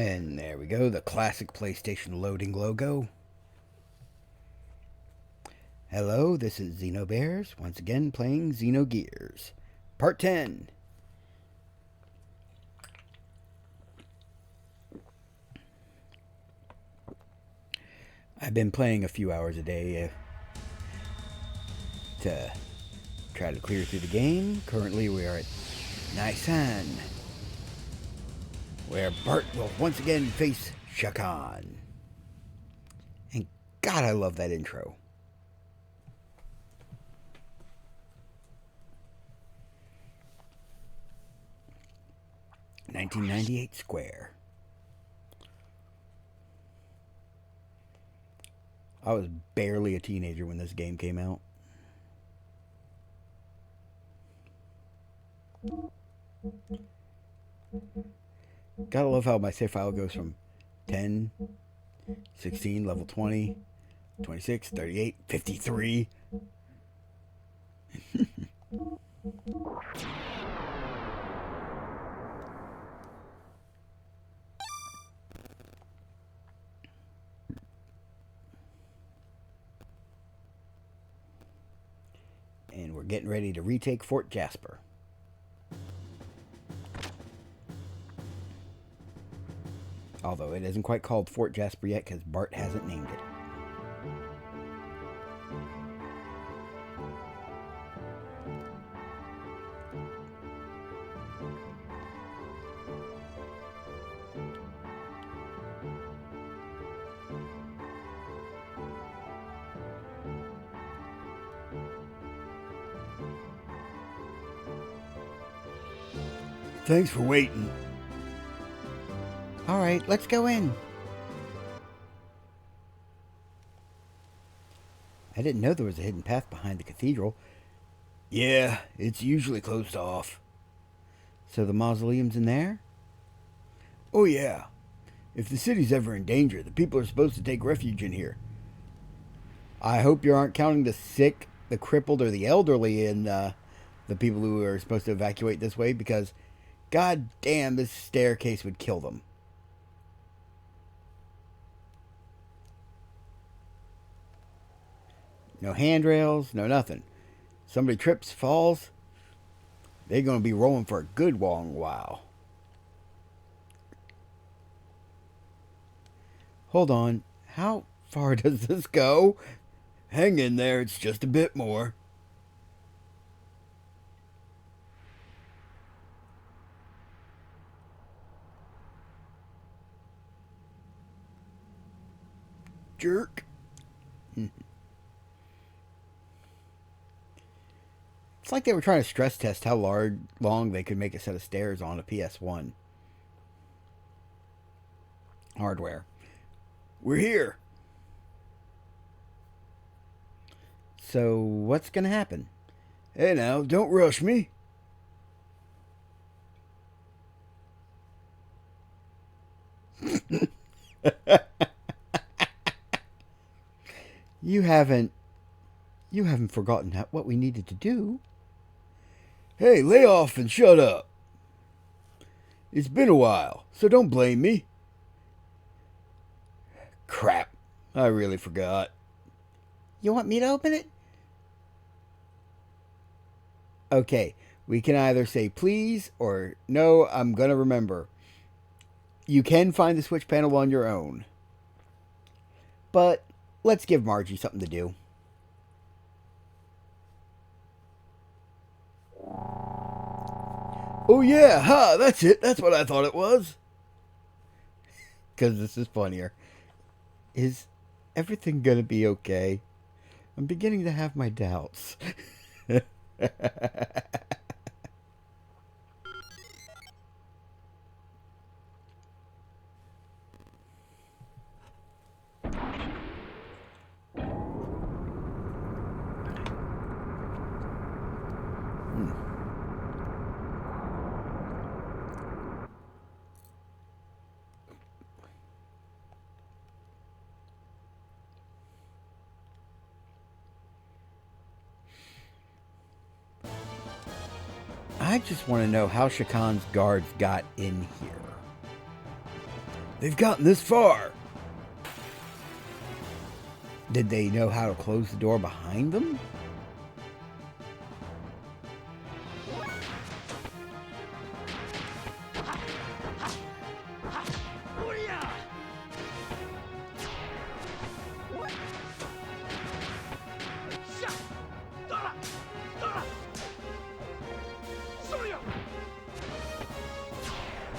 And there we go, the classic PlayStation loading logo. Hello, this is Xenobears, once again playing Xenogears. Part 10. I've been playing a few hours a day to try to clear through the game. Currently we are at Nisan, where Bart will once again face Shakan. And God, I love that intro. $19.98 square. I was barely a teenager when this game came out. Gotta love how my save file goes from 10, 16, level 20, 26, 38, 53. And we're getting ready to retake Fort Jasper. Although it isn't quite called Fort Jasper yet because Bart hasn't named it. Thanks for waiting. All right, let's go in. I didn't know there was a hidden path behind the cathedral. Yeah, it's usually closed off. So the mausoleum's in there? Oh yeah. If the city's ever in danger, the people are supposed to take refuge in here. I hope you aren't counting the sick, the crippled, or the elderly in the people who are supposed to evacuate this way, because God damn, this staircase would kill them. No handrails, no nothing. Somebody trips, falls, they're going to be rolling for a good long while. Hold on, how far does this go? Hang in there, it's just a bit more. Jerk. It's like they were trying to stress test how long they could make a set of stairs on a PS1 hardware. We're here. So what's going to happen? Hey now, don't rush me. You haven't forgotten what we needed to do. Hey, lay off and shut up. It's been a while, so don't blame me. Crap, I really forgot. You want me to open it? Okay, we can either say please or no, I'm gonna remember. You can find the switch panel on your own. But let's give Margie something to do. Oh yeah, ha, that's it. That's what I thought it was. Because this is funnier. Is everything gonna be okay? I'm beginning to have my doubts. I just want to know how Shakan's guards got in here. They've gotten this far. Did they know how to close the door behind them?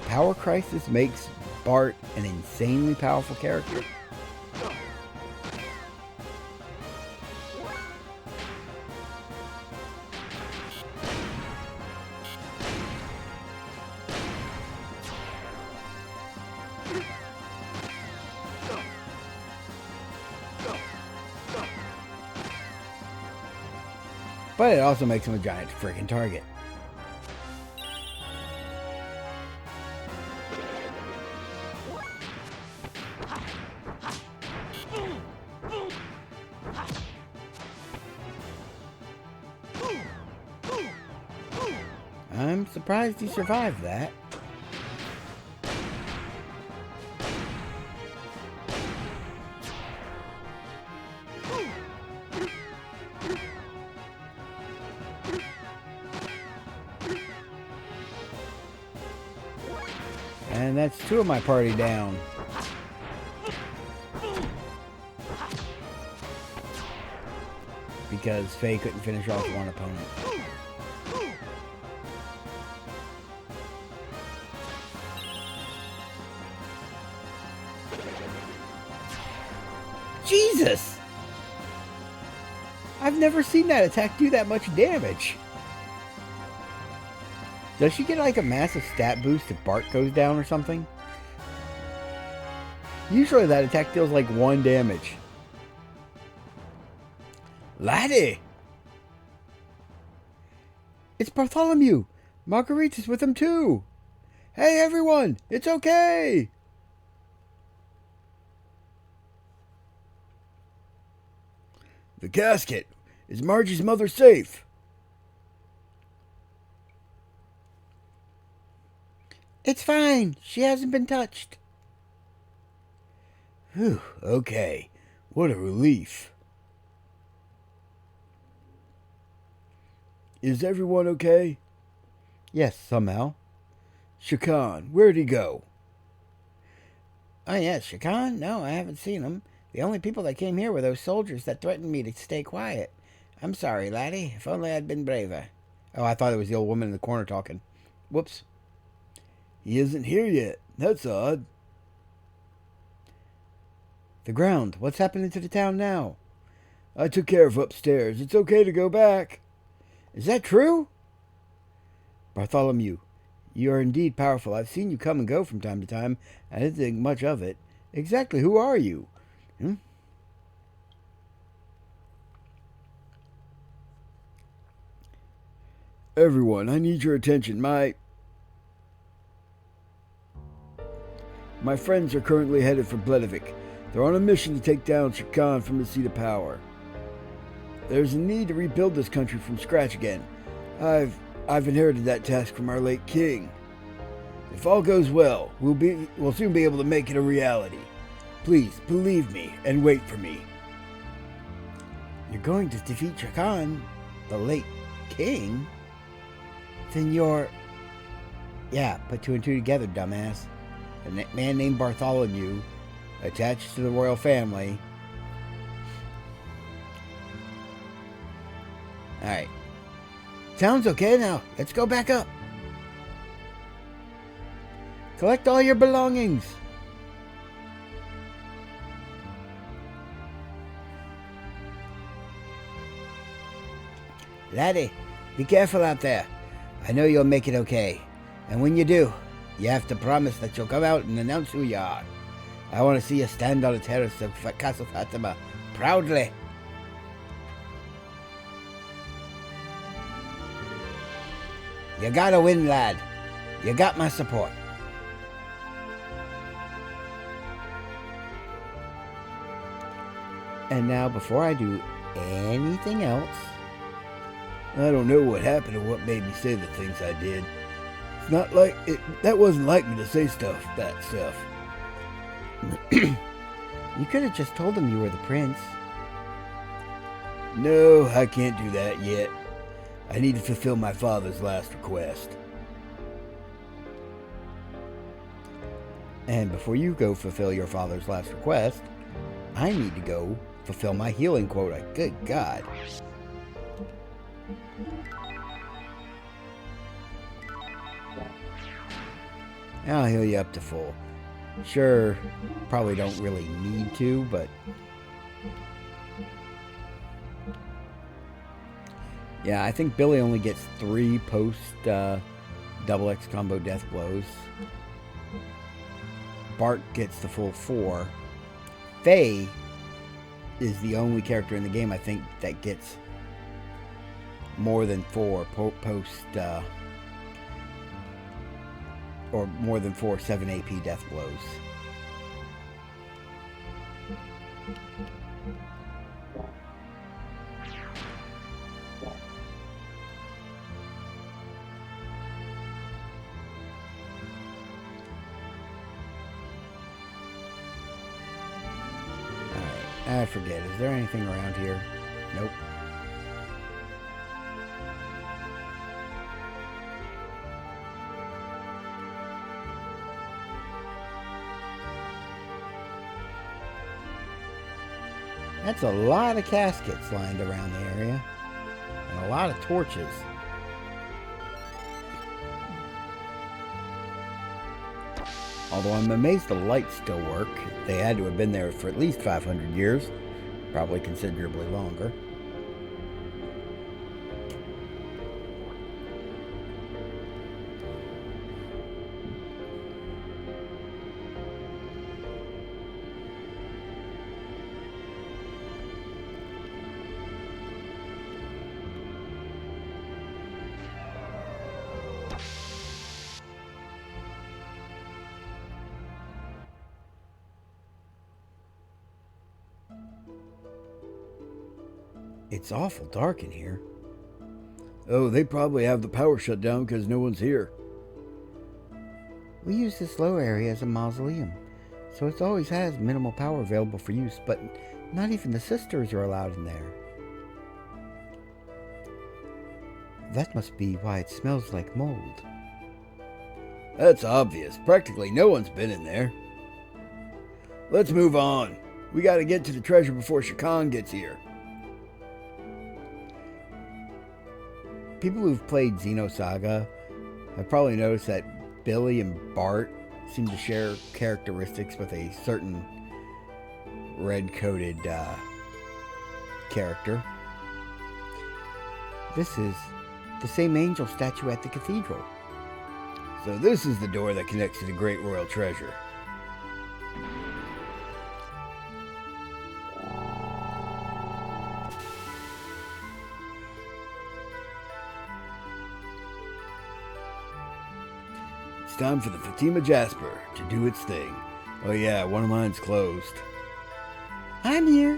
Power Crisis makes Bart an insanely powerful character. But it also makes him a giant freaking target. I'm surprised he survived that. And that's two of my party down. Because Faye couldn't finish off one opponent. Jesus! I've never seen that attack do that much damage. Does she get like a massive stat boost if Bart goes down or something? Usually that attack deals like 1 damage. Laddie! It's Bartholomew! Marguerite's with him too! Hey everyone! It's okay! The casket! Is Margie's mother safe? It's fine. She hasn't been touched. Whew, okay. What a relief. Is everyone okay? Yes, somehow. Shakan, where'd he go? Oh, yeah, Shakan? No, I haven't seen him. The only people that came here were those soldiers that threatened me to stay quiet. I'm sorry, laddie. If only I'd been braver. Oh, I thought it was the old woman in the corner talking. Whoops. He isn't here yet. That's odd. The ground. What's happening to the town now? I took care of upstairs. It's okay to go back. Is that true? Bartholomew, you are indeed powerful. I've seen you come and go from time to time. I didn't think much of it. Exactly who are you? Everyone, I need your attention. My friends are currently headed for Bledevik. They're on a mission to take down Shakan from the seat of power. There's a need to rebuild this country from scratch again. I've inherited that task from our late king. If all goes well, we'll soon be able to make it a reality. Please believe me and wait for me. You're going to defeat Shakan, the late king? Then you're... Yeah, put 2 and 2 together, dumbass. A man named Bartholomew, attached to the royal family. Alright. Sounds okay now. Let's go back up. Collect all your belongings. Laddie, be careful out there. I know you'll make it okay. And when you do, you have to promise that you'll come out and announce who you are. I want to see you stand on the terrace of Castle Fatima proudly. You gotta win, lad. You got my support. And now, before I do anything else, I don't know what happened or what made me say the things I did. It's not like it. That wasn't like me to say that stuff. You could have just told him you were the prince. No, I can't do that yet. I need to fulfill my father's last request. And before you go fulfill your father's last request, I need to go fulfill my healing quota. Good God. I'll heal you up to full. Sure, probably don't really need to, but... yeah, I think Billy only gets 3 post double X combo death blows. Bart gets the full 4. Faye is the only character in the game, I think, that gets more than 4 post... or more than 4 7 AP death blows. Alright, I forget. Is there anything around here? Nope. That's a lot of caskets lined around the area. And a lot of torches. Although I'm amazed the lights still work. They had to have been there for at least 500 years. Probably considerably longer. It's awful dark in here. Oh, they probably have the power shut down because no one's here. We use this lower area as a mausoleum, so it always has minimal power available for use, but not even the sisters are allowed in there. That must be why it smells like mold. That's obvious. Practically no one's been in there. Let's move on. We gotta get to the treasure before Shakan gets here. People who've played Xenosaga have probably noticed that Billy and Bart seem to share characteristics with a certain red-coated character. This is the same angel statue at the cathedral. So this is the door that connects to the Great Royal Treasure. It's time for the Fatima Jasper to do its thing. Oh yeah, one of mine's closed. I'm here.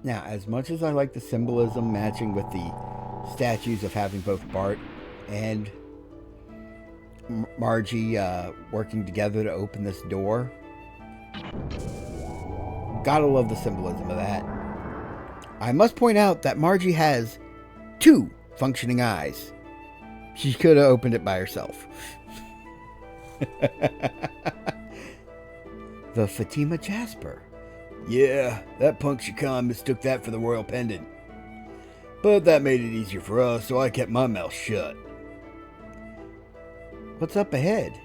Now, as much as I like the symbolism matching with the statues of having both Bart and Margie working together to open this door, gotta love the symbolism of that. I must point out that Margie has 2 functioning eyes. She could have opened it by herself. The Fatima Jasper. Yeah, that punk Shakan mistook that for the royal pendant. But that made it easier for us, so I kept my mouth shut. What's up ahead?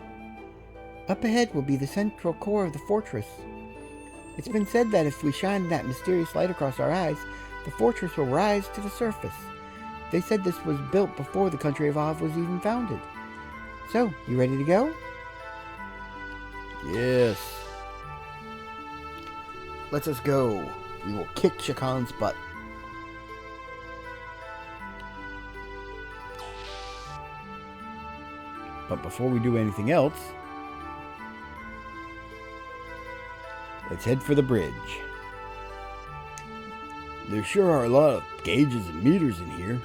Up ahead will be the central core of the fortress. It's been said that if we shine that mysterious light across our eyes, the fortress will rise to the surface. They said this was built before the country of Oz was even founded. So, you ready to go? Yes. Let us go. We will kick Shakan's butt. But before we do anything else, let's head for the bridge. There sure are a lot of gauges and meters in here.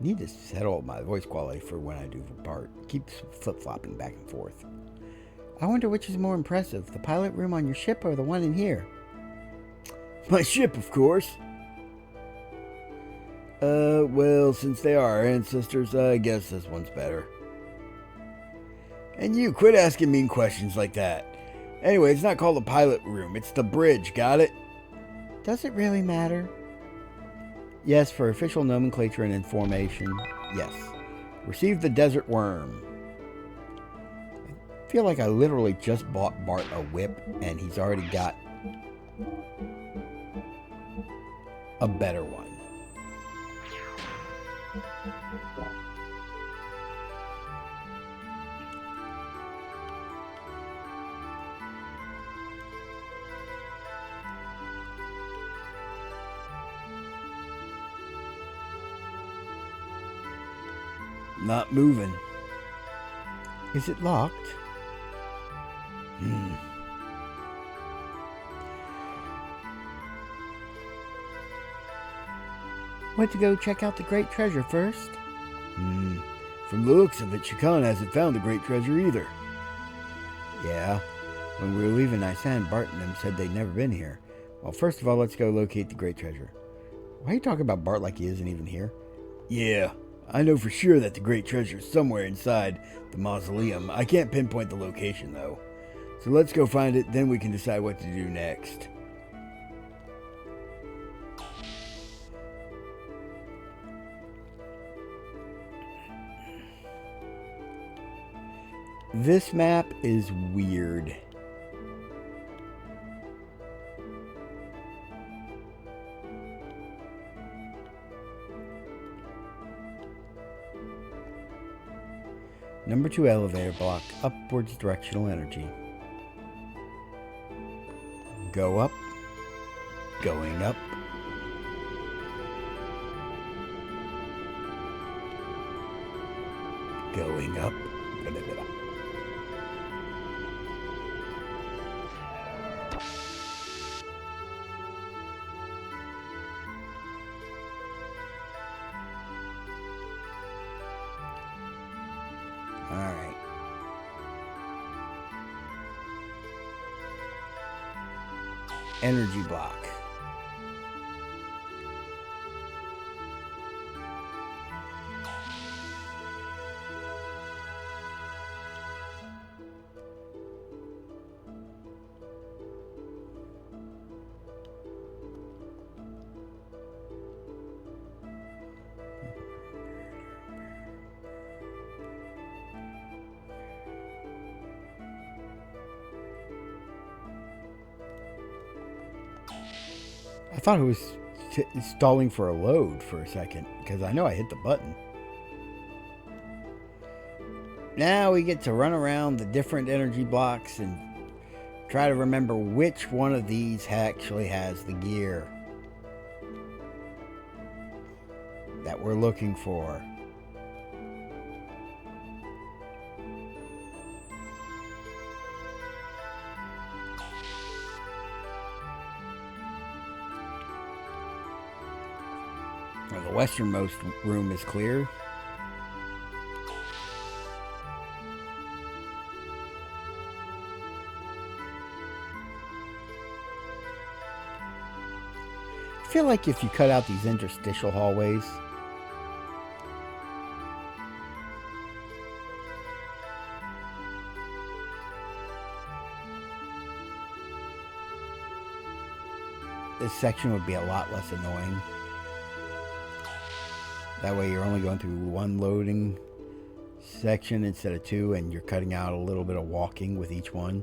Need to settle my voice quality for when I do the part. Keeps flip-flopping back and forth. I wonder which is more impressive, the pilot room on your ship or the one in here? My ship, of course. Well, since they are our ancestors, I guess this one's better. And you, quit asking mean questions like that. Anyway, it's not called the pilot room, it's the bridge, got it? Does it really matter? Yes, for official nomenclature and information, yes. Receive the desert worm. I feel like I literally just bought Bart a whip and he's already got a better one. Not moving. Is it locked? Want to go check out the great treasure first? From the looks of it, Shakan hasn't found the great treasure either. Yeah. When we were leaving Isan, Bart and them said they'd never been here. Well, first of all, let's go locate the great treasure. Why are you talking about Bart like he isn't even here? Yeah, I know for sure that the great treasure is somewhere inside the mausoleum. I can't pinpoint the location, though. So let's go find it, then we can decide what to do next. This map is weird. Number 2 elevator block, upwards directional energy. Go up, going up. Going up. Alright. Energy block. I thought it was stalling for a load for a second, because I know I hit the button. Now we get to run around the different energy blocks and try to remember which one of these actually has the gear that we're looking for. Well, the westernmost room is clear. I feel like if you cut out these interstitial hallways, this section would be a lot less annoying. That way you're only going through one loading section instead of two, and you're cutting out a little bit of walking with each one.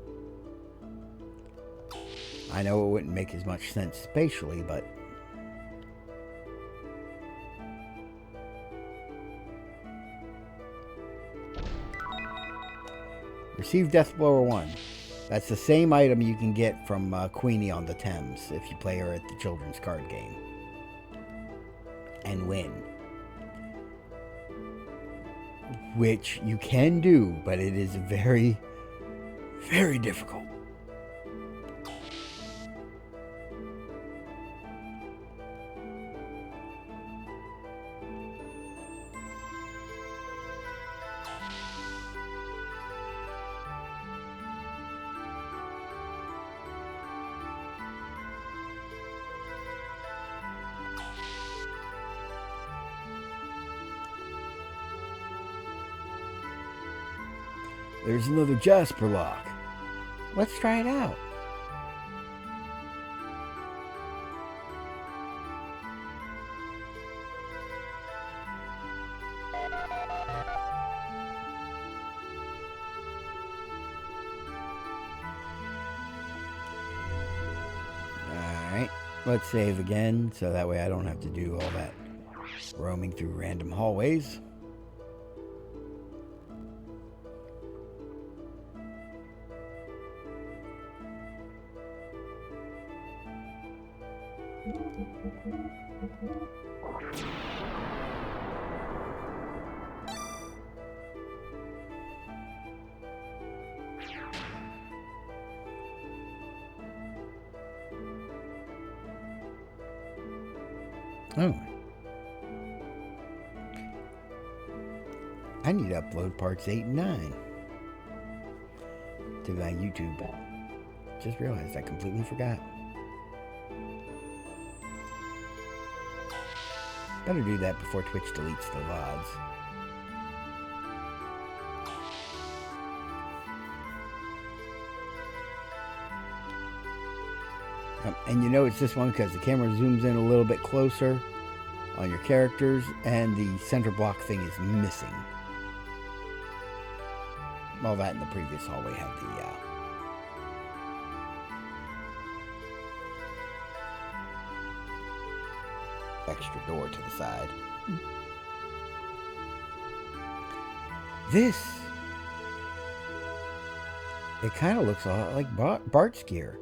I know it wouldn't make as much sense spatially, but receive Death Blower 1. That's the same item you can get from Queenie on the Thames if you play her at the children's card game. And win. Which you can do, but it is very Very difficult. There's another Jasper lock. Let's try it out. Alright, let's save again, so that way I don't have to do all that roaming through random hallways. Oh. I need to upload parts 8 and 9 to my YouTube. Just realized I completely forgot. Better do that before Twitch deletes the VODs. And you know it's this one because the camera zooms in a little bit closer on your characters and the center block thing is missing. Well, that in the previous hallway had the extra door to the side. This, it kind of looks a lot like Bart's gear.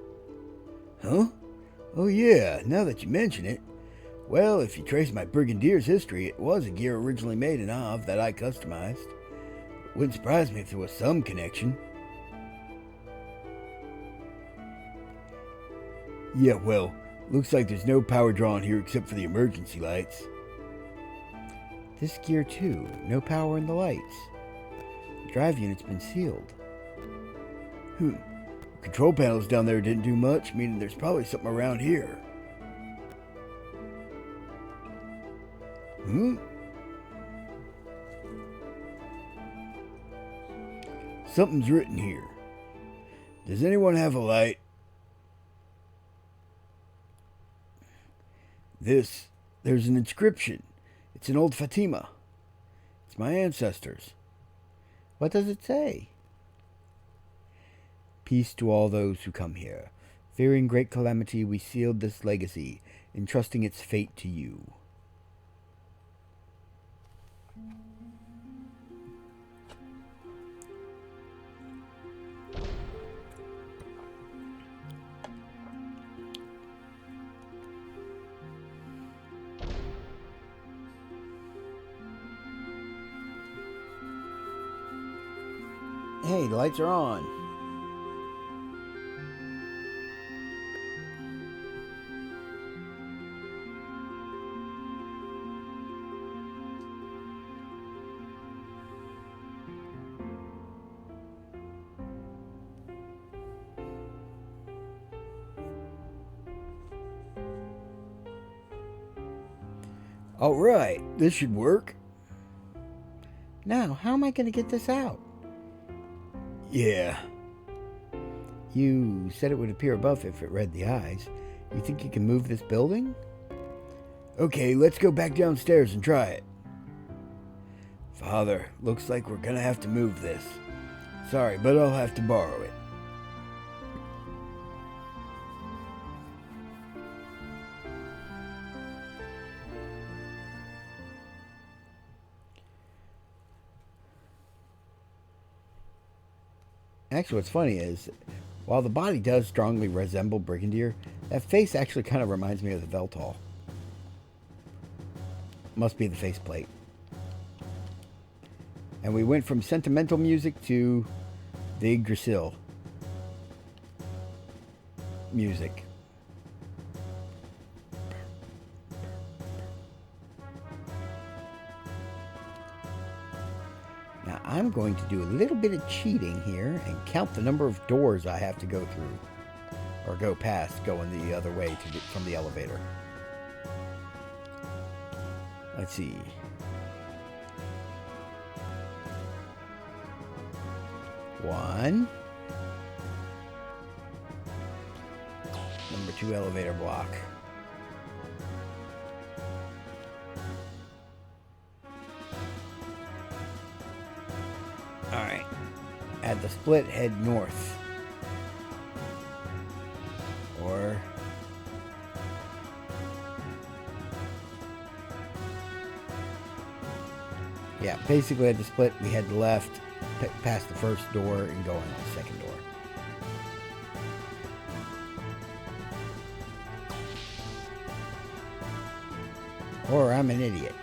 Huh? Oh yeah, now that you mention it. Well, if you trace my Brigadier's history, it was a gear originally made in Av that I customized. Wouldn't surprise me if there was some connection. Yeah, well, looks like there's no power draw in here except for the emergency lights. This gear too, no power in the lights. The drive unit's been sealed. Control panels down there didn't do much, meaning there's probably something around here. Something's written here. Does anyone have a light? There's an inscription. It's an old Fatima. It's my ancestors. What does it say? Peace to all those who come here. Fearing great calamity, we sealed this legacy, entrusting its fate to you. Hey, the lights are on. All right, this should work. Now, how am I going to get this out? Yeah. You said it would appear above if it read the eyes. You think you can move this building? Okay, let's go back downstairs and try it. Father, looks like we're gonna have to move this. Sorry, but I'll have to borrow it. Actually, what's funny is, while the body does strongly resemble Brigadier, that face actually kind of reminds me of the Veltal. Must be the faceplate. And we went from sentimental music to the Yggdrasil music. Now I'm going to do a little bit of cheating here and count the number of doors I have to go through or go past going the other way from the elevator. Let's see. One. Number 2 elevator block. Alright. At the split, head north. Or... yeah, basically at the split, we head left, past the first door, and go in the second door. Or I'm an idiot.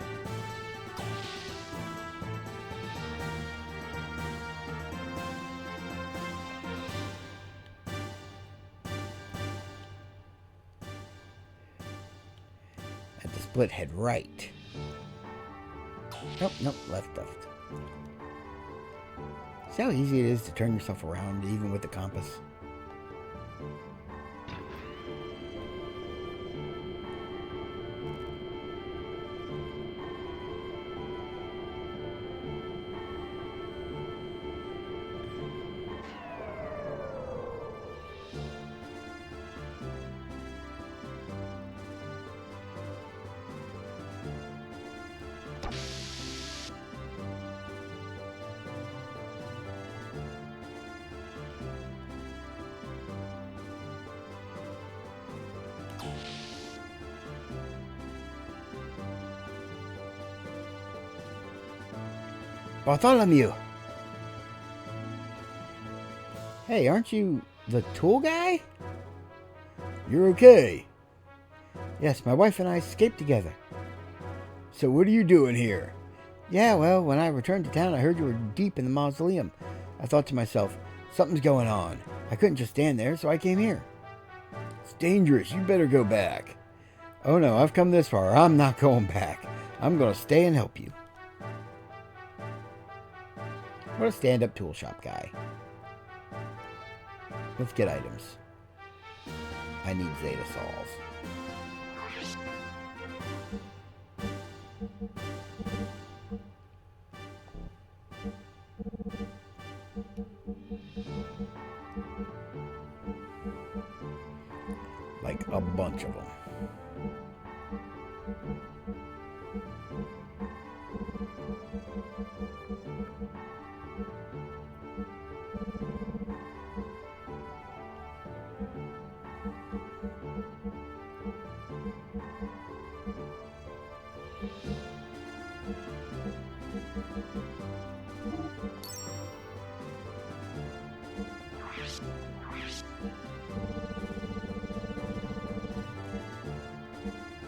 At the split, head right. Nope, left. See how easy it is to turn yourself around, even with the compass? Bartholomew! Hey, aren't you the tool guy? You're okay. Yes, my wife and I escaped together. So what are you doing here? Yeah, well, when I returned to town, I heard you were deep in the mausoleum. I thought to myself, something's going on. I couldn't just stand there, so I came here. It's dangerous. You better go back. Oh no, I've come this far. I'm not going back. I'm going to stay and help you. What a stand-up tool shop guy. Let's get items. I need Zeta Saws. Like a bunch of them.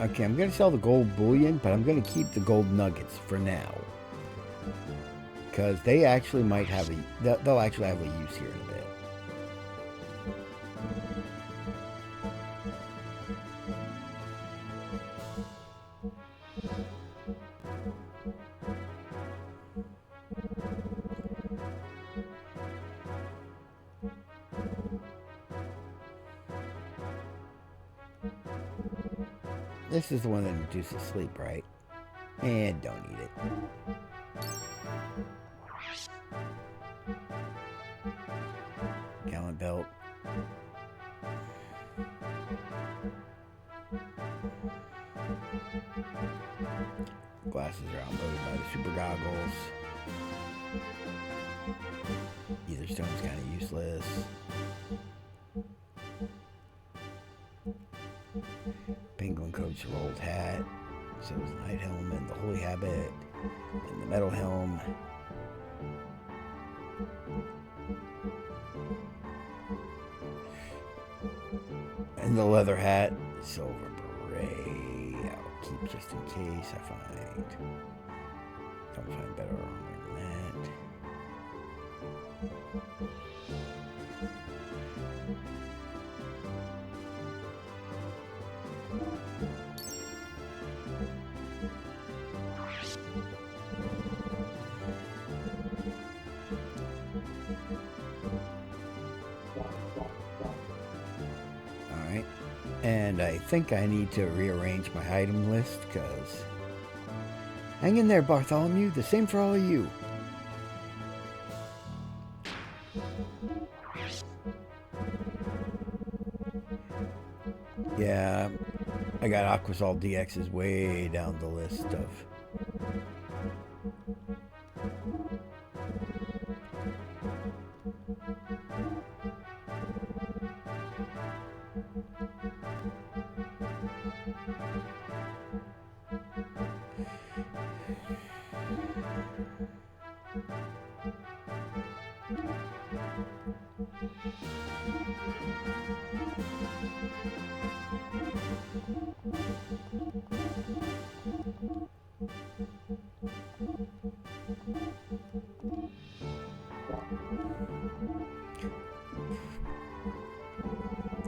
Okay, I'm going to sell the gold bullion, but I'm going to keep the gold nuggets for now. Because they actually might have they'll actually have a use here in a bit. This is the one that induces sleep, right? And don't eat it. Gallant belt. Glasses are outmoded by the super goggles. Ether stone's kind of useless. Penguin coats her old hat. So is the night helm and the holy habit and the metal helm. And the leather hat, the silver beret. I'll keep just in case I find better armor than that. Alright. And I think I need to rearrange my item list, because... Hang in there, Bartholomew. The same for all of you. Yeah, I got Aquasol DXs way down the list of...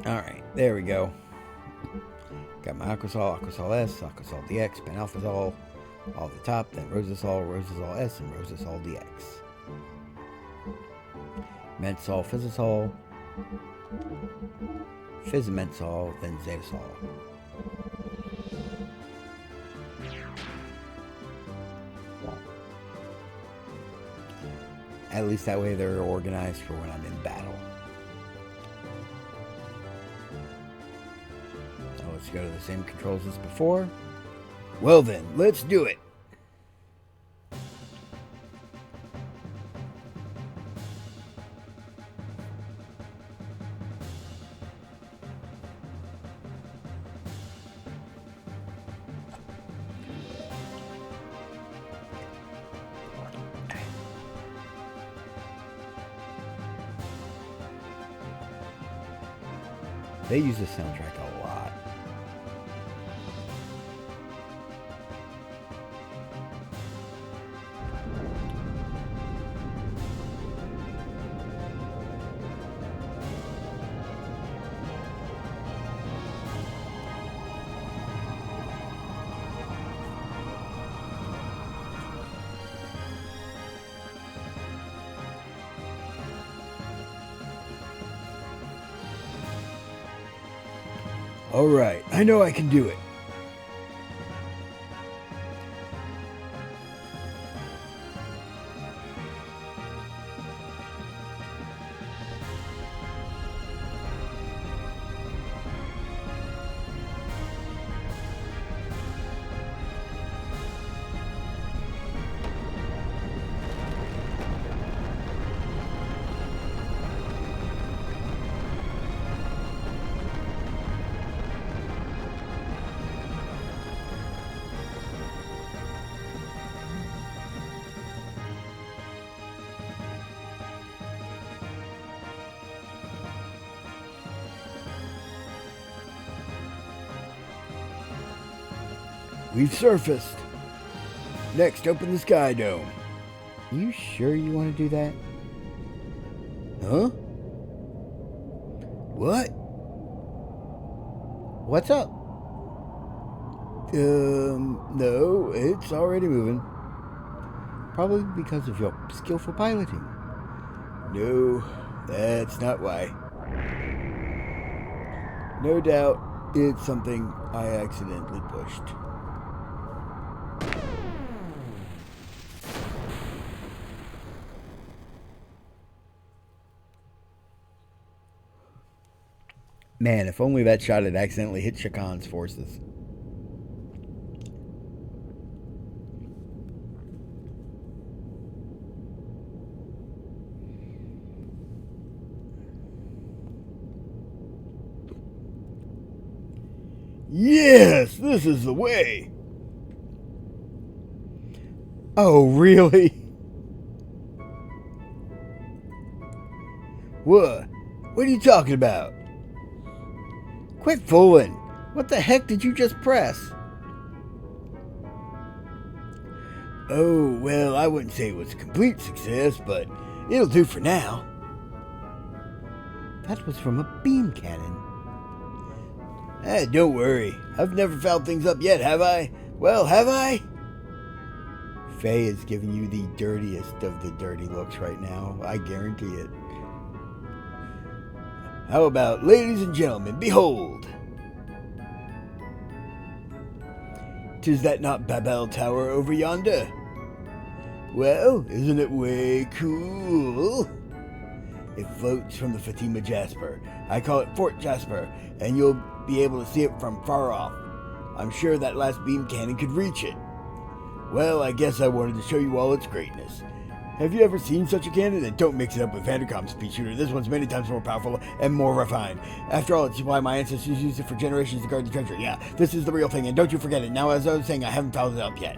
Alright, there we go. Got my Aquasol, Aquasol S, Aquasol DX, Panalphazol, all at the top, then Rosasol, Rosasol S, and Rosasol DX. Menthol, Physosol, Physmenthol, then Zetasol. At least that way they're organized for when I'm in battle. So let's go to the same controls as before. Well then, let's do it. They use the soundtrack a lot. Alright, I know I can do it. We've surfaced. Next, open the Sky Dome. You sure you want to do that? Huh? What? What's up? No, it's already moving. Probably because of your skillful piloting. No, that's not why. No doubt, it's something I accidentally pushed. Man, if only that shot had accidentally hit Shakan's forces. Yes, this is the way. Oh, really? What? What are you talking about? Quit fooling. What the heck did you just press? Oh, well, I wouldn't say it was a complete success, but it'll do for now. That was from a beam cannon. Don't worry. I've never fouled things up yet, have I? Well, have I? Faye is giving you the dirtiest of the dirty looks right now. I guarantee it. How about, ladies and gentlemen, behold! 'Tis that not Babel Tower over yonder? Well, isn't it way cool? It floats from the Fatima Jasper. I call it Fort Jasper, and you'll be able to see it from far off. I'm sure that last beam cannon could reach it. Well, I guess I wanted to show you all its greatness. Have you ever seen such a cannon? And don't mix it up with Vanderkamp's speed shooter. This one's many times more powerful and more refined. After all, it's why my ancestors used it for generations to guard the treasure. Yeah, this is the real thing, and don't you forget it. Now, as I was saying, I haven't fouled it up yet.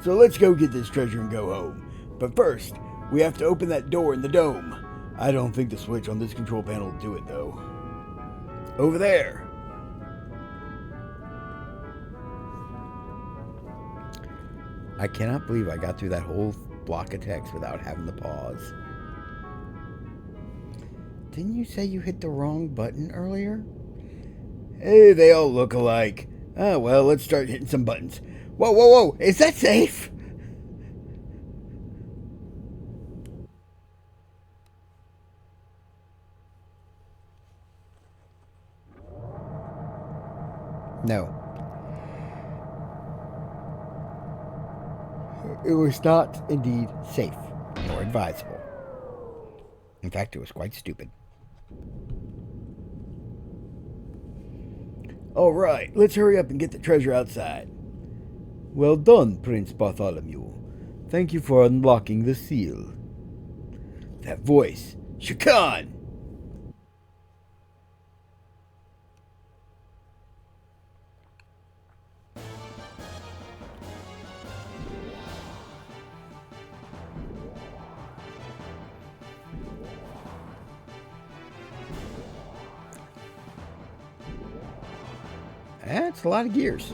So let's go get this treasure and go home. But first, we have to open that door in the dome. I don't think the switch on this control panel will do it, though. Over there. I cannot believe I got through that whole block of text without having to pause. Didn't you say you hit the wrong button earlier? Hey, they all look alike. Ah, well, let's start hitting some buttons. Whoa, whoa, whoa! Is that safe? No. It was not indeed safe nor advisable. In fact, it was quite stupid. All right, let's hurry up and get the treasure outside. Well done, Prince Bartholomew. Thank you for unlocking the seal. That voice. Shakan! That's a lot of gears.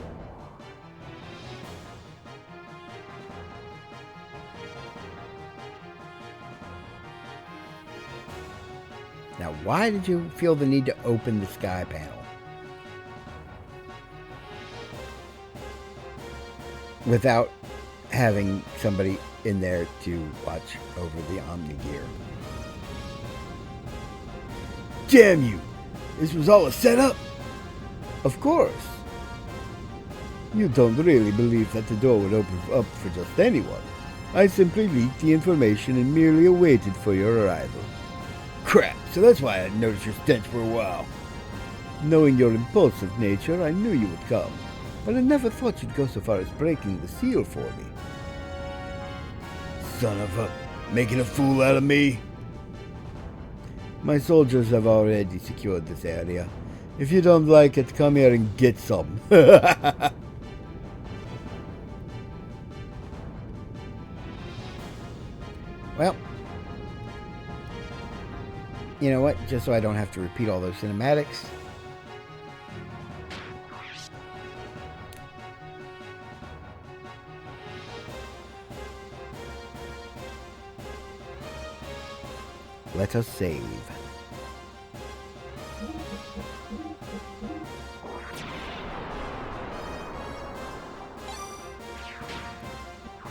Now, why did you feel the need to open the sky panel without having somebody in there to watch over the Omni gear? Damn you! This was all a setup? Of course. You don't really believe that the door would open up for just anyone. I simply leaked the information and merely awaited for your arrival. Crap, so that's why I hadn't noticed your stench for a while. Knowing your impulsive nature, I knew you would come, but I never thought you'd go so far as breaking the seal for me. Son of a... making a fool out of me? My soldiers have already secured this area. If you don't like it, come here and get some. Well, you know what? Just so I don't have to repeat all those cinematics. Let us save.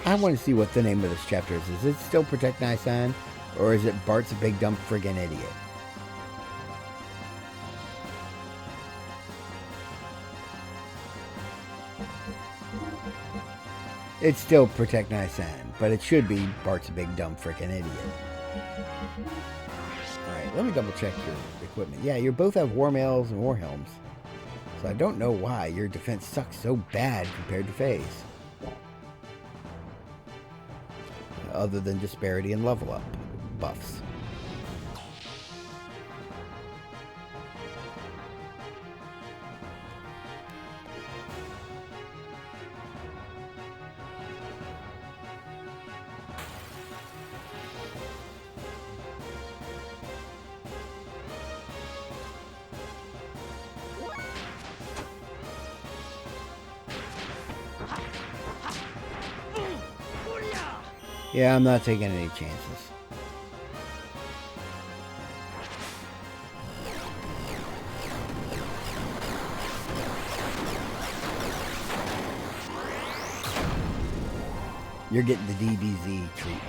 I want to see what the name of this chapter is. Is it still Protect Nisan? Or is it Bart's a big dumb friggin' idiot? It's still Protect Nisan, but it should be Bart's a big dumb frickin' idiot. Alright, let me double check your equipment. Yeah, you both have war mails and war helms. So I don't know why your defense sucks so bad compared to Faye's. Other than disparity and level up buffs. Yeah, I'm not taking any chances. You're getting the DBZ treatment.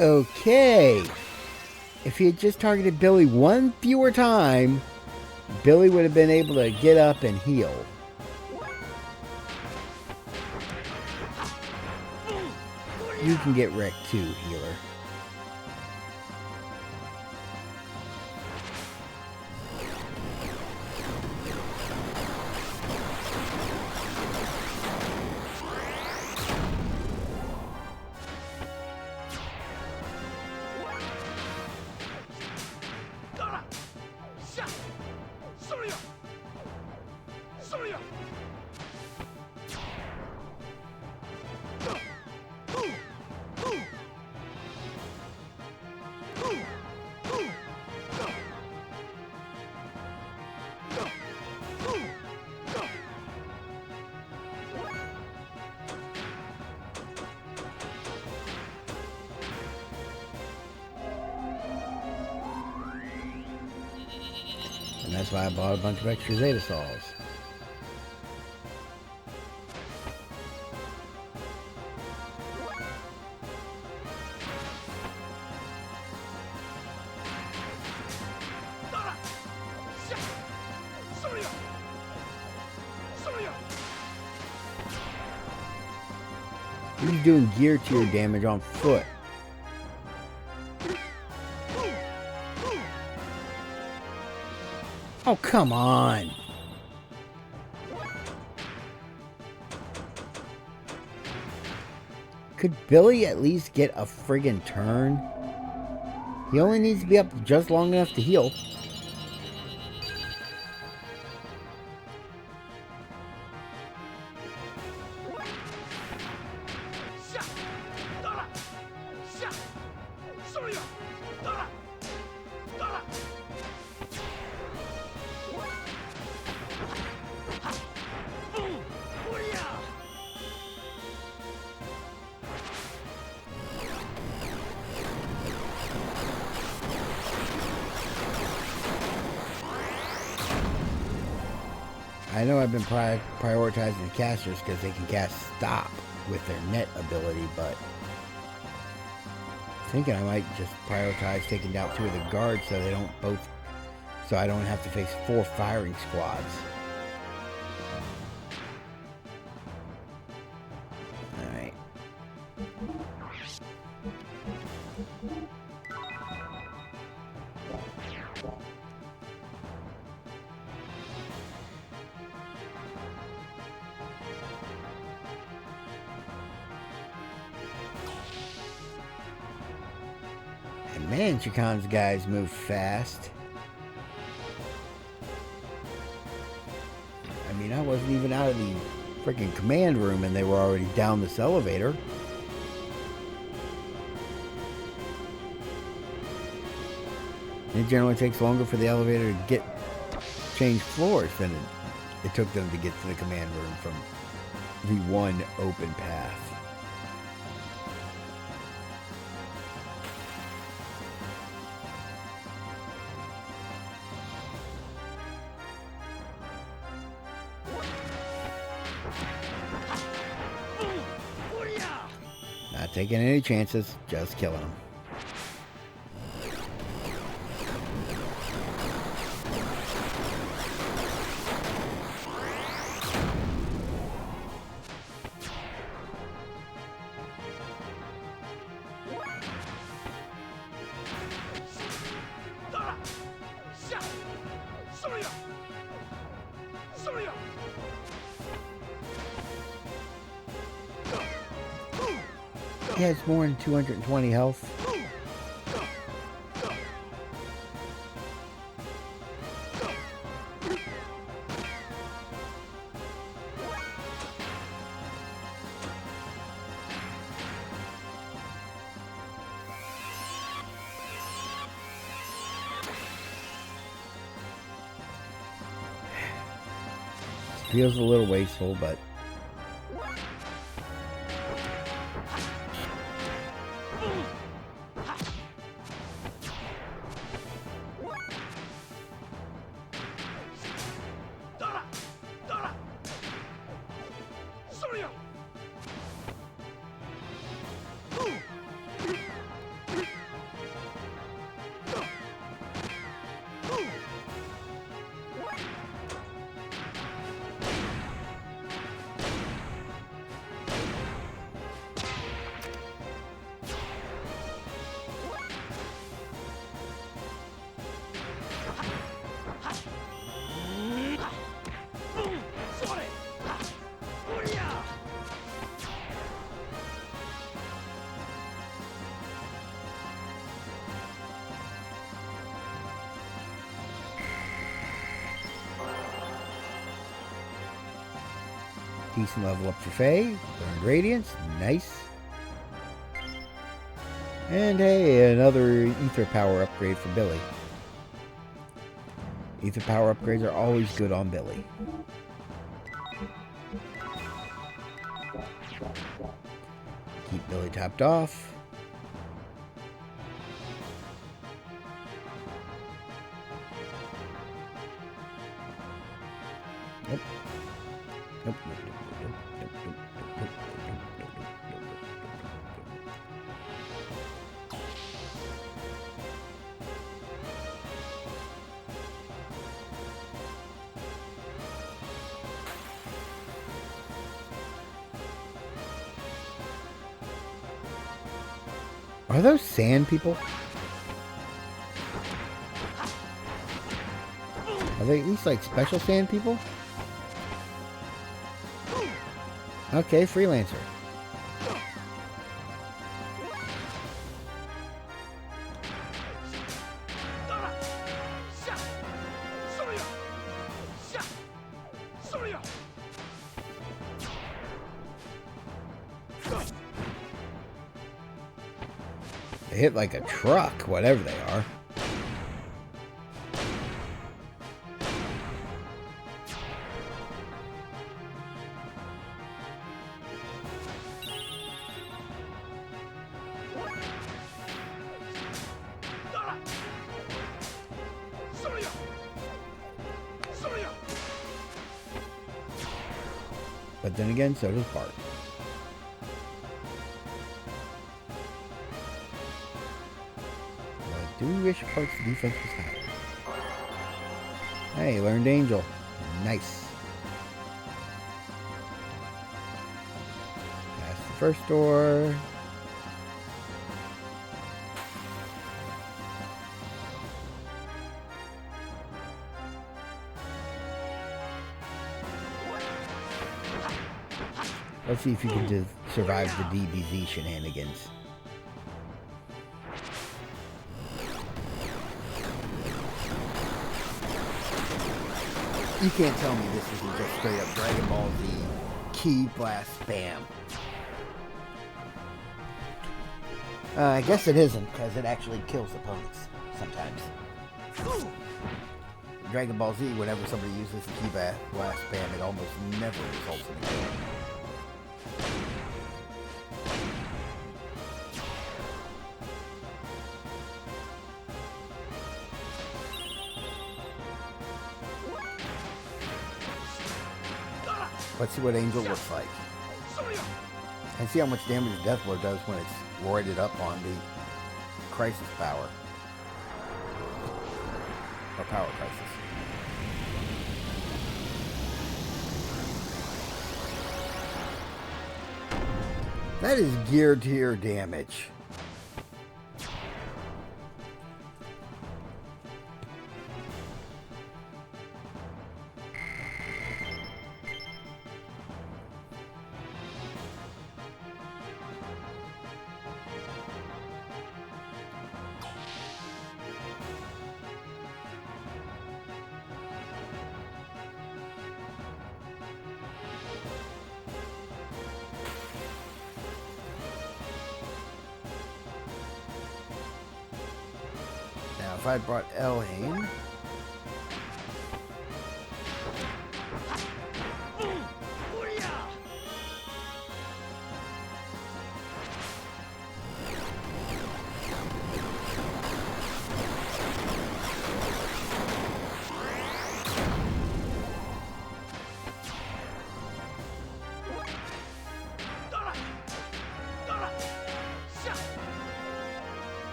Okay. If he had just targeted Billy one fewer time, Billy would have been able to get up and heal. You can get wrecked too, healer. And that's why I bought a bunch of extra Zeta Saws. He's doing gear tier damage on foot. Oh, come on. Could Billy at least get a friggin' turn? He only needs to be up just long enough to heal. I know I've been prioritizing the casters because they can cast stop with their net ability, but I'm thinking I might just prioritize taking down 2 of the guards so they don't both, so I don't have to face 4 firing squads. Alright. Man, Chikan's guys move fast. I mean, I wasn't even out of the freaking command room and they were already down this elevator. It generally takes longer for the elevator to change floors than it took them to get to the command room from the one open path. Not taking any chances, just killing them. He has more than 220 health. Feels a little wasteful, but decent level up for Faye. Learned Radiance. Nice. And hey, another Ether Power upgrade for Billy. Ether Power upgrades are always good on Billy. Keep Billy topped off. Nope. Nope. Are those sand people? Are they at least like special sand people? Okay, freelancer. They hit like a truck, whatever they are. But then again, so does Bart. I do wish Bart's defense was higher. Hey, learned Angel. Nice. Past the first door. Let's see if you can just survive the DBZ shenanigans. You can't tell me this isn't just straight up Dragon Ball Z key blast spam. I guess it isn't, because it actually kills opponents sometimes. Dragon Ball Z, whenever somebody uses the key blast spam, it almost never results in a kill. Let's see what Angel looks like. And see how much damage Death Blow does when it's roided up on the Crisis power. Or Power Crisis. That is gear tier damage. If I brought Elhain,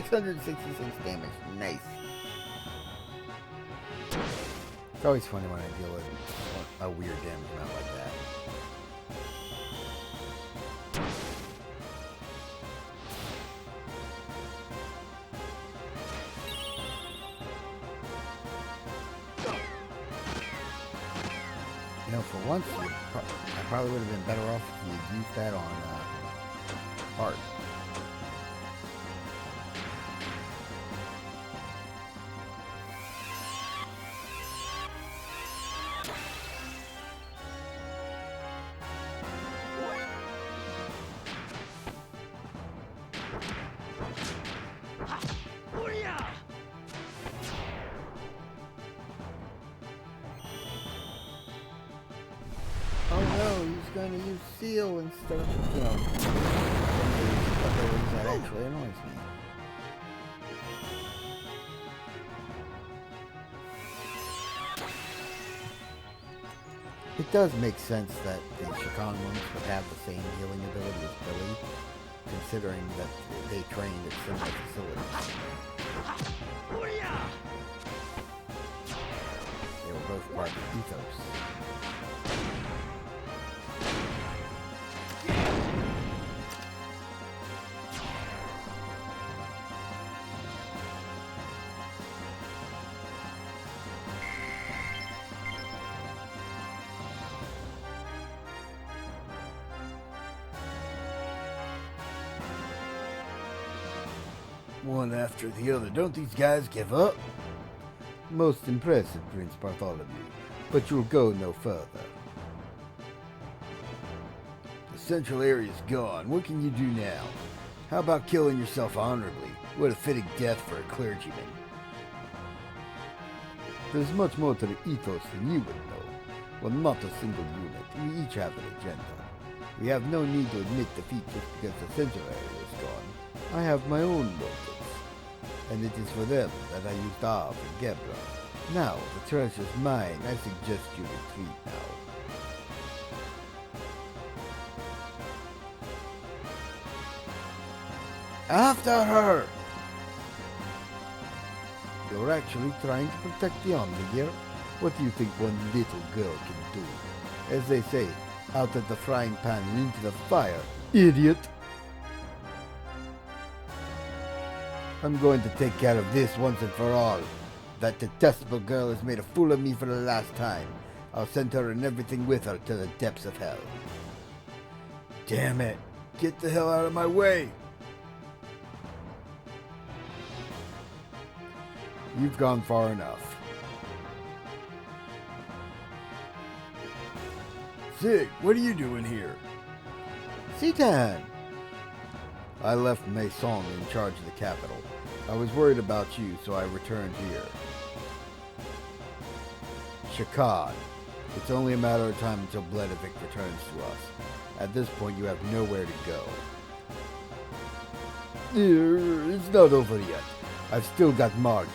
666 damage. Nice. It's always funny when I deal with a weird damage amount like that. You know, for once, I probably would have been better off if you used that on Art. Oh no, he's going to use Seal instead of, you know, that actually annoys me. It does make sense that the Shikon ones would have the same healing ability as Billy, considering that they trained at similar facilities. They were both part of the ethos. One after the other. Don't these guys give up? Most impressive, Prince Bartholomew, but you'll go no further. The central area's gone. What can you do now? How about killing yourself honorably? What a fitting death for a clergyman. There's much more to the ethos than you would know. We're not a single unit. We each have an agenda. We have no need to admit defeat just because the central area is gone. I have my own motives, and it is for them that I used Av and Gebra. Now, the treasure's mine. I suggest you retreat now. After her! You're actually trying to protect the Omnigear? What do you think one little girl can do? As they say, out of the frying pan and into the fire, idiot! I'm going to take care of this once and for all. That detestable girl has made a fool of me for the last time. I'll send her and everything with her to the depths of hell. Damn it! Get the hell out of my way! You've gone far enough. Zig, what are you doing here? Citan! I left Maison in charge of the capital. I was worried about you, so I returned here. Shikon. It's only a matter of time until Bledovic returns to us. At this point, you have nowhere to go. It's not over yet. I've still got Margie.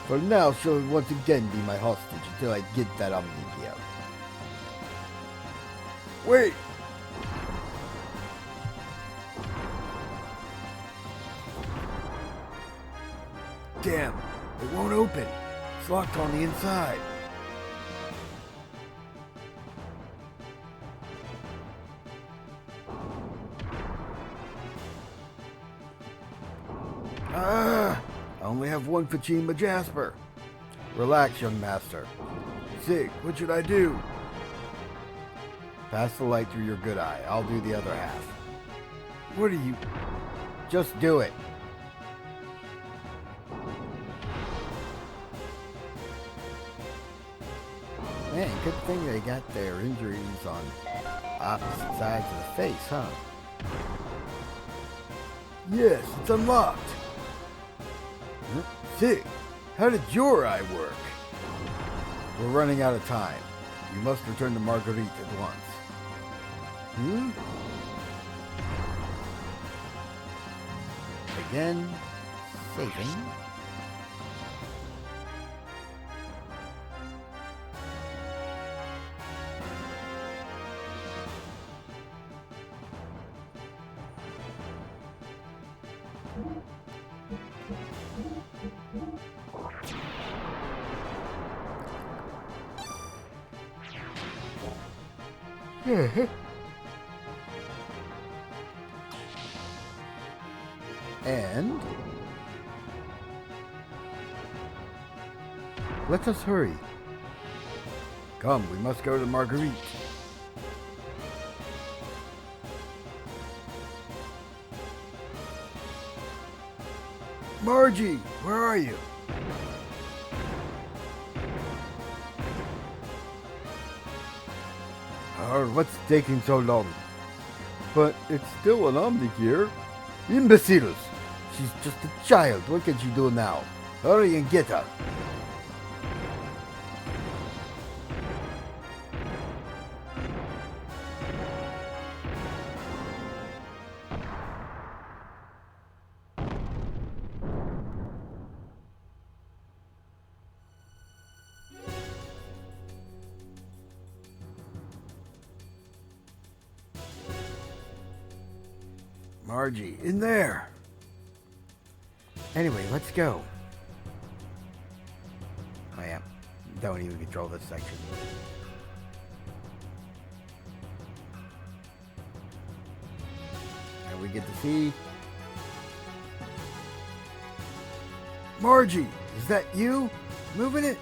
For now, she'll once again be my hostage until I get that Omnigear. Wait! Damn, it won't open. It's locked on the inside. I only have one Fatima Jasper. Relax, young master. Zig, what should I do? Pass the light through your good eye. I'll do the other half. What are you... Just do it. Man, good thing they got their injuries on opposite sides of the face, huh? Yes, it's unlocked. Huh? Zig, how did your eye work? We're running out of time. You must return to Marguerite at once. Again, saving. And let us hurry. Come, we must go to Marguerite. Margie, where are you? What's taking so long? But it's still an Omnigear. Imbeciles! She's just a child. What can she do now? Hurry and get her. Margie, in there. Anyway, let's go. Oh yeah, don't even control this section. And we get to see Margie. Is that you moving it?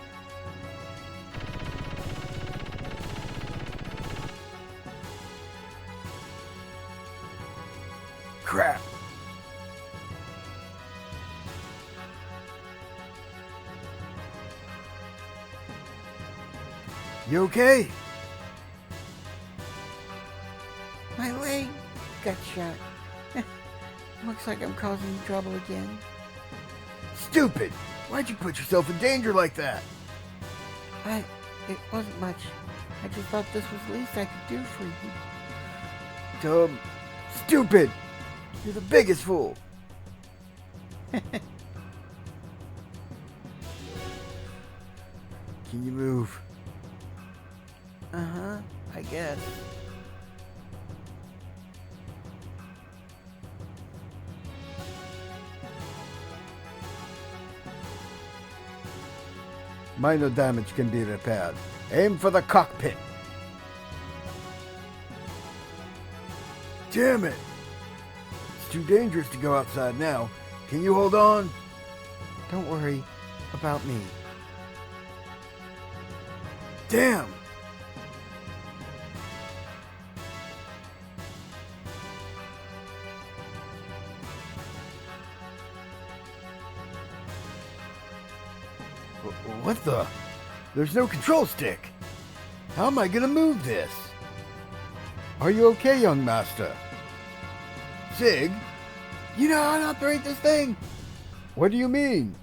Crap. You okay? My leg got shot. Looks like I'm causing trouble again. Stupid! Why'd you put yourself in danger like that? It wasn't much. I just thought this was the least I could do for you. Dumb. Stupid! You're the biggest fool. Can you move? Uh-huh, I guess. Minor damage can be repaired. Aim for the cockpit. Damn it! It's too dangerous to go outside now. Can you hold on? Don't worry about me. Damn! What the? There's no control stick. How am I gonna move this? Are you okay, young master? Sig? You know how to operate this thing? What do you mean?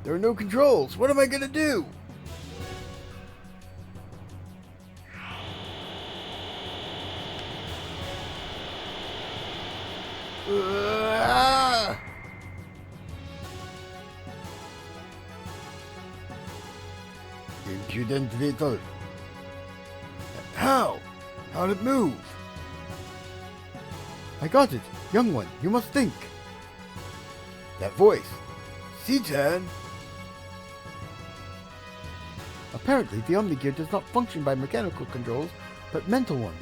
There are no controls. What am I gonna do? Ah! Impudent little. How? How'd it move? I got it. Young one, you must think. That voice. Citan? Apparently, the Omnigear does not function by mechanical controls, but mental ones.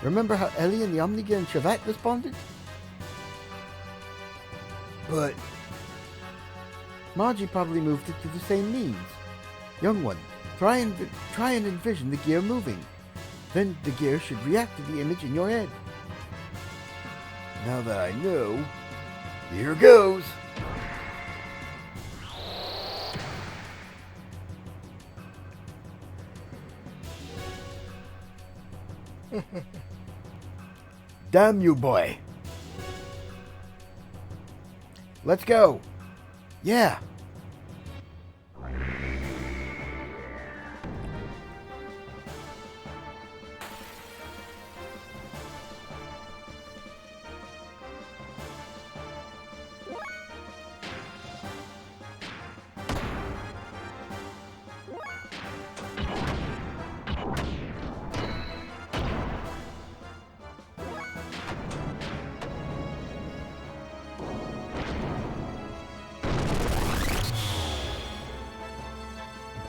Remember how Ellie and the Omnigear and Shavat responded? But Margie probably moved it through the same means. Young one, try and envision the gear moving. Then the gear should react to the image in your head. Now that I know, here goes. Damn you, boy. Let's go. Yeah.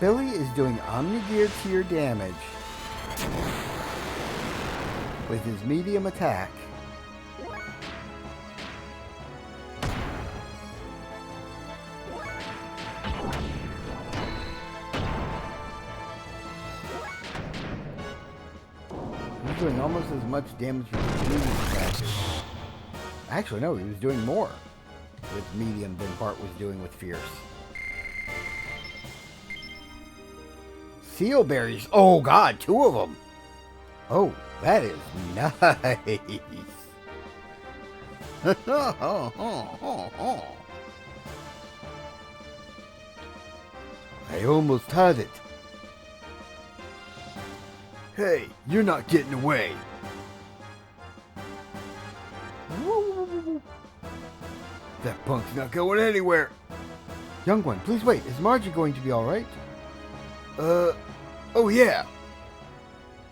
Billy is doing Omnigear tier damage. with his medium attack. He's doing almost as much damage with his medium attack. Actually, no, he was doing more with medium than Bart was doing with fierce. Xenobears. Oh god, 2 of them. Oh, that is nice. I almost had it. Hey, you're not getting away. That punk's not going anywhere. Young one, please wait. Is Margie going to be alright? Oh yeah.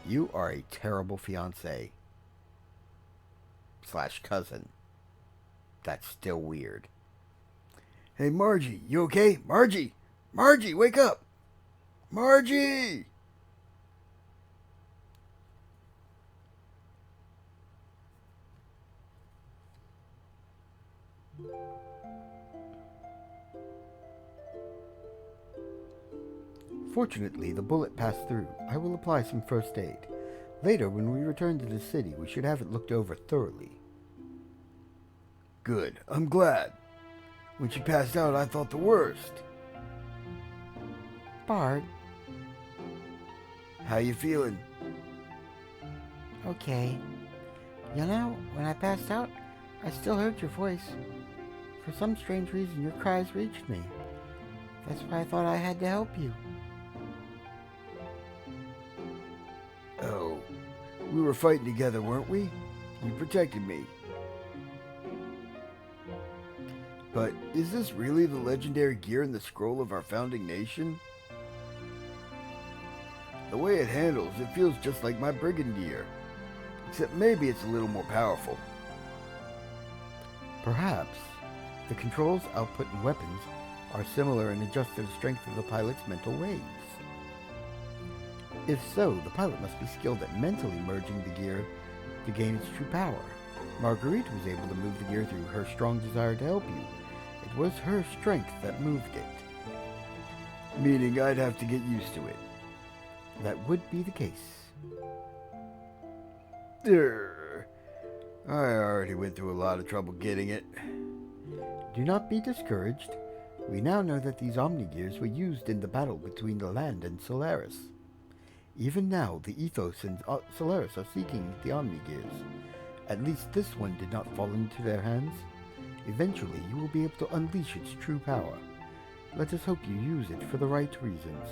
You are a terrible fiancé. / cousin. That's still weird. Hey, Margie, you okay? Margie! Margie, wake up! Margie! Fortunately, the bullet passed through. I will apply some first aid. Later, when we return to the city, we should have it looked over thoroughly. Good. I'm glad. When she passed out, I thought the worst. Bart, How you feeling? okay. You know, when I passed out, I still heard your voice. For some strange reason, your cries reached me. That's why I thought I had to help you. Oh, we were fighting together, weren't we? You protected me. But is this really the legendary gear in the scroll of our founding nation? The way it handles, it feels just like my brigand gear. Except maybe it's a little more powerful. Perhaps. The controls, output, and weapons are similar and adjust to the strength of the pilot's mental waves. If so, the pilot must be skilled at mentally merging the gear to gain its true power. Marguerite was able to move the gear through her strong desire to help you. It was her strength that moved it. Meaning I'd have to get used to it. That would be the case. I already went through a lot of trouble getting it. Do not be discouraged. We now know that these Omnigears were used in the battle between the land and Solaris. Even now, the Ethos and Solaris are seeking the Omnigears. At least this one did not fall into their hands. Eventually, you will be able to unleash its true power. Let us hope you use it for the right reasons.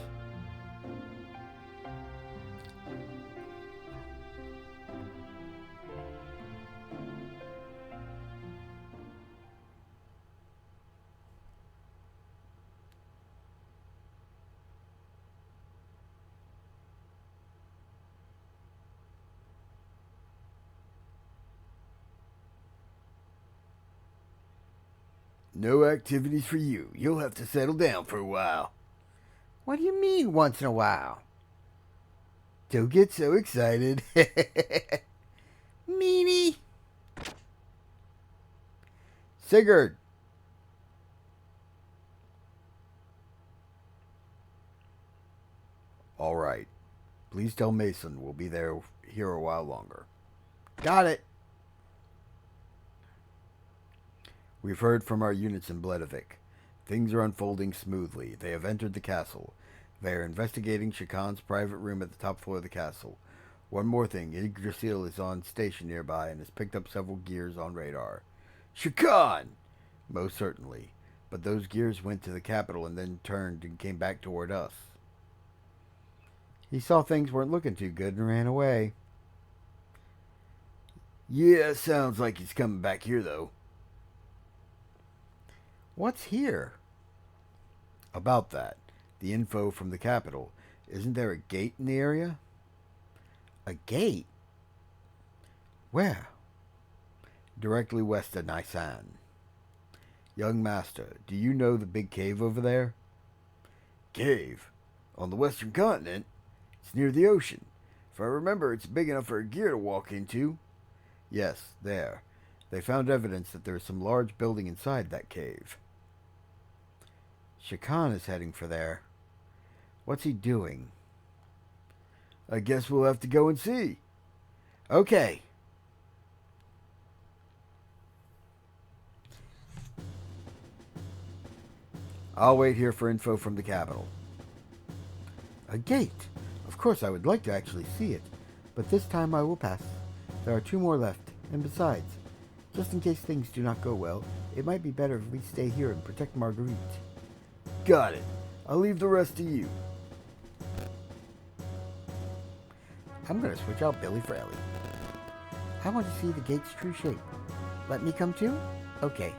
No activities for you. You'll have to settle down for a while. What do you mean, once in a while? Don't get so excited. Meanie! Sigurd! All right. Please tell Mason we'll be here a while longer. Got it. We've heard from our units in Bledavik. Things are unfolding smoothly. They have entered the castle. They are investigating Shakan's private room at the top floor of the castle. One more thing, Yggdrasil is on station nearby and has picked up several gears on radar. Shakan! Most certainly. But those gears went to the capital and then turned and came back toward us. He saw things weren't looking too good and ran away. Yeah, sounds like he's coming back here, though. What's here? About that. The info from the capital. Isn't there a gate in the area? A gate? Where? Directly west of Nisan. Young master, do you know the big cave over there? Cave? On the western continent? It's near the ocean. If I remember, it's big enough for a gear to walk into. Yes, there. They found evidence that there is some large building inside that cave. Shakan is heading for there. What's he doing? I guess we'll have to go and see. Okay. I'll wait here for info from the capital. A gate. Of course, I would like to actually see it, but this time I will pass. There are 2 more left, and besides, just in case things do not go well, it might be better if we stay here and protect Marguerite. Got it. I'll leave the rest to you. I'm going to switch out Billy for Ellie. I want to see the gate's true shape. Let me come too? Okay.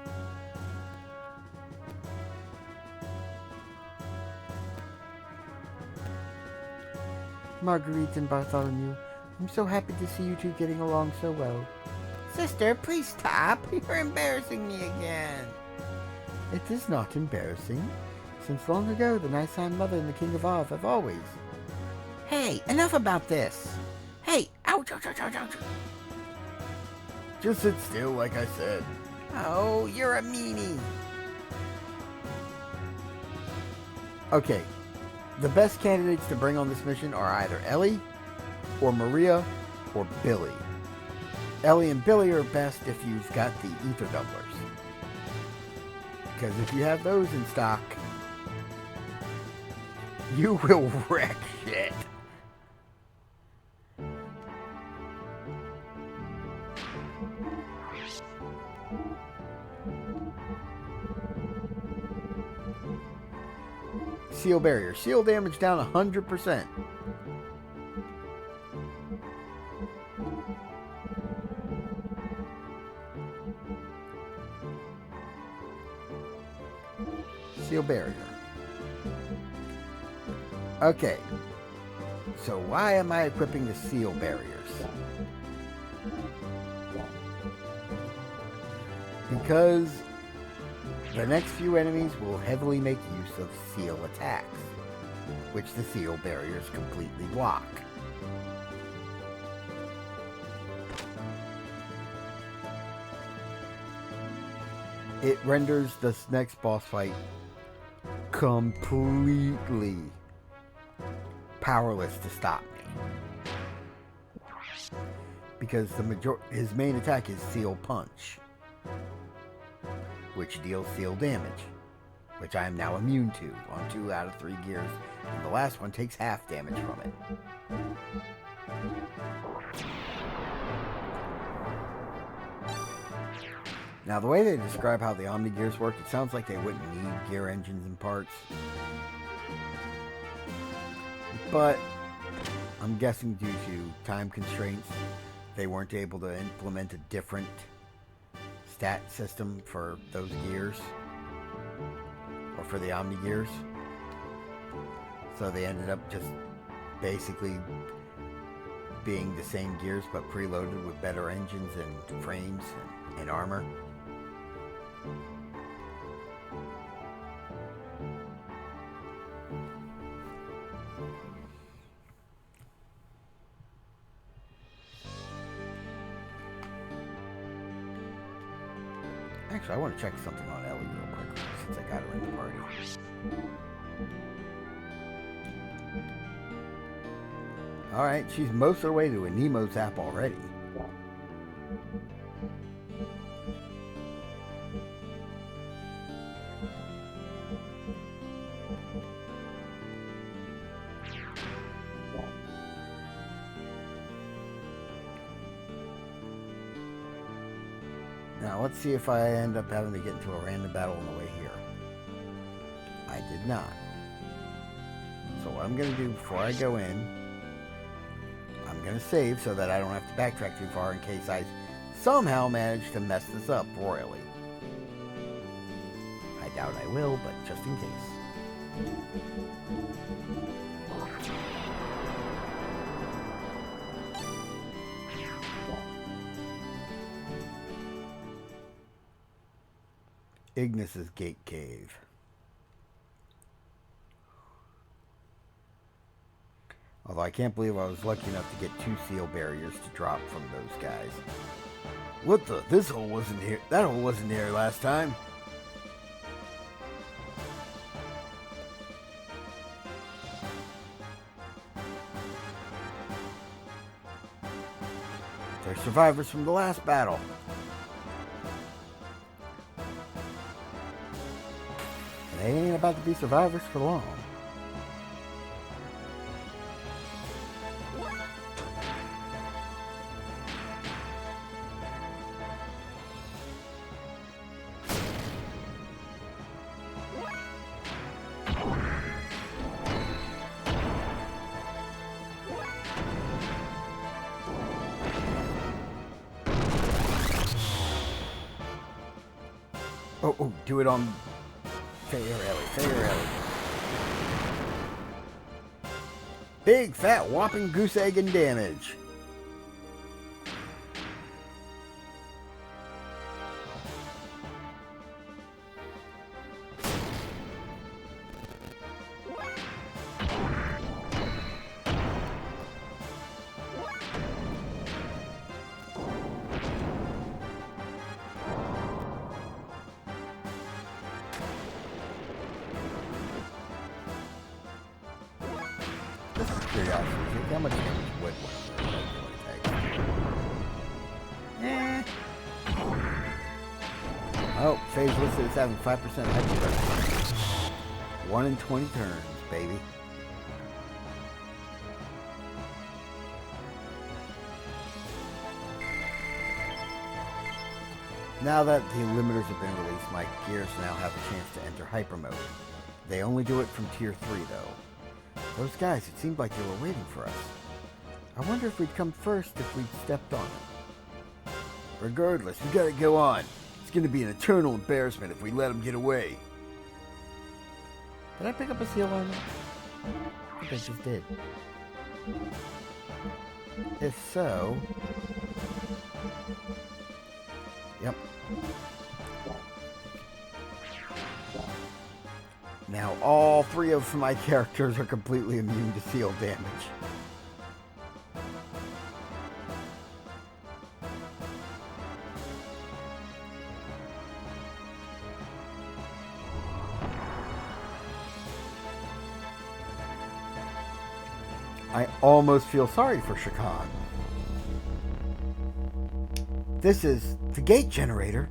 Marguerite and Bartholomew, I'm so happy to see you two getting along so well. Sister, please stop. You're embarrassing me again. It is not embarrassing. Since long ago, the Nisan Mother and the King of Av have always. Hey, enough about this. Hey, ouch, ouch, ouch, ouch, ouch. Just sit still like I said. Oh, you're a meanie. Okay, the best candidates to bring on this mission are either Ellie, or Maria, or Billy. Ellie and Billy are best if you've got the ether doublers. Because if you have those in stock, you will wreck shit. Seal barrier. Seal damage down 100%. Seal barrier. Okay. So why am I equipping the seal barriers? Because the next few enemies will heavily make use of seal attacks, which the seal barriers completely block. It renders this next boss fight completely powerless to stop me. Because his main attack is Seal Punch, which deals seal damage, which I am now immune to on 2 out of 3 gears, and the last one takes half damage from it. Now, the way they describe how the Omnigears work, it sounds like they wouldn't need gear engines and parts. But I'm guessing due to time constraints, they weren't able to implement a different stat system for those gears, or for the Omnigears. So they ended up just basically being the same gears but preloaded with better engines and frames and armor. Actually, I want to check something on Ellie real quick since I got her in the party. Alright, she's most of the way to a Nemo Zap already. Now, let's see if I end up having to get into a random battle on the way here. I did not. So what I'm going to do before I go in, I'm going to save so that I don't have to backtrack too far in case I somehow manage to mess this up royally. I doubt I will, but just in case. Ignis's Gate Cave. Although I can't believe I was lucky enough to get 2 seal barriers to drop from those guys. What the? This hole wasn't here. That hole wasn't here last time. They're survivors from the last battle. And they ain't about to be survivors for long. Oh, do it on Fairelli. Big, fat, whopping goose egg and damage. Curiosity, how much damage would one take? Oh, phase listed as having 5% hyper. 1 in 20 turns, baby. Now that the limiters have been released, my gears now have a chance to enter hyper mode. They only do it from tier 3 though. Those guys, it seemed like they were waiting for us. I wonder if we'd come first if we'd stepped on them. Regardless, we gotta go on. It's gonna be an eternal embarrassment if we let them get away. Did I pick up a seal on it? I think I just did. If so... Yep. Now all 3 of my characters are completely immune to seal damage. I almost feel sorry for Shakan. This is the gate generator.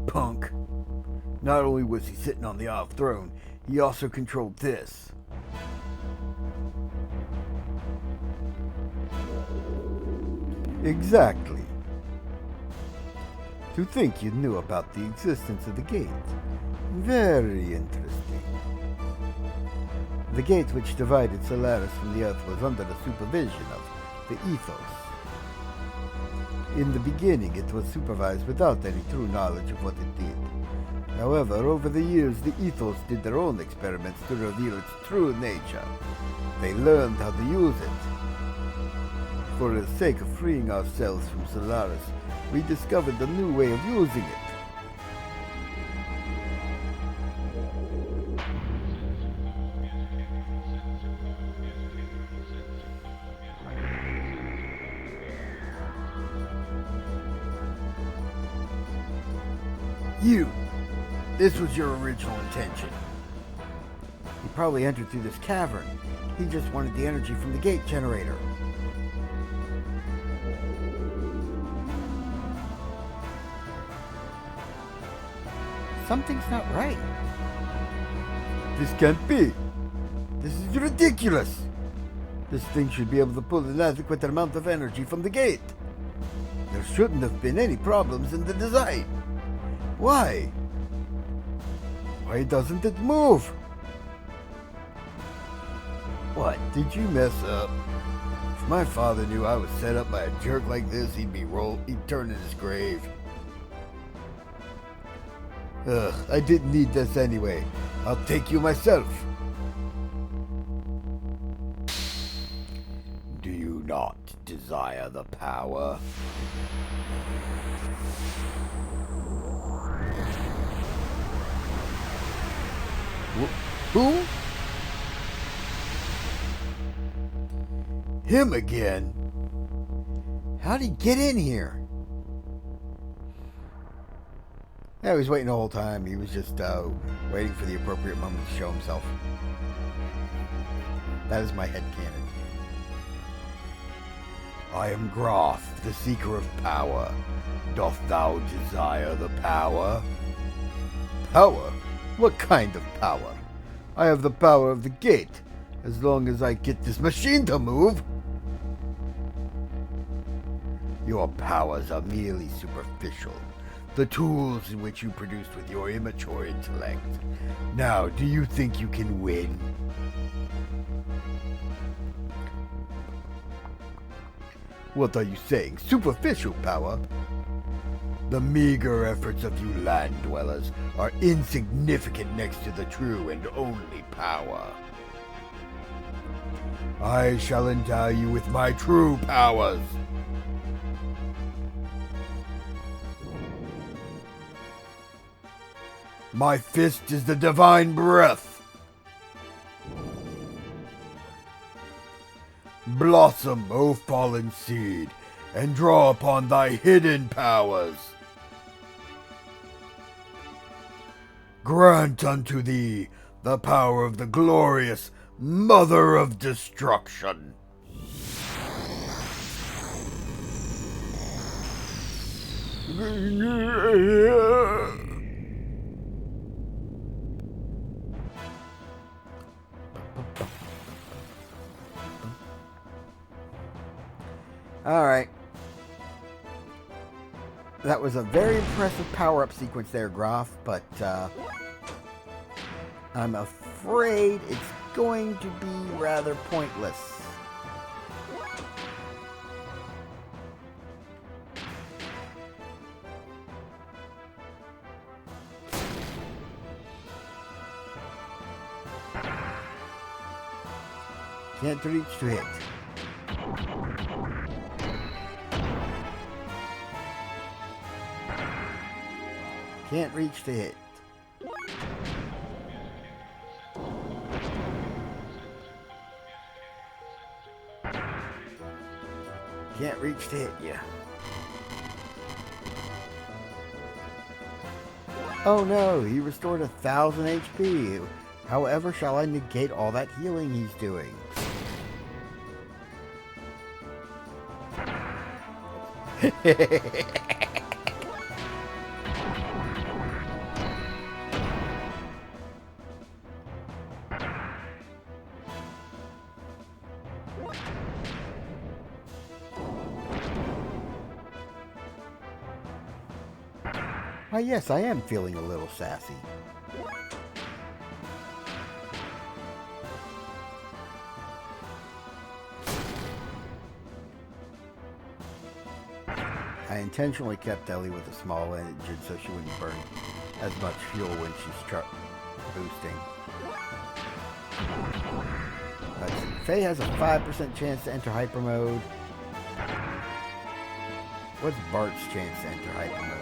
Punk. Not only was he sitting on the off throne, he also controlled this. Exactly. To think you knew about the existence of the gate. Very interesting. The gate which divided Solaris from the Earth was under the supervision of the Ethos. In the beginning, it was supervised without any true knowledge of what it did. However, over the years, the Ethos did their own experiments to reveal its true nature. They learned how to use it. For the sake of freeing ourselves from Solaris, we discovered a new way of using it. You! This was your original intention. He probably entered through this cavern. He just wanted the energy from the gate generator. Something's not right. This can't be. This is ridiculous. This thing should be able to pull an adequate amount of energy from the gate. There shouldn't have been any problems in the design. Why? Why doesn't it move? What, did you mess up? If my father knew I was set up by a jerk like this, he'd turn in his grave. Ugh, I didn't need this anyway. I'll take you myself. Do you not desire the power? Who? Him again? How'd he get in here? Yeah, he was waiting the whole time. He was just waiting for the appropriate moment to show himself. That is my headcanon. I am Groth, the seeker of power. Doth thou desire the power? Power? What kind of power? I have the power of the gate, as long as I get this machine to move. Your powers are merely superficial, the tools in which you produced with your immature intellect. Now, do you think you can win? What are you saying? Superficial power? The meager efforts of you land dwellers are insignificant next to the true and only power. I shall endow you with my true powers. My fist is the divine breath. Blossom, O fallen seed, and draw upon thy hidden powers. Grant unto thee the power of the glorious Mother of Destruction. Alright. That was a very impressive power-up sequence there, Groff, but I'm afraid it's going to be rather pointless. Can't reach to hit. Can't reach to hit. Can't reach to hit you. Oh no, he restored 1,000 HP. However shall I negate all that healing he's doing? Why, yes, I am feeling a little sassy. I intentionally kept Ellie with a small engine so she wouldn't burn as much fuel when she's boosting. Let's see. Faye has a 5% chance to enter hyper mode. What's Bart's chance to enter hyper mode?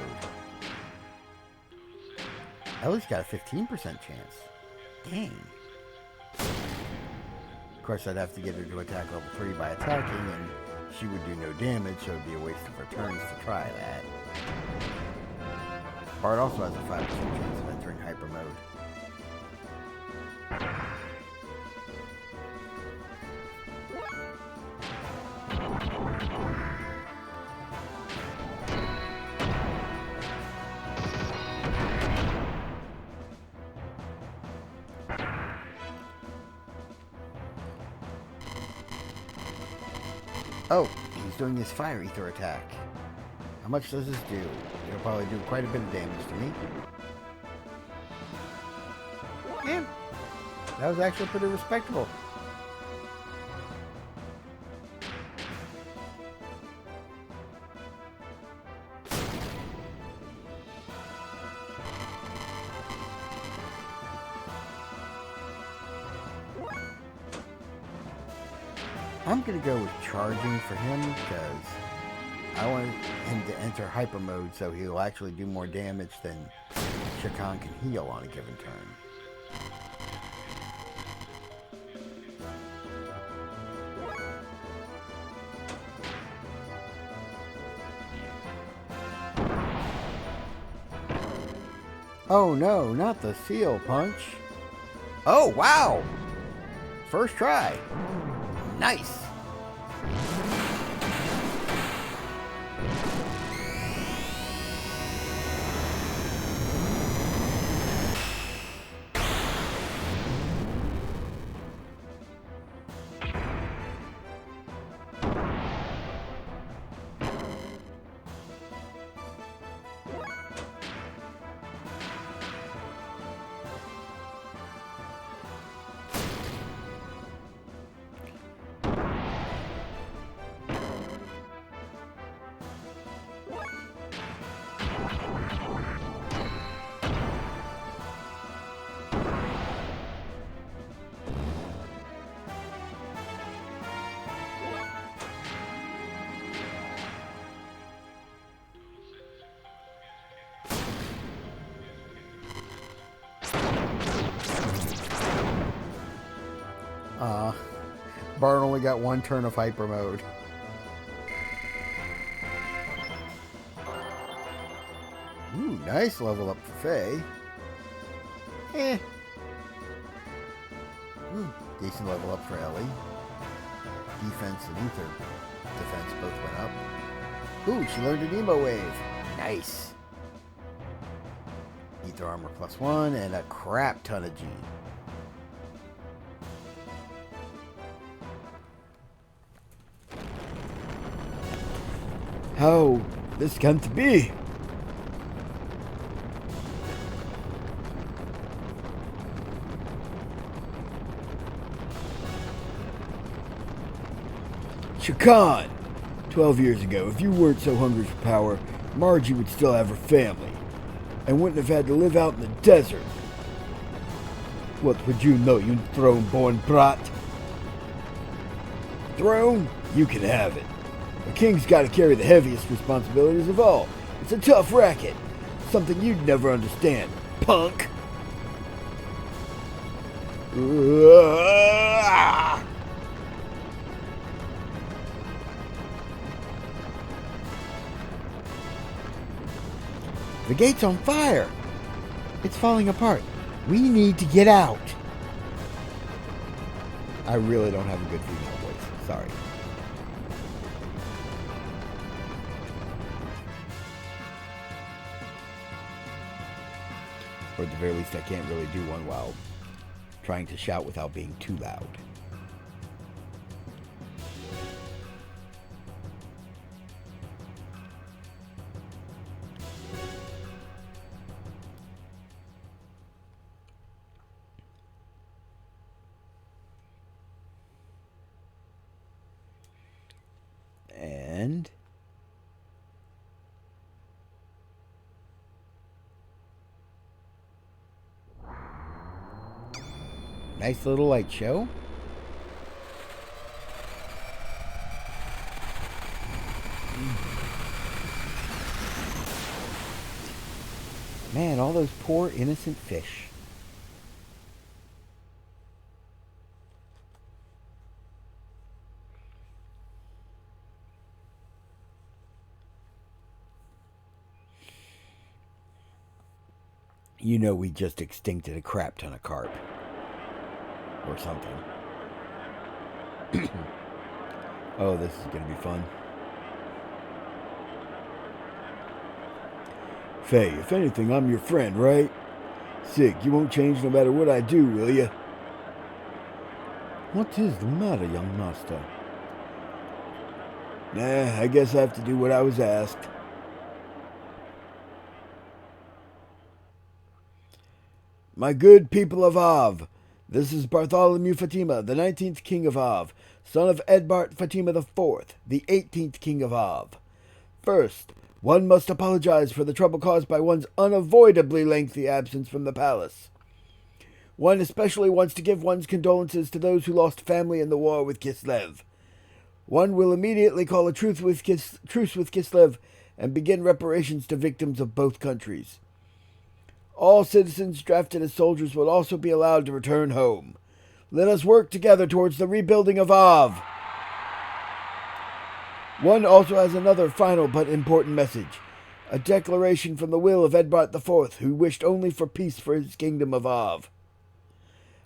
Ellie's got a 15% chance. Dang. Of course, I'd have to get her to attack level 3 by attacking, and she would do no damage, so it would be a waste of her turns to try that. Bart also has a 5% chance of entering hyper mode. Oh, he's doing his fire ether attack. How much does this do? It'll probably do quite a bit of damage to me. Yeah, that was actually pretty respectable. I'm going to go with charging for him because I want him to enter hyper mode so he'll actually do more damage than Shakan can heal on a given turn. Oh no, not the seal punch. Oh wow! First try. Nice. Bart only got one turn of hyper mode. Ooh, nice level up for Faye. Decent level up for Ellie. Defense and ether defense both went up. Ooh, she learned an emo wave. Nice. Ether armor +1 and a crap ton of G. How this come to be? Shakan! 12 years ago, if you weren't so hungry for power, Margie would still have her family, and wouldn't have had to live out in the desert. What would you know, you throne-born brat? Throne? You can have it. A king's got to carry the heaviest responsibilities of all. It's a tough racket. Something you'd never understand, punk. The gate's on fire. It's falling apart. We need to get out. I really don't have a good female voice. Sorry. Or at the very least, I can't really do one while trying to shout without being too loud. And nice little light show. Man, all those poor innocent fish. You know we just extincted a crap ton of carp. Or something. Oh, this is going to be fun. Faye, if anything, I'm your friend, right? Sig, you won't change no matter what I do, will ya? What is the matter, young master? Nah, I guess I have to do what I was asked. My good people of Av, this is Bartholomew Fatima, the 19th king of Av, son of Edbart Fatima IV, the 18th king of Av. First, one must apologize for the trouble caused by one's unavoidably lengthy absence from the palace. One especially wants to give one's condolences to those who lost family in the war with Kislev. One will immediately call a truce with Kislev and begin reparations to victims of both countries. All citizens drafted as soldiers will also be allowed to return home. Let us work together towards the rebuilding of Av. One also has another final but important message. A declaration from the will of Edbart IV, who wished only for peace for his kingdom of Av.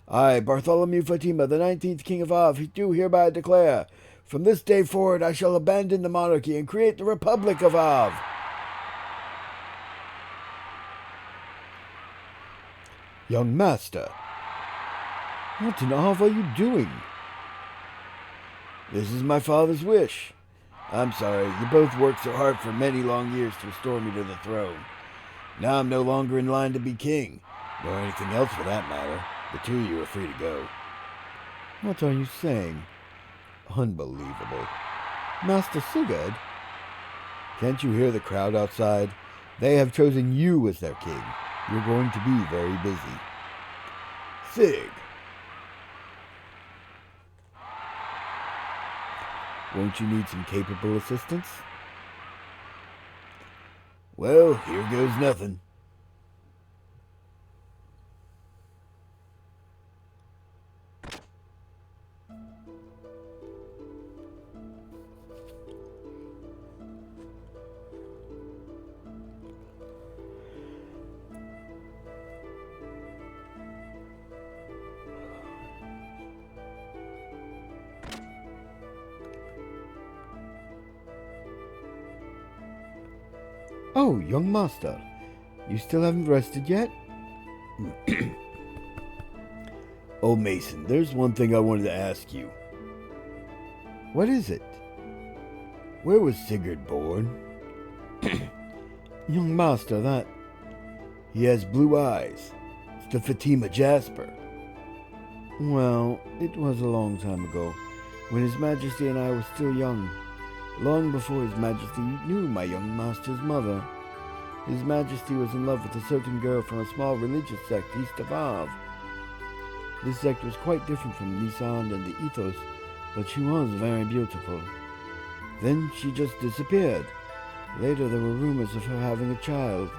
I, Bartholomew Fatima, the 19th King of Av, do hereby declare, from this day forward I shall abandon the monarchy and create the Republic of Av. Young master, what in Av are you doing? This is my father's wish. I'm sorry, you both worked so hard for many long years to restore me to the throne. Now I'm no longer in line to be king, nor anything else for that matter. The two of you are free to go. What are you saying? Unbelievable. Master Sigurd? Can't you hear the crowd outside? They have chosen you as their king. You're going to be very busy. Sig, won't you need some capable assistance? well, here goes nothing. Oh, young master, you still haven't rested yet? Oh, Mason, there's one thing I wanted to ask you. What is it? Where was Sigurd born? Young master, that... He has blue eyes. It's the Fatima Jasper. Well, it was a long time ago, when His Majesty and I were still young. Long before His Majesty knew my young master's mother. His Majesty was in love with a certain girl from a small religious sect east of Av. This sect was quite different from Nisan and the Ethos, but she was very beautiful. Then she just disappeared. Later there were rumors of her having a child.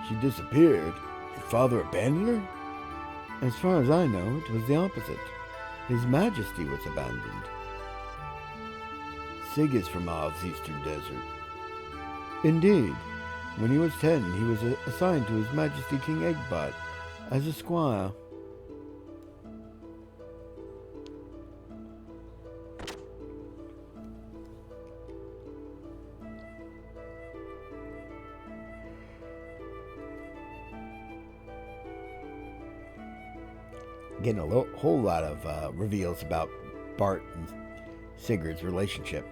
She disappeared? Your father abandoned her? As far as I know, it was the opposite. His Majesty was abandoned. Sig is from Av's eastern desert. Indeed. When he was 10, he was assigned to His Majesty King Egbert as a squire. Getting a whole lot of reveals about Bart and Sigurd's relationship.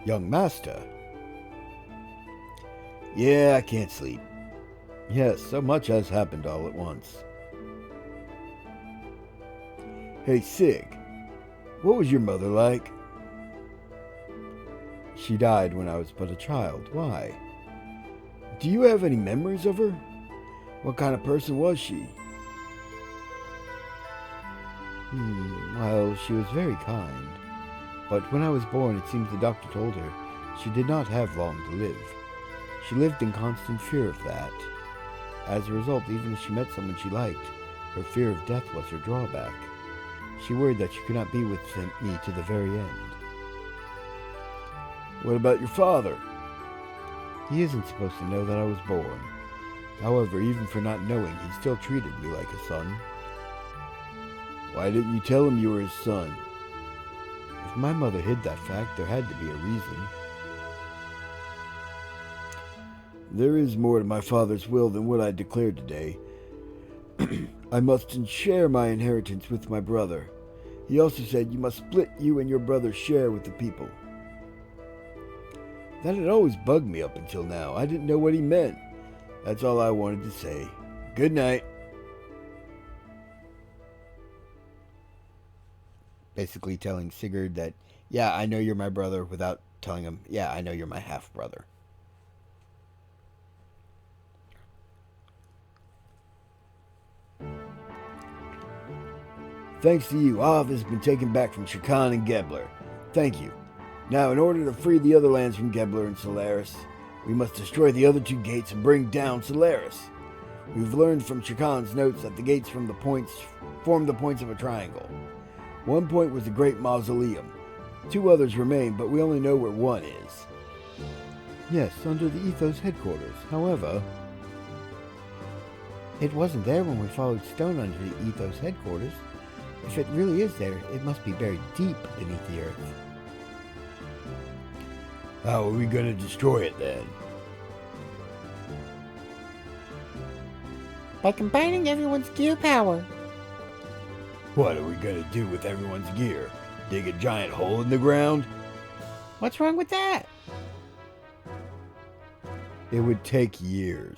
Young master. Yeah, I can't sleep. Yes, so much has happened all at once. Hey, Sig, what was your mother like? She died when I was but a child. Why? Do you have any memories of her? What kind of person was she? Well, she was very kind. But when I was born, it seems the doctor told her she did not have long to live. She lived in constant fear of that. As a result, even if she met someone she liked, her fear of death was her drawback. She worried that she could not be with me to the very end. What about your father? He isn't supposed to know that I was born. However, even for not knowing, he still treated me like a son. Why didn't you tell him you were his son? If my mother hid that fact, there had to be a reason. There is more to my father's will than what I declared today. I must share my inheritance with my brother. He also said you must split you and your brother's share with the people. That had always bugged me up until now. I didn't know what he meant. That's all I wanted to say. Good night. Basically telling Sigurd that, yeah, I know you're my brother, without telling him, yeah, I know you're my half-brother. Thanks to you, Av has been taken back from Shakan and Gebler. Thank you. Now, in order to free the other lands from Gebler and Solaris, we must destroy the other 2 gates and bring down Solaris. We've learned from Shakan's notes that the gates form the points of a triangle. One point was the Great Mausoleum. 2 others remain, but we only know where one is. Yes, under the Ethos headquarters. However, it wasn't there when we followed Stone under the Ethos headquarters. If it really is there, it must be buried deep beneath the earth. How are we going to destroy it then? By combining everyone's gear power. What are we going to do with everyone's gear? Dig a giant hole in the ground? What's wrong with that? It would take years.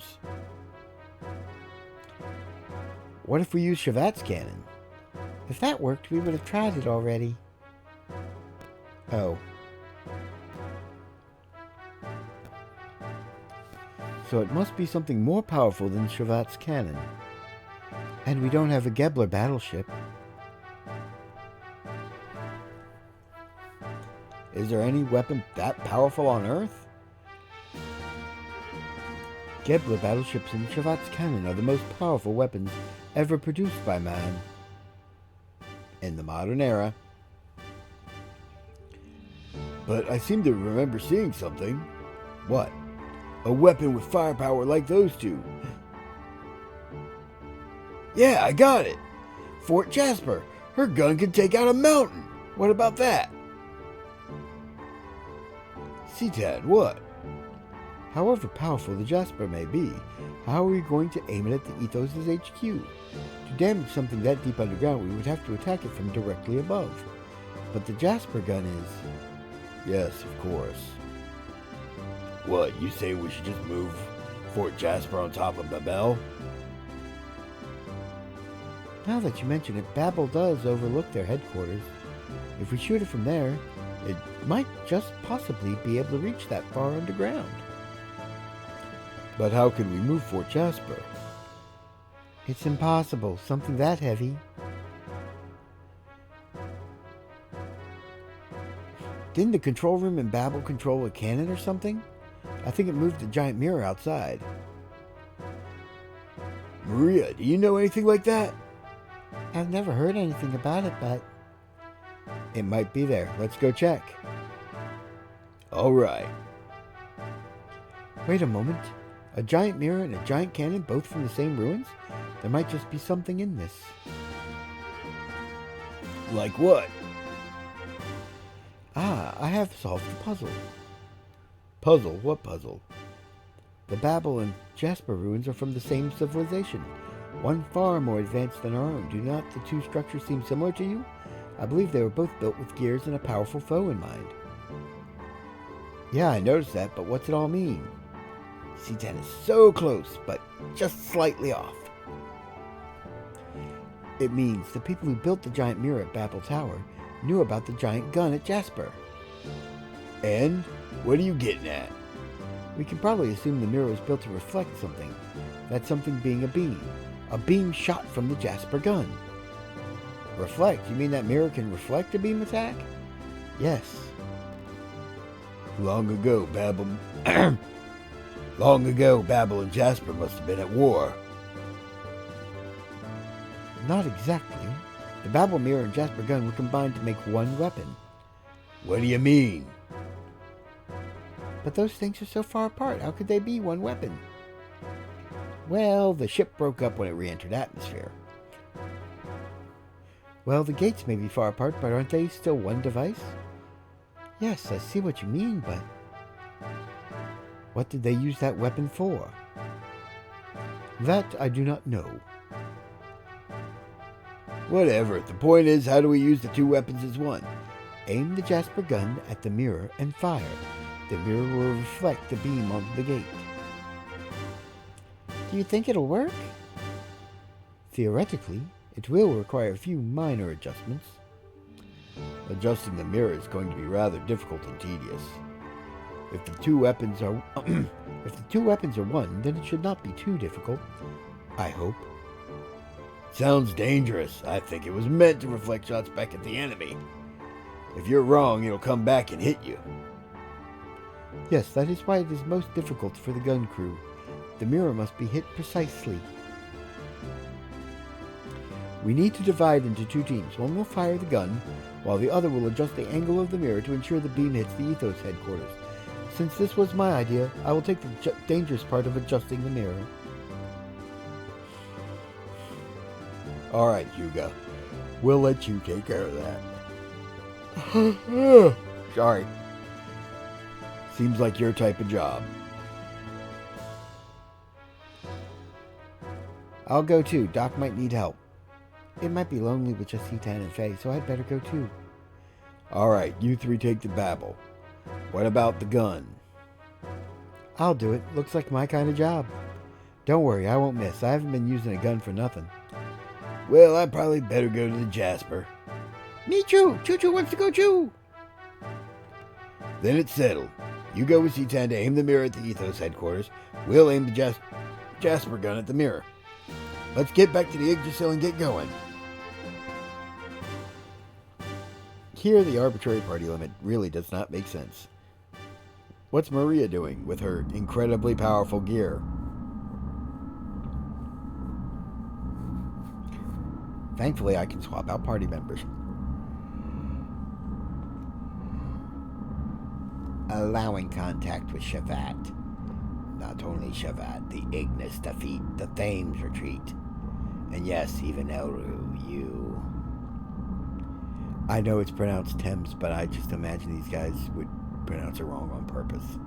What if we use Shavat's cannon? If that worked, we would have tried it already. Oh. So it must be something more powerful than Shavat's cannon. And we don't have a Gebler battleship. Is there any weapon that powerful on Earth? Gebler battleships and Shavat's cannon are the most powerful weapons ever produced by man. In the modern era. But I seem to remember seeing something. What? A weapon with firepower like those 2. Yeah, I got it. Fort Jasper. Her gun can take out a mountain. What about that? Cetad, what? However powerful the Jasper may be, how are we going to aim it at the Ethos' HQ? To damage something that deep underground, we would have to attack it from directly above. But the Jasper gun is... Yes, of course. What, you say we should just move Fort Jasper on top of Babel? Now that you mention it, Babel does overlook their headquarters. If we shoot it from there, it might just possibly be able to reach that far underground. But how can we move Fort Jasper? It's impossible. Something that heavy. Didn't the control room in Babel control a cannon or something? I think it moved the giant mirror outside. Maria, do you know anything like that? I've never heard anything about it, but... It might be there. Let's go check. All right. Wait a moment. A giant mirror and a giant cannon, both from the same ruins? There might just be something in this. Like what? Ah, I have solved the puzzle. Puzzle? What puzzle? The Babel and Jasper ruins are from the same civilization, one far more advanced than our own. Do not the 2 structures seem similar to you? I believe they were both built with gears and a powerful foe in mind. Yeah, I noticed that, but what's it all mean? C10 is so close, but just slightly off. It means the people who built the giant mirror at Babel Tower knew about the giant gun at Jasper. And? What are you getting at? We can probably assume the mirror was built to reflect something. That something being a beam. A beam shot from the Jasper gun. Reflect? You mean that mirror can reflect a beam attack? Yes. Long ago, Babel and Jasper must have been at war. Not exactly. The Babel mirror and Jasper gun were combined to make one weapon. What do you mean? But those things are so far apart. How could they be one weapon? Well, the ship broke up when it re-entered atmosphere. Well, the gates may be far apart, but aren't they still one device? Yes, I see what you mean, but... what did they use that weapon for? That I do not know. Whatever. The point is, how do we use the 2 weapons as one? Aim the Jasper gun at the mirror and fire. The mirror will reflect the beam onto the gate. Do you think it'll work? Theoretically, it will require a few minor adjustments. Adjusting the mirror is going to be rather difficult and tedious. If the 2 weapons are one, then it should not be too difficult. I hope. Sounds dangerous. I think it was meant to reflect shots back at the enemy. If you're wrong, it'll come back and hit you. Yes, that is why it is most difficult for the gun crew. The mirror must be hit precisely. We need to divide into two teams. One will fire the gun, while the other will adjust the angle of the mirror to ensure the beam hits the Ethos headquarters. Since this was my idea, I will take the dangerous part of adjusting the mirror. Alright, Yuga. We'll let you take care of that. Sorry. Seems like your type of job. I'll go too. Doc might need help. It might be lonely with just Citan and Faye, so I'd better go too. Alright, you three take the Babel. What about the gun? I'll do it. Looks like my kind of job. Don't worry, I won't miss. I haven't been using a gun for nothing. Well, I probably better go to the Jasper. Me too. Choo-choo wants to go too. Then it's settled. You go with Citan to aim the mirror at the Ethos headquarters. We'll aim the Jasper gun at the mirror. Let's get back to the Yggdrasil and get going. Here, the arbitrary party limit really does not make sense. What's Maria doing with her incredibly powerful gear? Thankfully, I can swap out party members. Allowing contact with Shavat. Not only Shavat, the Ignis defeat, the Thames retreat. And yes, even Elru, you. I know it's pronounced Thames, but I just imagine these guys would pronounce it wrong on purpose.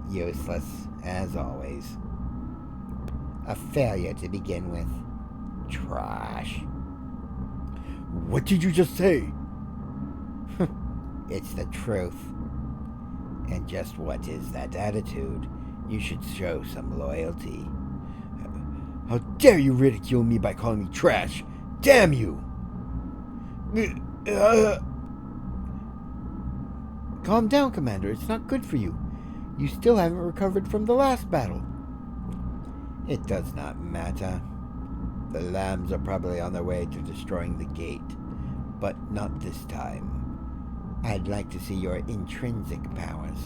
Useless, as always. A failure to begin with. Trash. What did you just say? It's the truth. And just what is that attitude? You should show some loyalty. How dare you ridicule me by calling me trash? Damn you! Calm down, Commander. It's not good for you. You still haven't recovered from the last battle. It does not matter. The lambs are probably on their way to destroying the gate. But not this time. I'd like to see your intrinsic powers.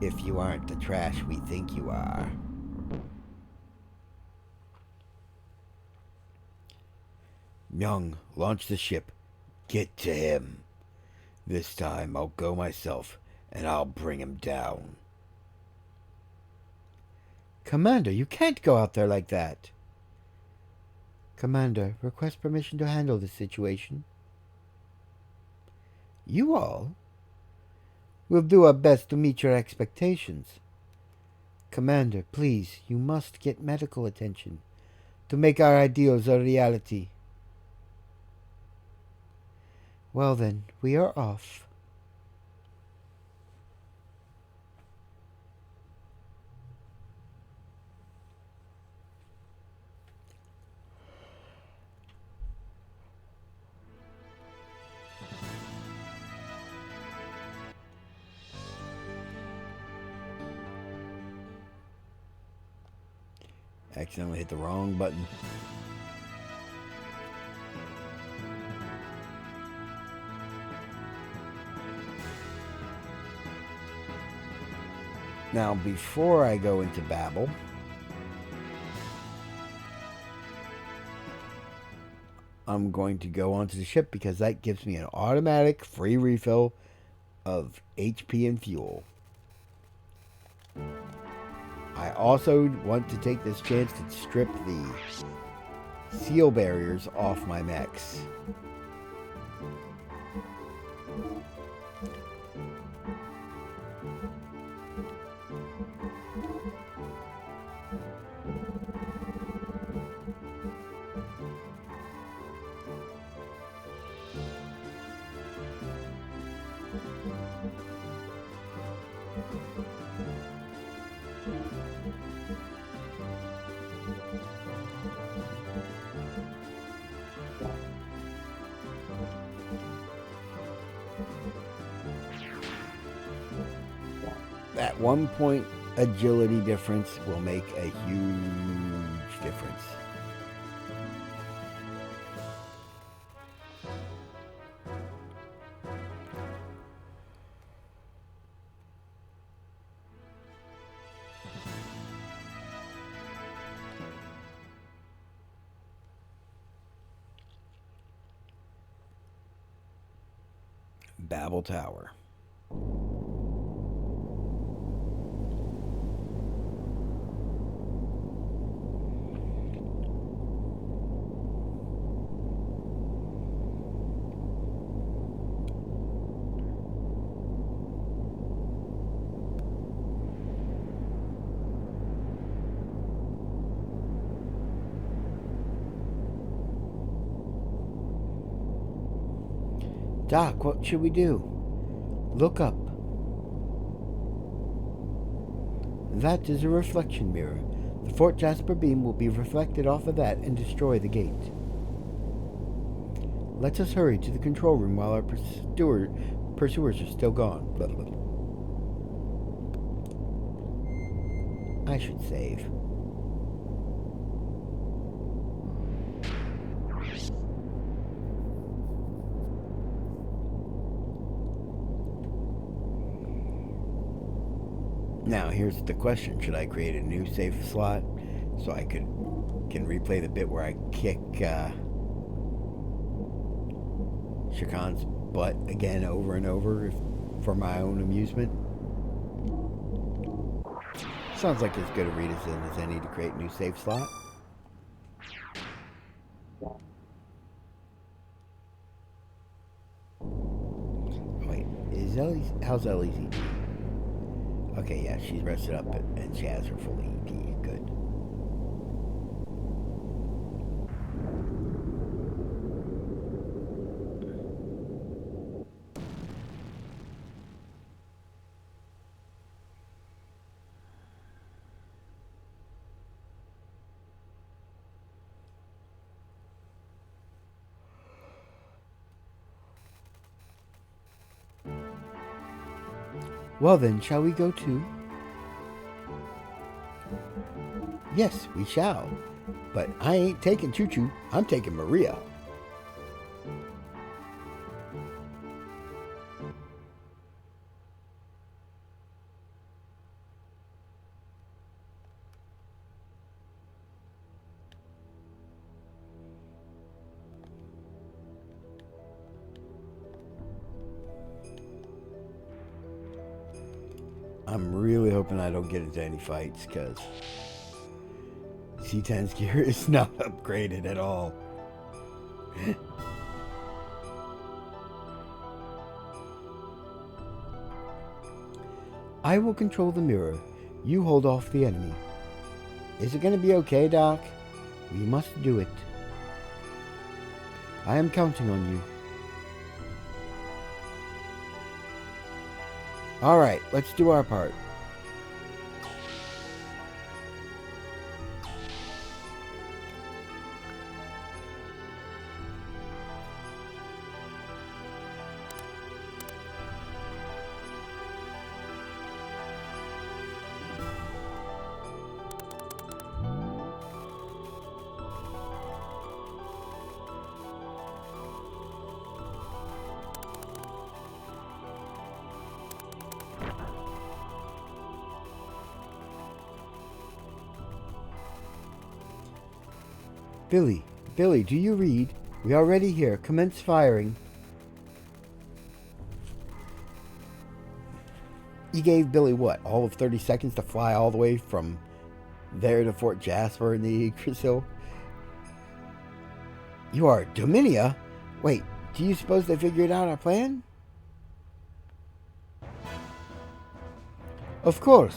If you aren't the trash we think you are. Young, launch the ship. Get to him. This time I'll go myself, and I'll bring him down. Commander, you can't go out there like that. Commander, request permission to handle this situation. You all? We'll do our best to meet your expectations. Commander, please, you must get medical attention to make our ideals a reality. Well then, we are off. Accidentally hit the wrong button. Now, before I go into Babel, I'm going to go onto the ship because that gives me an automatic free refill of HP and fuel. I also want to take this chance to strip the seal barriers off my mechs. That 1 point agility difference will make a huge difference. Babel Tower. Doc, what should we do? Look up. That is a reflection mirror. The Fort Jasper beam will be reflected off of that and destroy the gate. Let us hurry to the control room while our pursuers are still gone. Blah, blah, blah. I should save. Now, here's the question. Should I create a new save slot so I can replay the bit where I kick Shakan's butt again over and over for my own amusement? Sounds like as good a reason as any to create a new save slot. Wait, how's Ellie's EP? Okay, yeah, she's rested up and she has her full EP. Good. Well then, shall we go too? Yes, we shall. But I ain't taking Choo-Choo. I'm taking Maria. I'm really hoping I don't get into any fights, because C10's gear is not upgraded at all. I will control the mirror. You hold off the enemy. Is it going to be okay, Doc? We must do it. I am counting on you. All right, let's do our part. Billy, do you read? We are ready here. Commence firing. You gave Billy what? All of 30 seconds to fly all the way from there to Fort Jasper in the Chrysil? You are Dominia? Wait, do you suppose they figured out our plan? Of course.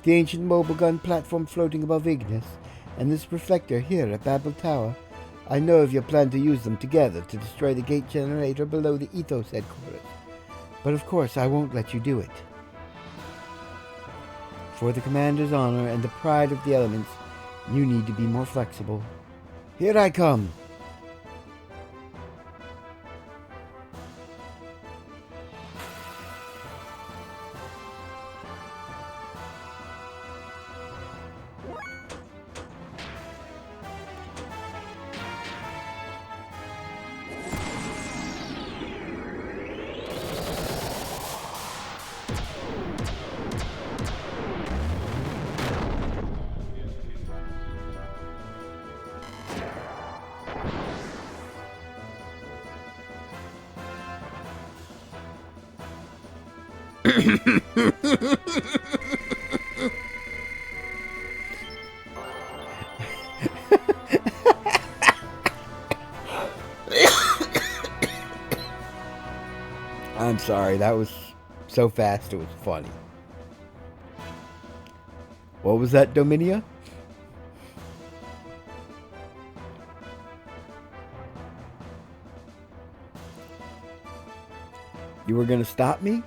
The ancient mobile gun platform floating above Ignis, and this reflector here at Babel Tower. I know of your plan to use them together to destroy the gate generator below the Ethos headquarters. But of course I won't let you do it. For the commander's honor and the pride of the elements, you need to be more flexible. Here I come! I'm sorry, that was so fast it was funny. What was that, Dominia? You were going to stop me?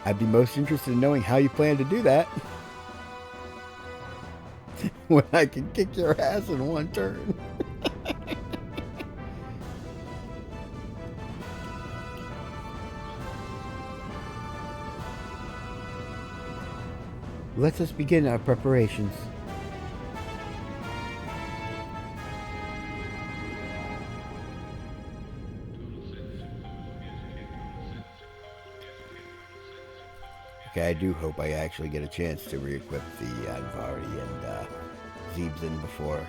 I'd be most interested in knowing how you plan to do that. When I can kick your ass in one turn. Let us begin our preparations. Okay, I do hope I actually get a chance to re-equip the Anvari and Zeebsen before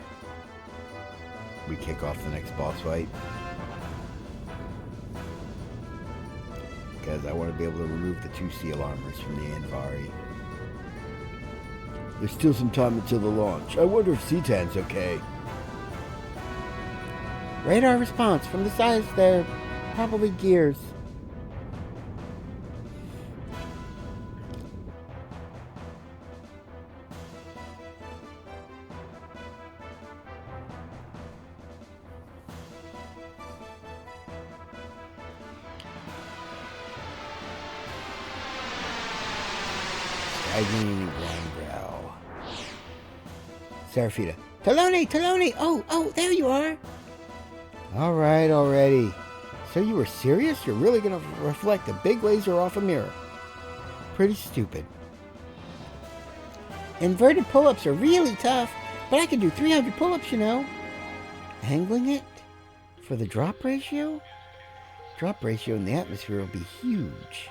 we kick off the next boss fight. Because I want to be able to remove the 2 seal armors from the Anvari. There's still some time until the launch. I wonder if Citan's okay. Radar response from the sides there. Probably gears. Seraphita. Taloni! Oh, there you are! Alright, already. So you were serious? You're really going to reflect a big laser off a mirror? Pretty stupid. Inverted pull-ups are really tough, but I can do 300 pull-ups, you know. Angling it? For the drop ratio? Drop ratio in the atmosphere will be huge.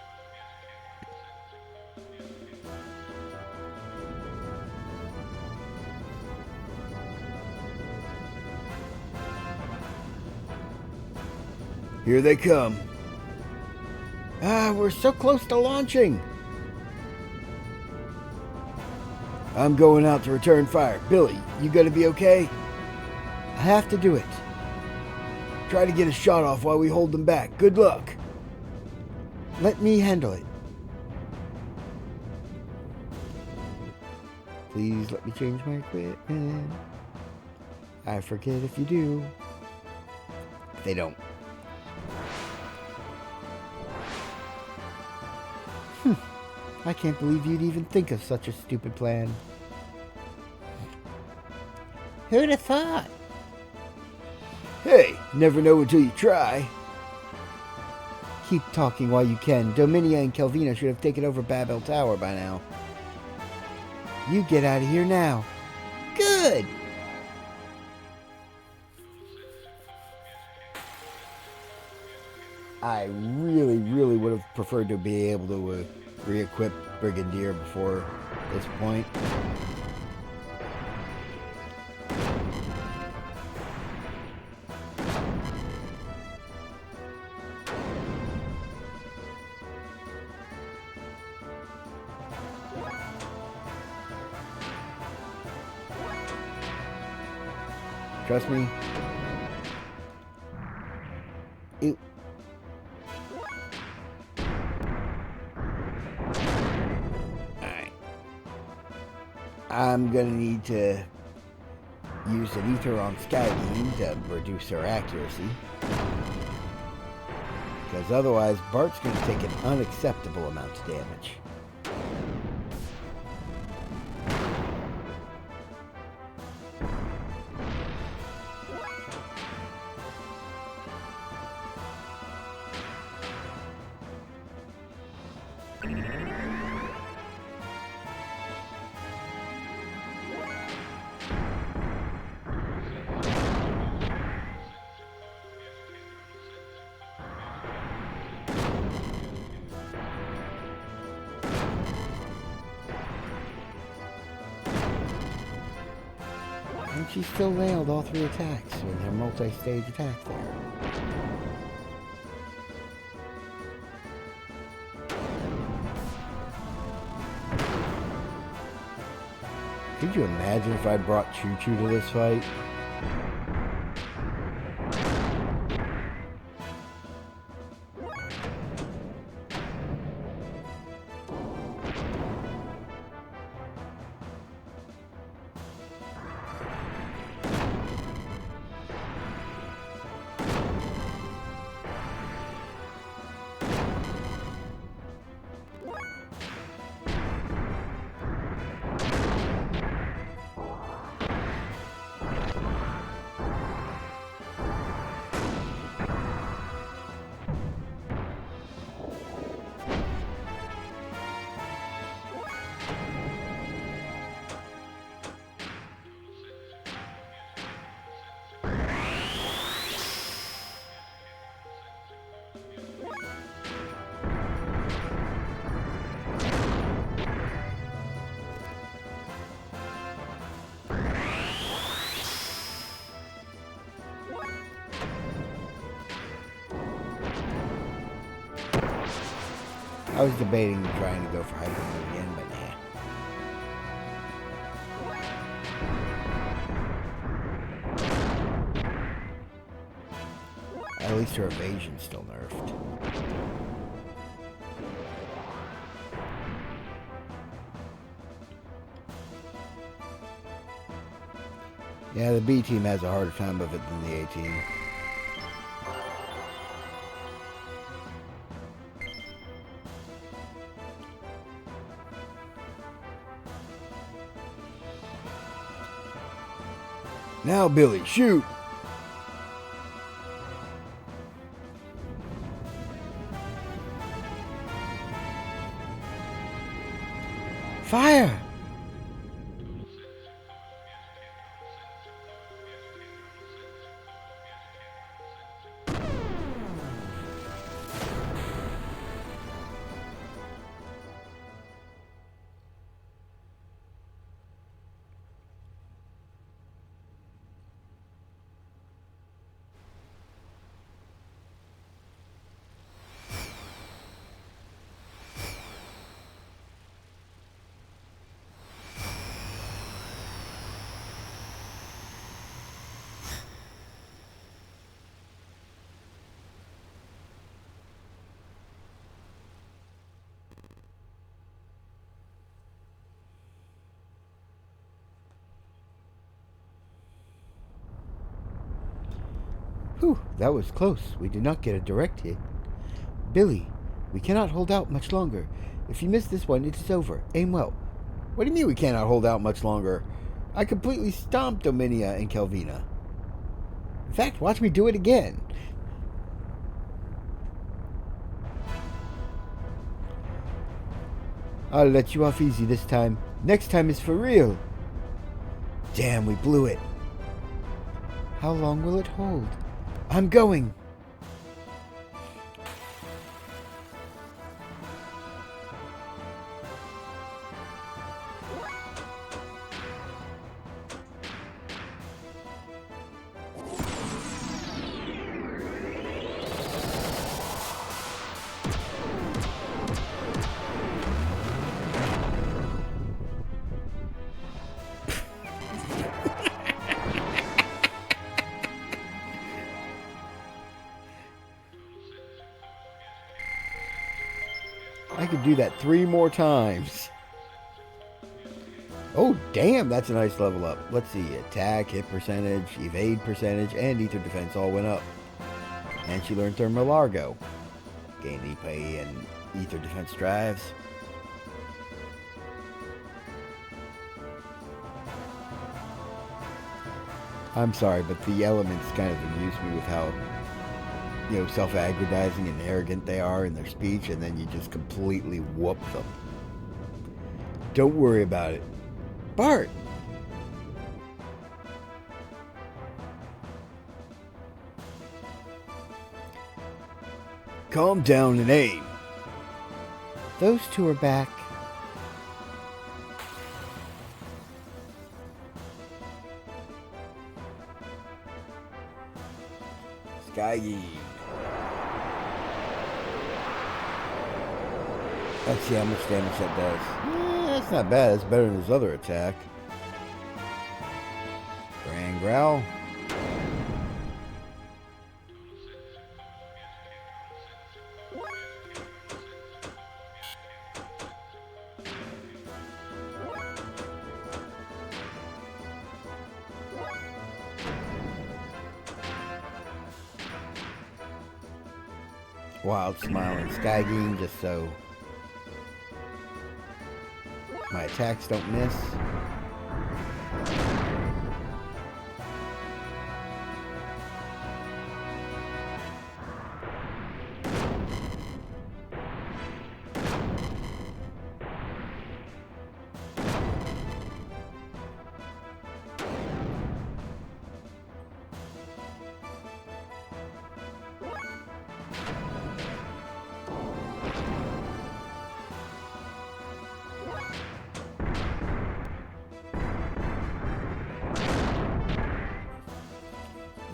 Here they come. Ah, we're so close to launching. I'm going out to return fire. Billy, you gonna be okay? I have to do it. Try to get a shot off while we hold them back. Good luck. Let me handle it. Please let me change my equipment. I forget if you do. They don't. I can't believe you'd even think of such a stupid plan. Who'd have thought? Hey, never know until you try. Keep talking while you can. Dominia and Kelvina should have taken over Babel Tower by now. You get out of here now. Good! I really would have preferred to be able to re-equip Brigadier before this point. Trust me. Ew. Alright. I'm gonna need to use an ether on Skybeam to reduce her accuracy. Because otherwise, Bart's gonna take an unacceptable amount of damage. And she still nailed all 3 attacks with her multi-stage attack there. Could you imagine if I brought Choo Choo to this fight? I was debating trying to go for Hyper Moon again, but nah. At least her evasion's still nerfed. Yeah, the B team has a harder time of it than the A team. Now, Billy, shoot! Fire! Whew, that was close. We did not get a direct hit. Billy, we cannot hold out much longer. If you miss this one, it is over. Aim well. What do you mean we cannot hold out much longer? I completely stomped Dominia and Kelvina. In fact, watch me do it again. I'll let you off easy this time. Next time is for real. Damn, we blew it. How long will it hold? I'm going. I could do that 3 more times. Oh, damn, that's a nice level up. Let's see, attack, hit percentage, evade percentage, and ether defense all went up. And she learned Thermal Largo. Gained EP and ether defense drives. I'm sorry, but the elements kind of amuse me with how, you know, self-aggrandizing and arrogant they are in their speech, and then you just completely whoop them. Don't worry about it. Bart! Calm down and aim. Those two are back. Skyy. Let's see how much damage that does. That's not bad. It's better than his other attack. growl. Wild smiling Skygean, just so my attacks don't miss.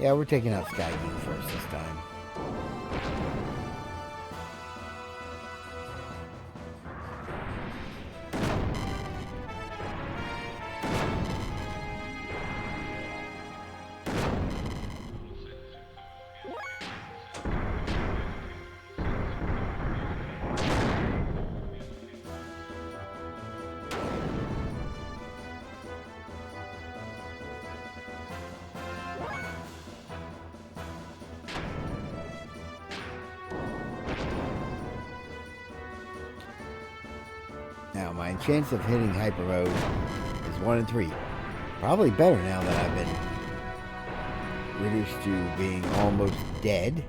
Yeah, we're taking out Skygean first this time. Now, my chance of hitting Hyper Mode is 1 in 3. Probably better now that I've been reduced to being almost dead.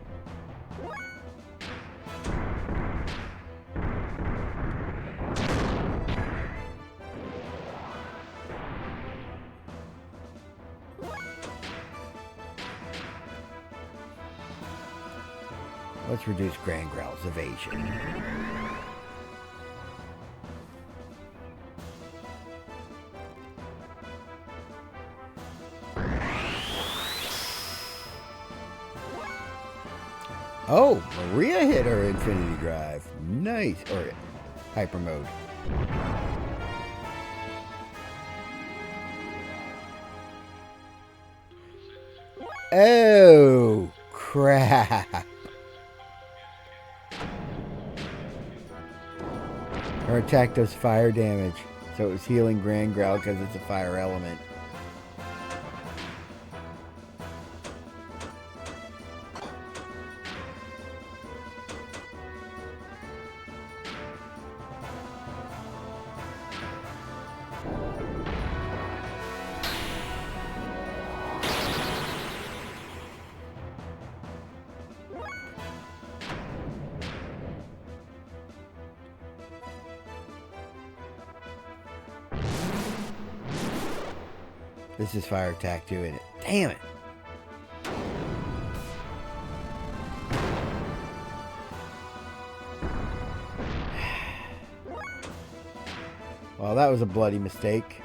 Let's reduce Grand Growl's evasion. Oh, Maria hit her Infinity Drive. Nice. Or Hyper Mode. Oh, crap. Her attack does fire damage. So it was healing Grand Growl because it's a fire element. This is fire attack too, isn't it? Damn it! Well, that was a bloody mistake.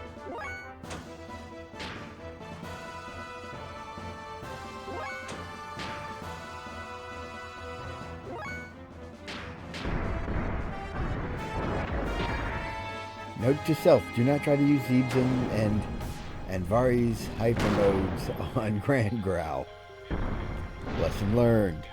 Note to self, do not try to use Zeebs and Vari's hyper modes on Grand Growl. Lesson learned.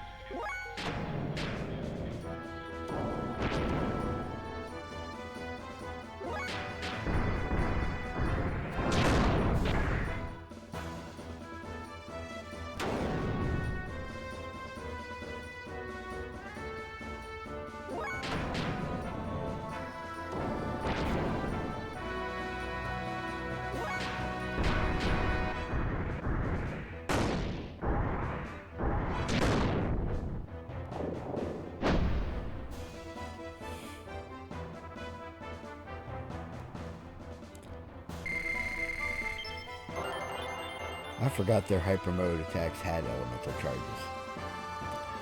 I forgot their hyper mode attacks had elemental charges.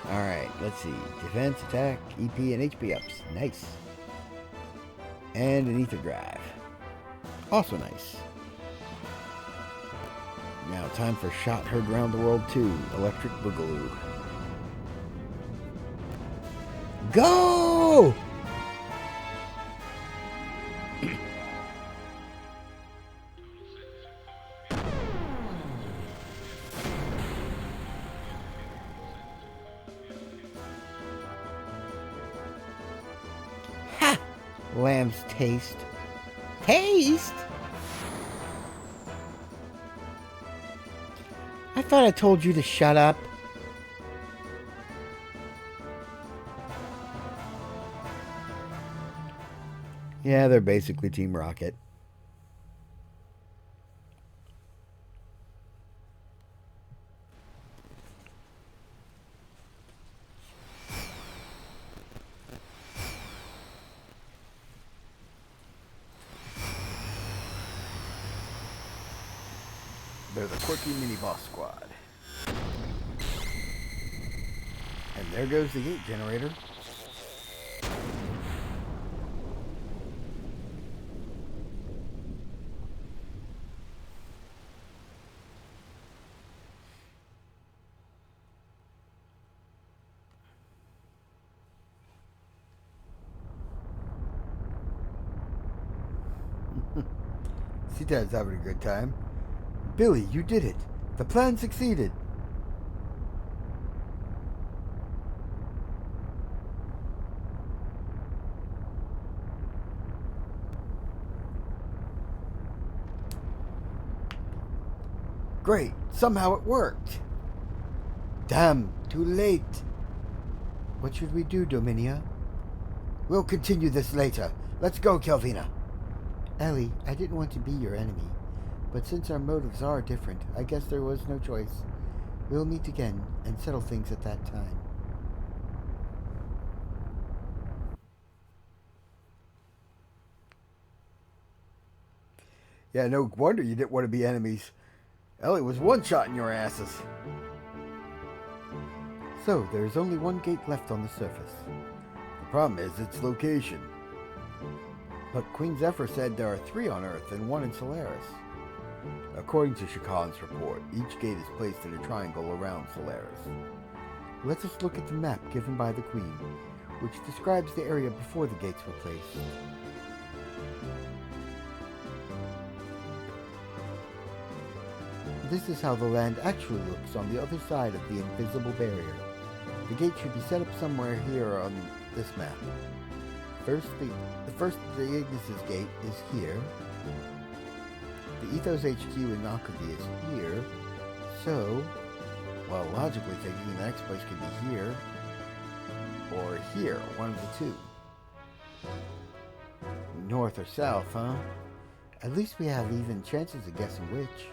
Alright, let's see. Defense, attack, EP, and HP ups. Nice. And an ether drive. Also nice. Now time for Shot Heard Round the World 2. Electric Boogaloo. Go! Lamb's taste. Taste? I thought I told you to shut up. Yeah, they're basically Team Rocket. They're the quirky mini-boss squad. And there goes the gate generator. Dad's having a good time. Billy, you did it. The plan succeeded. Great. Somehow it worked. Damn, too late. What should we do, Dominia? We'll continue this later. Let's go, Kelvina. Ellie, I didn't want to be your enemy, but since our motives are different, I guess there was no choice. We'll meet again and settle things at that time. Yeah, no wonder you didn't want to be enemies. Ellie was one-shotting your asses. So, there's only one gate left on the surface. The problem is its location. But Queen Zephyr said there are 3 on Earth and 1 in Solaris. According to Shakan's report, each gate is placed in a triangle around Solaris. Let us look at the map given by the Queen, which describes the area before the gates were placed. This is how the land actually looks on the other side of the invisible barrier. The gate should be set up somewhere here on this map. The Ignis's gate is here. The Ethos HQ in Nakavi is here. So, well, logically thinking, the next place could be here or here, one of the two. North or south, huh? At least we have even chances of guessing which.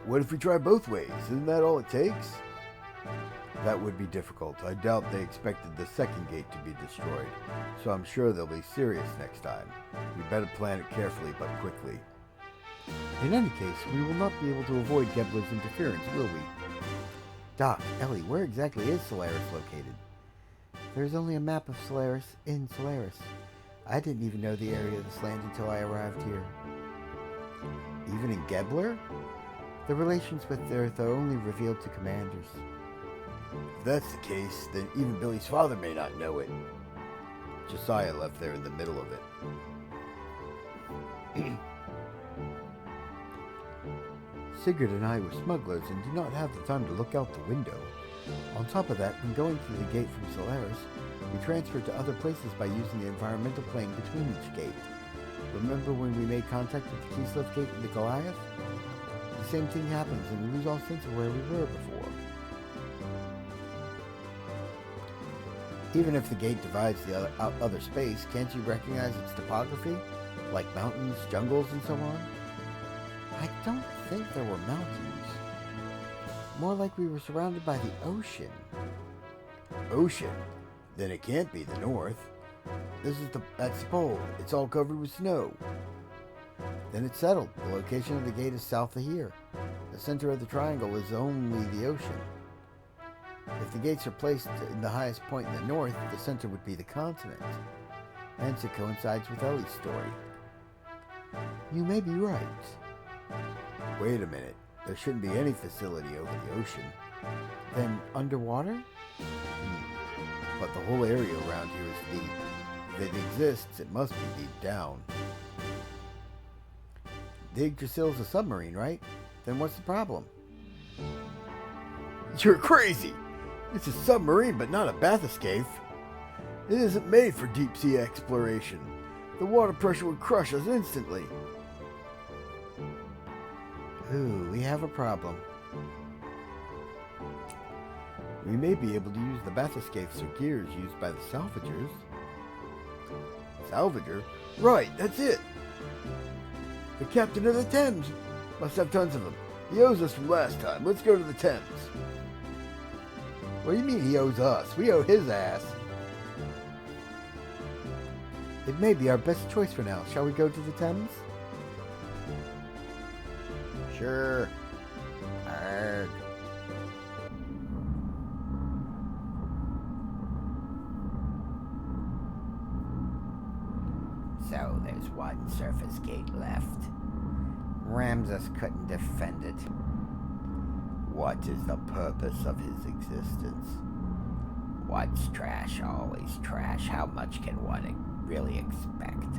What if we try both ways? Isn't that all it takes? That would be difficult. I doubt they expected the second gate to be destroyed, so I'm sure they'll be serious next time. We better plan it carefully but quickly. In any case, we will not be able to avoid Gebler's interference, will we? Doc, Ellie, where exactly is Solaris located? There's only a map of Solaris in Solaris. I didn't even know the area of this land until I arrived here. Even in Gebler? The relations with Earth are only revealed to commanders. If that's the case, then even Billy's father may not know it. Josiah left there in the middle of it. Sigurd and I were smugglers and did not have the time to look out the window. On top of that, when going through the gate from Solaris, we transferred to other places by using the environmental plane between each gate. Remember when we made contact with the Kislev gate and the Goliath? The same thing happens and we lose all sense of where we were before. Even if the gate divides the other space, can't you recognize its topography? Like mountains, jungles, and so on? I don't think there were mountains. More like we were surrounded by the ocean. Ocean? Then it can't be the north. That's the pole. It's all covered with snow. Then it's settled. The location of the gate is south of here. The center of the triangle is only the ocean. If the gates are placed in the highest point in the north, the center would be the continent. Hence it coincides with Ellie's story. You may be right. Wait a minute. There shouldn't be any facility over the ocean. Then underwater? But the whole area around here is deep. If it exists, it must be deep down. The Yggdrasil's a submarine, right? Then what's the problem? You're crazy! It's a submarine, but not a bathyscaphe. It isn't made for deep sea exploration. The water pressure would crush us instantly. Ooh, we have a problem. We may be able to use the bathyscaphes or gears used by the salvagers. Salvager? Right, that's it. The captain of the Thames must have tons of them. He owes us from last time. Let's go to the Thames. What do you mean he owes us? We owe his ass. It may be our best choice for now. Shall we go to the Thames? Sure. Arrgh. So there's one surface gate left. Ramses couldn't defend it. What is the purpose of his existence? What's trash, always trash. How much can one really expect?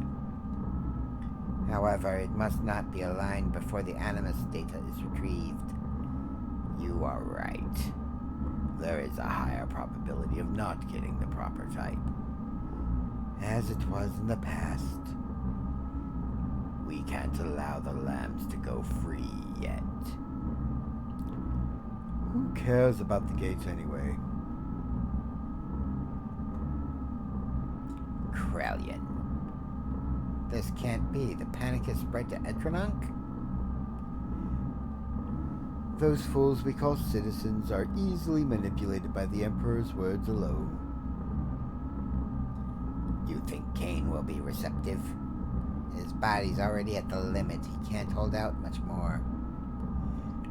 However, it must not be aligned before the animus data is retrieved. You are right. There is a higher probability of not getting the proper type. As it was in the past. We can't allow the lambs to go free yet. Who cares about the gates anyway? Krellian. This can't be. The panic has spread to Etranunk? Those fools we call citizens are easily manipulated by the Emperor's words alone. You think Cain will be receptive? His body's already at the limit. He can't hold out much more.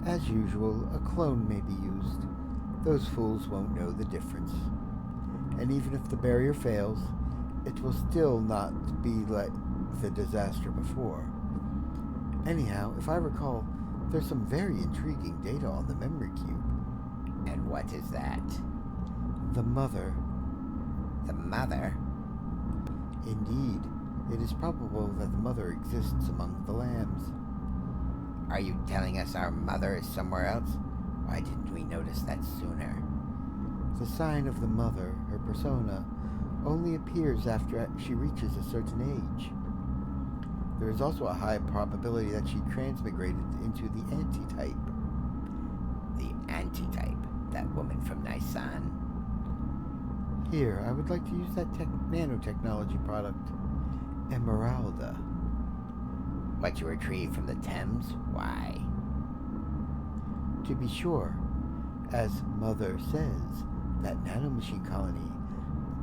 As usual, a clone may be used. Those fools won't know the difference. And even if the barrier fails, it will still not be like the disaster before. Anyhow, if I recall, there's some very intriguing data on the memory cube. And what is that? The mother. The mother? Indeed, it is probable that the mother exists among the lambs. Are you telling us our mother is somewhere else? Why didn't we notice that sooner? The sign of the mother, her persona, only appears after she reaches a certain age. There is also a high probability that she transmigrated into the antitype. The antitype? That woman from Nisan? Here, I would like to use that nanotechnology product, Emeralda. What you retrieved from the Thames? Why? To be sure, as Mother says, that nanomachine colony,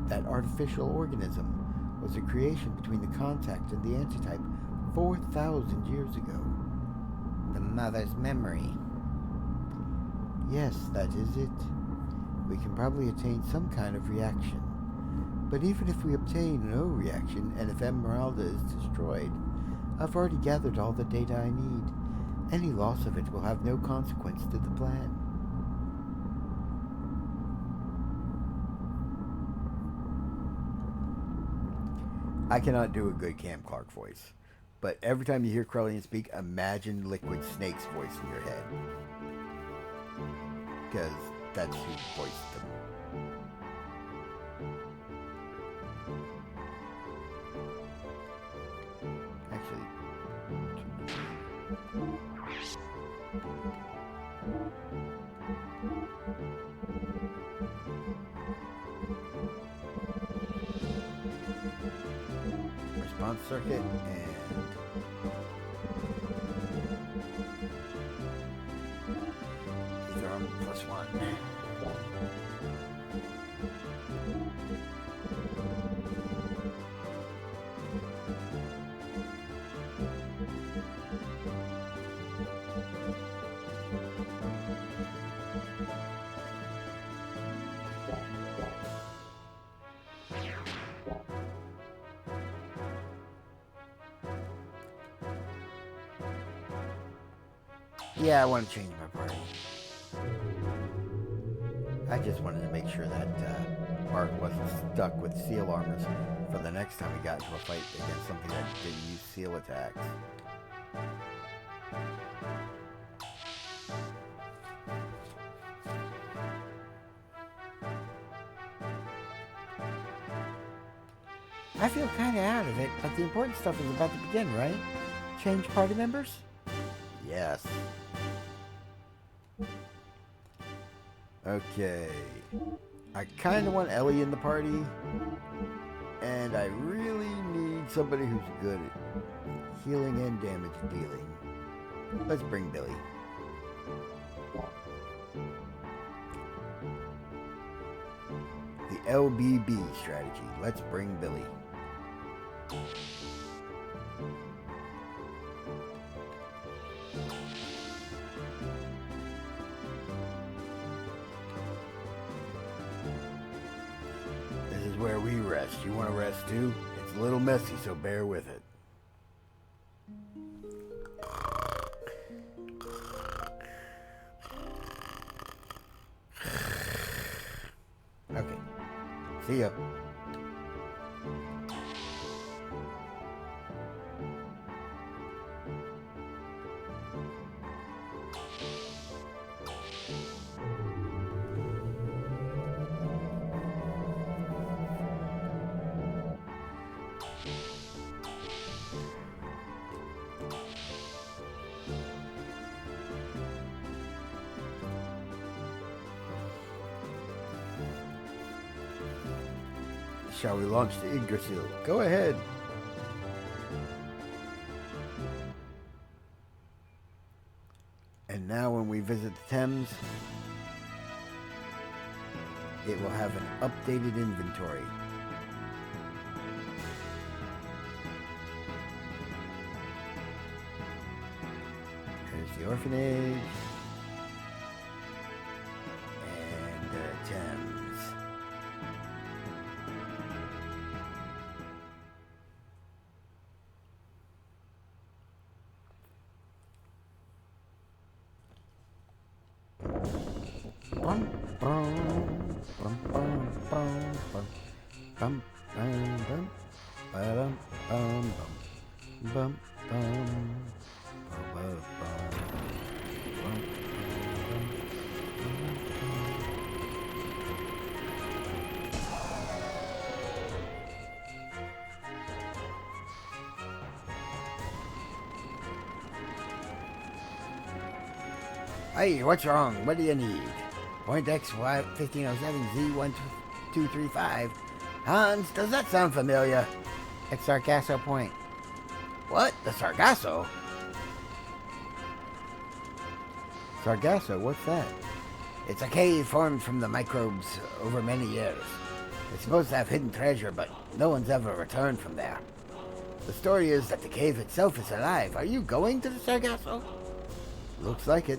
that artificial organism, was a creation between the contact and the antitype 4,000 years ago. The mother's memory. Yes, that is it. We can probably attain some kind of reaction. But even if we obtain no reaction, and if Emeralda is destroyed, I've already gathered all the data I need. Any loss of it will have no consequence to the plan. I cannot do a good Cam Clark voice, but every time you hear Krellian speak, imagine Liquid Snake's voice in your head. Because that's who voiced them. Actually, response circuit and Ether on +1. Yeah, I want to change my party. I just wanted to make sure that Bart wasn't stuck with seal armors for the next time we got into a fight against something that didn't use seal attacks. I feel kind of out of it, but the important stuff is about to begin, right? Change party members? Yes. Okay. I kind of want Ellie in the party, and I really need somebody who's good at healing and damage dealing. Let's bring Billy. The LBB strategy. Let's bring Billy. This is where we rest. You want to rest too? It's a little messy, so bear with it. Okay. See ya. Shall we launch the Yggdrasil? Go ahead. And now when we visit the Thames, it will have an updated inventory. Here's the orphanage. And the Thames. Hey, what's wrong? What do you need? Point XY 1507Z1235. Hans, does that sound familiar? It's Sargasso Point. What? The Sargasso? Sargasso, what's that? It's a cave formed from the microbes over many years. It's supposed to have hidden treasure, but no one's ever returned from there. The story is that the cave itself is alive. Are you going to the Sargasso? Looks like it.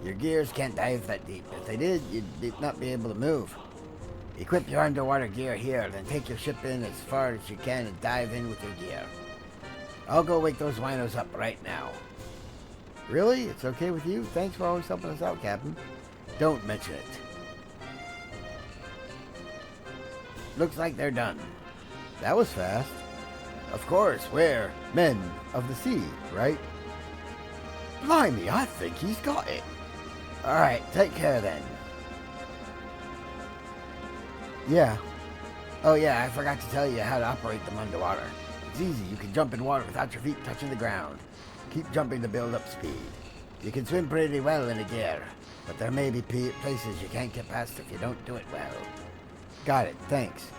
Your gears can't dive that deep. If they did, you'd not be able to move. Equip your underwater gear here, then take your ship in as far as you can and dive in with your gear. I'll go wake those winos up right now. Really? It's okay with you? Thanks for always helping us out, Captain. Don't mention it. Looks like they're done. That was fast. Of course, we're men of the sea, right? Blimey, I think he's got it. Alright, take care then. Yeah. Oh yeah, I forgot to tell you how to operate them underwater. It's easy. You can jump in water without your feet touching the ground. Keep jumping to build up speed. You can swim pretty well in a gear, but there may be places you can't get past if you don't do it well. Got it, thanks.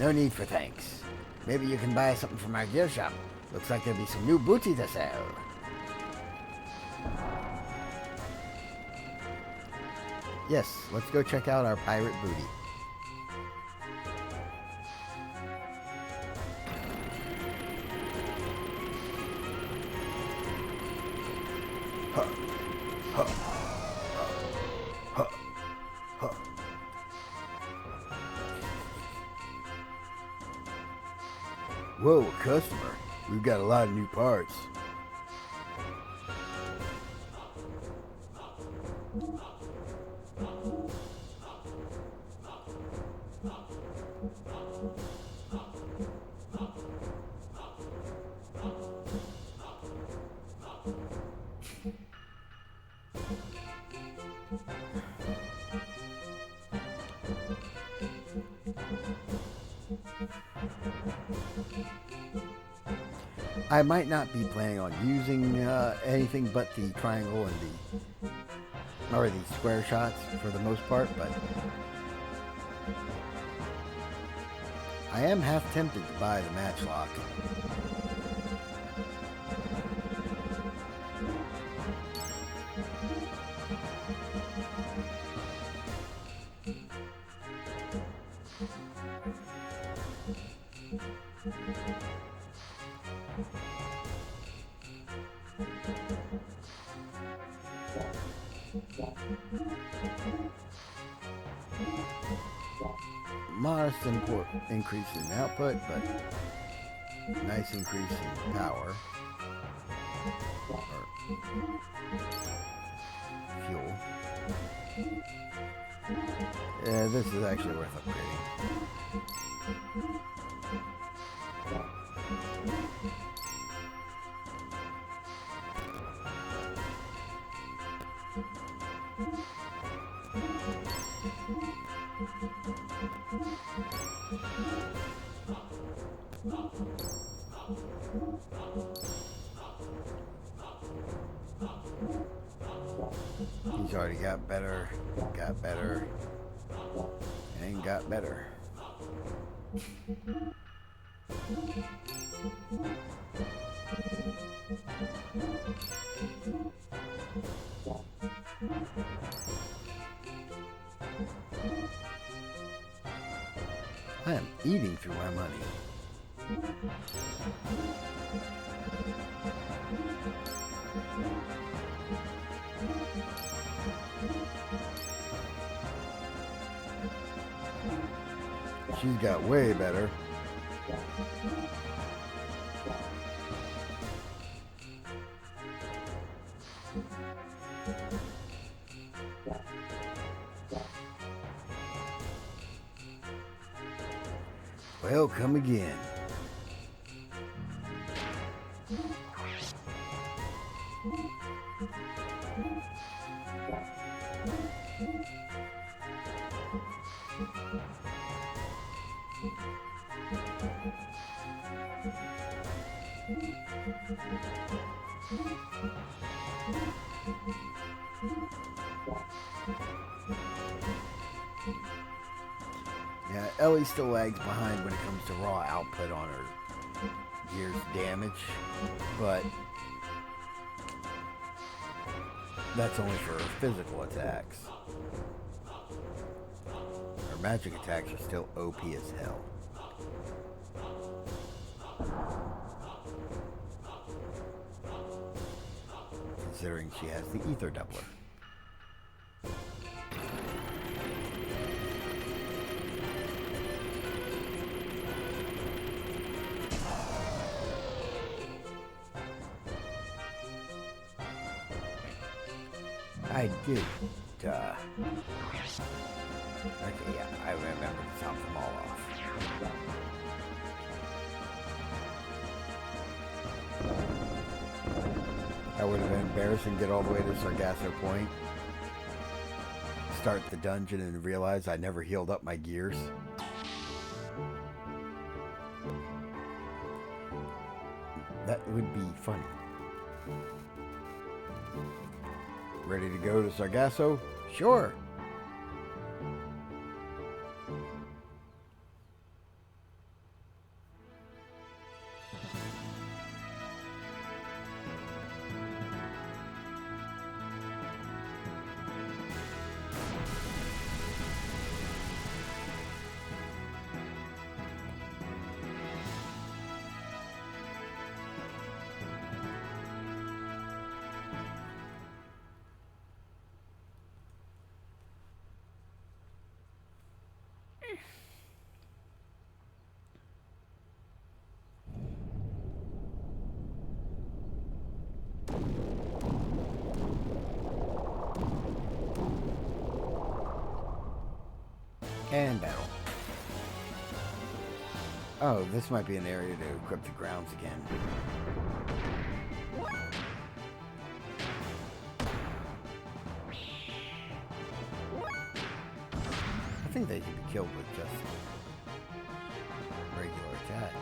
No need for thanks. Maybe you can buy something from our gear shop. Looks like there'll be some new booty to sell. Yes, let's go check out our pirate booty. Whoa, customer. We've got a lot of new parts. I might not be planning on using anything but the triangle and the square shots for the most part, but I am half tempted to buy the matchlock. Modest increase in output, but nice increase in power or fuel. Yeah, this is actually worth upgrading. He's already got better, and got better. I am eating through my money. She's got way better. Well, come again. Yeah, Ellie still lags behind when it comes to raw output on her gear's damage, but that's only for her physical attacks. Her magic attacks are still OP as hell. Considering she has the ether doubler. I did, okay, yeah, I remember to count them all off. That would have been embarrassing to get all the way to Sargasso Point, start the dungeon and realize I never healed up my gears. That would be funny. Ready to go to Sargasso? Sure. And battle. Oh, this might be an area to equip the grounds again. I think they can be killed with just regular attacks.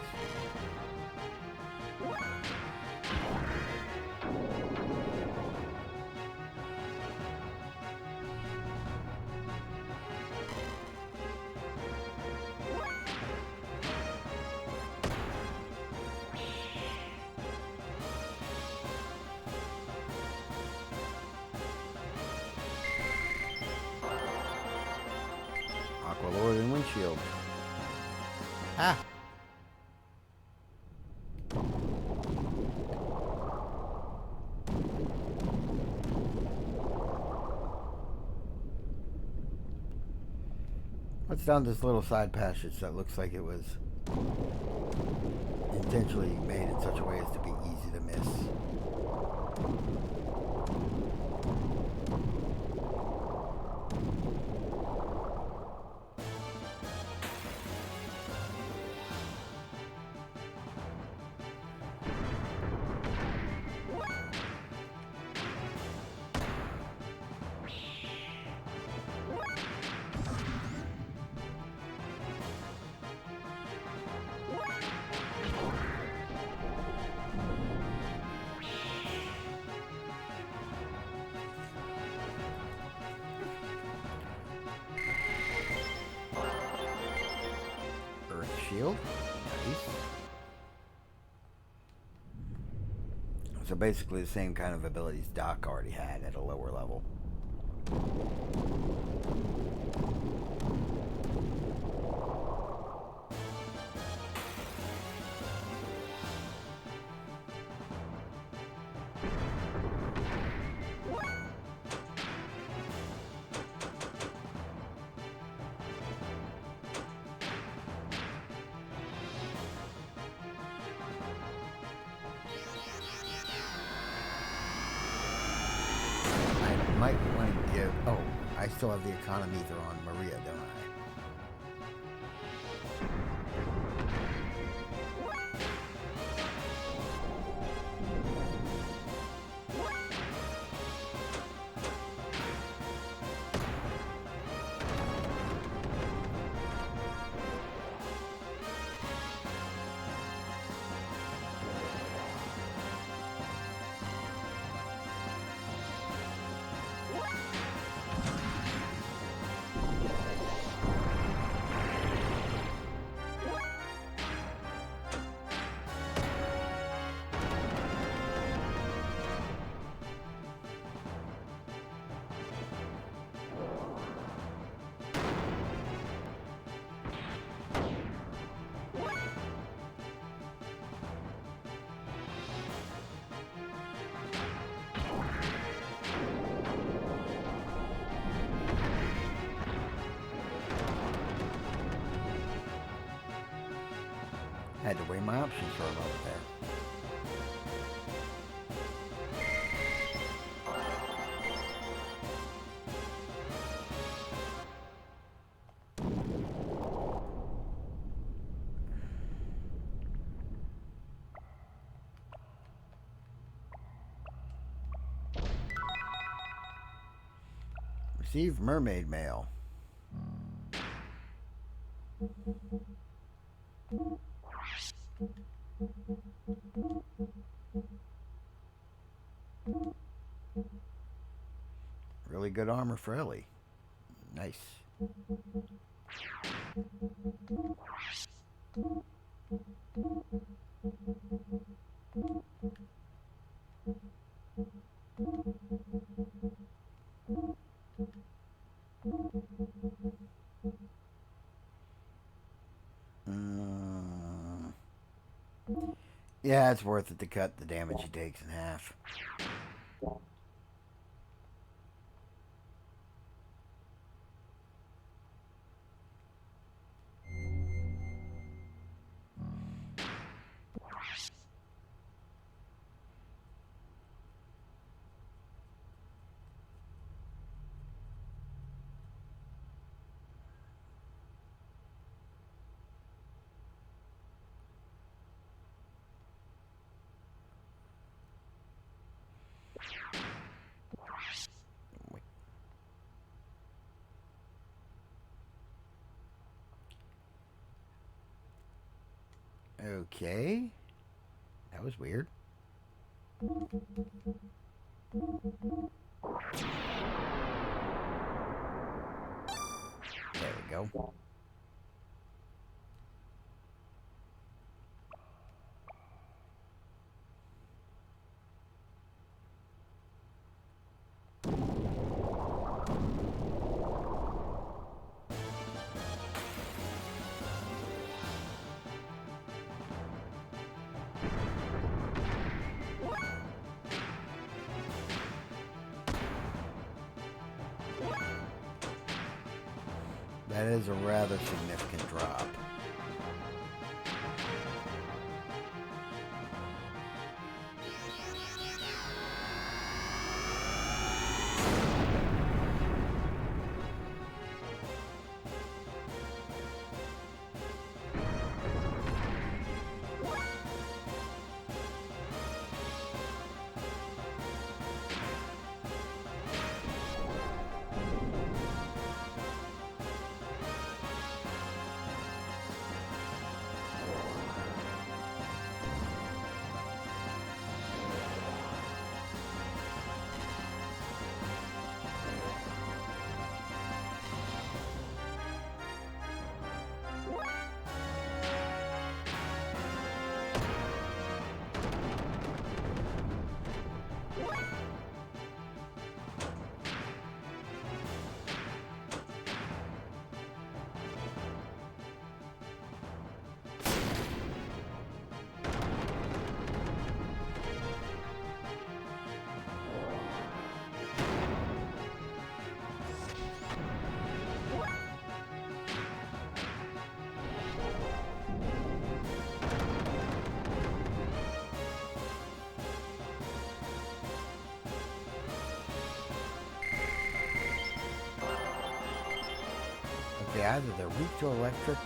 shield. Ah! What's down this little side passage that looks like it was intentionally made in such a way as to be easy to miss? Shield. Nice. So basically the same kind of abilities Doc already had at a lower level. Might want to give... Oh, I still have the econometer on Maria, don't I? I had to weigh my options for a moment there. Receive mermaid mail. Really good armor for Ellie. Nice. Yeah, it's worth it to cut the damage he takes in half. Okay. That was weird. There we go. That is a rather significant drop. Okay, either they're weak to electric.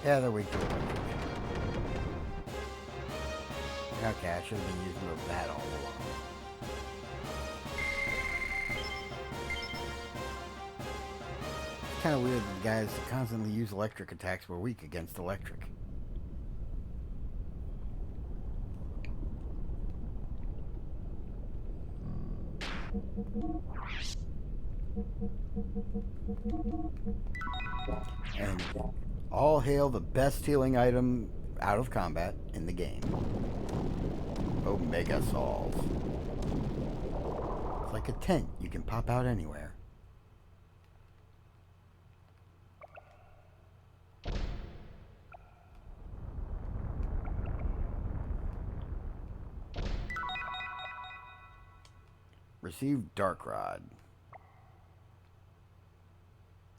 Yeah, they're weak to electric. Okay, I should have been using that all along. It's kind of weird that the guys that constantly use electric attacks were weak against electric. And all hail the best healing item out of combat in the game. Omega Saws. It's like a tent you can pop out anywhere. Receive Dark Rod.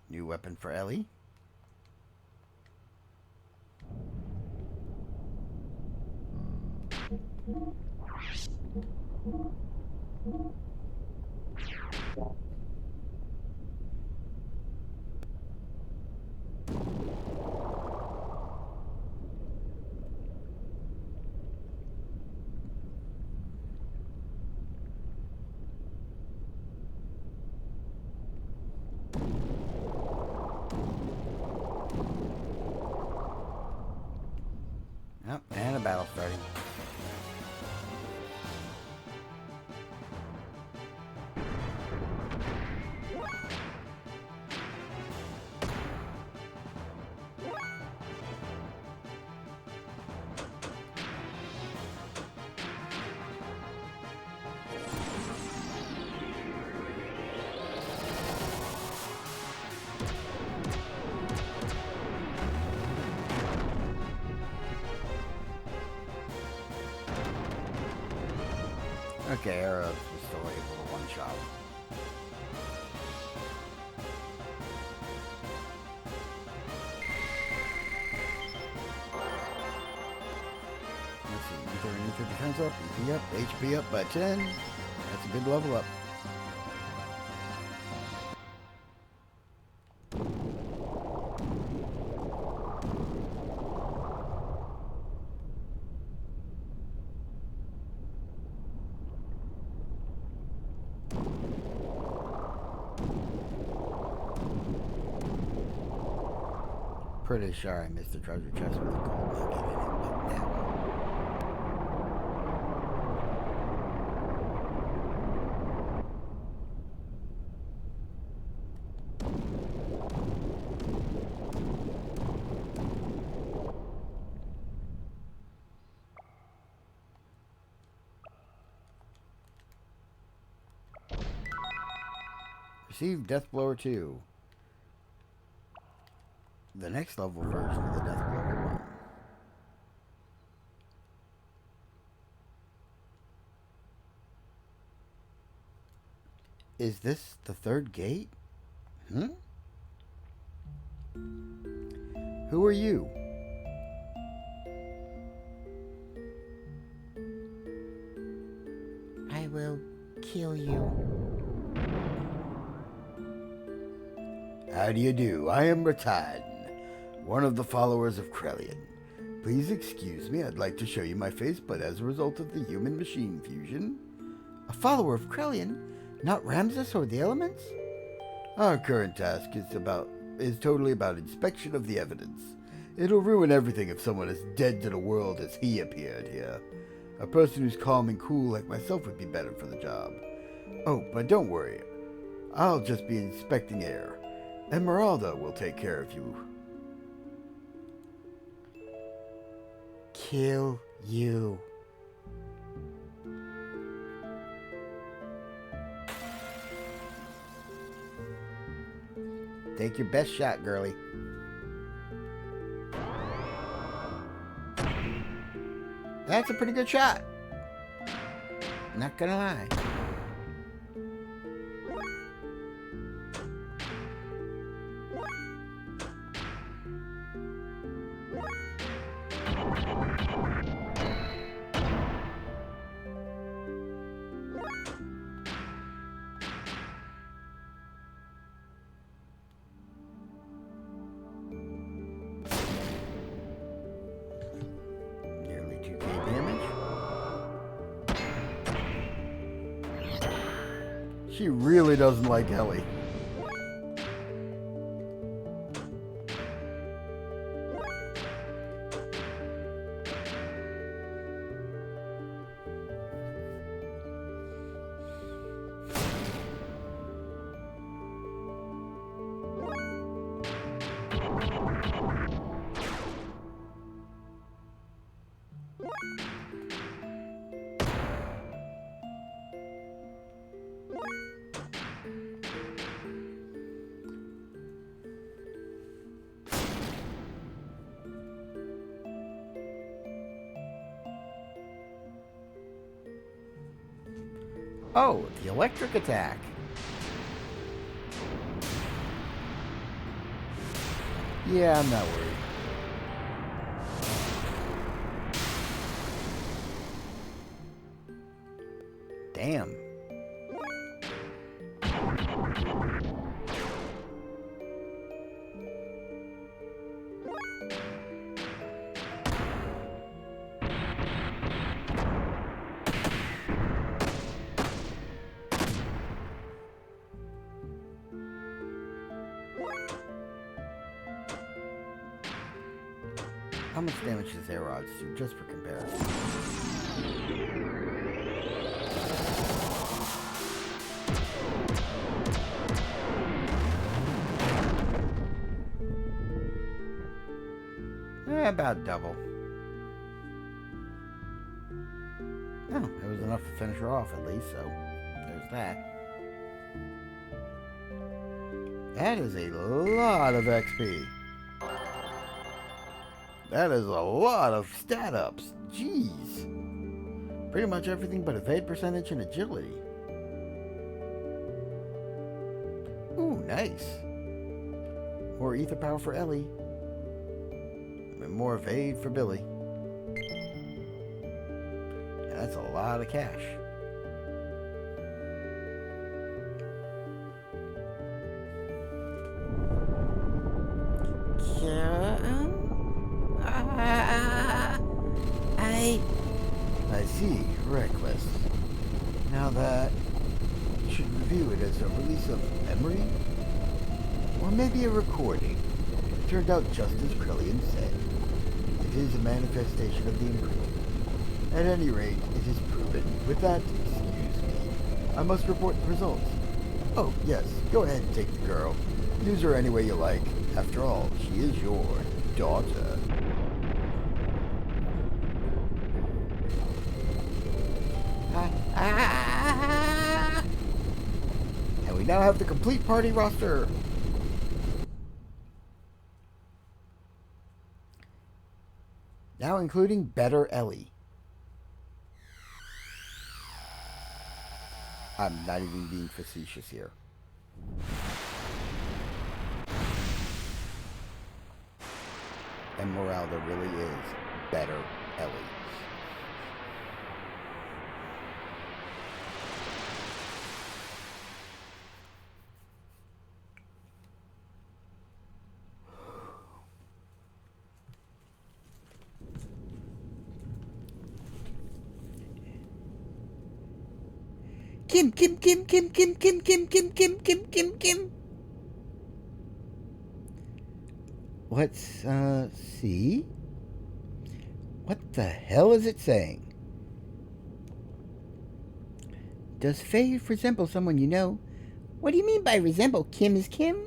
New weapon for Ellie. Yep, and a battle starting. Okay, arrows was still able to one-shot. Let's see, either defense up, EP up, HP up by 10. That's a good level up. pretty sure I missed the treasure chest with a gold nugget in it, but yeah. Receive Death Blower 2. The next level version of the Death Blower 1. Is this the third gate? Who are you? I will kill you. How do you do? I am Rattan, one of the followers of Krelian. Please excuse me, I'd like to show you my face, but as a result of the human-machine fusion... A follower of Krelian? Not Ramses or the elements? Our current task is totally about inspection of the evidence. It'll ruin everything if someone as dead to the world as he appeared here. A person who's calm and cool like myself would be better for the job. Oh, but don't worry. I'll just be inspecting air. Esmeralda will take care of you. Kill you. Take your best shot, girlie. That's a pretty good shot. Not gonna lie. She really doesn't like Ellie. Oh, the electric attack. Yeah, I'm not worried. Damn. How much damage does air rods do, just for comparison? About double. Oh, it was enough to finish her off at least, so there's that. That is a lot of XP. That is a lot of stat ups. Jeez. Pretty much everything but evade percentage and agility. Ooh, nice. More ether power for Ellie. And more evade for Billy. And that's a lot of cash. I see. Reckless. Now that you should review it as a release of memory, or maybe a recording. turned out just as Krillian said. It is a manifestation of the imprint. At any rate, it is proven. With that, excuse me, I must report the results. Oh, yes, go ahead and take the girl. Use her any way you like. After all, she is your daughter. And we now have the complete party roster. Now including Better Ellie. I'm not even being facetious here. Esmeralda really is Better Ellie. Kim. Let's, see. What the hell is it saying? Does Faye resemble someone you know? What do you mean by resemble? Kim is Kim?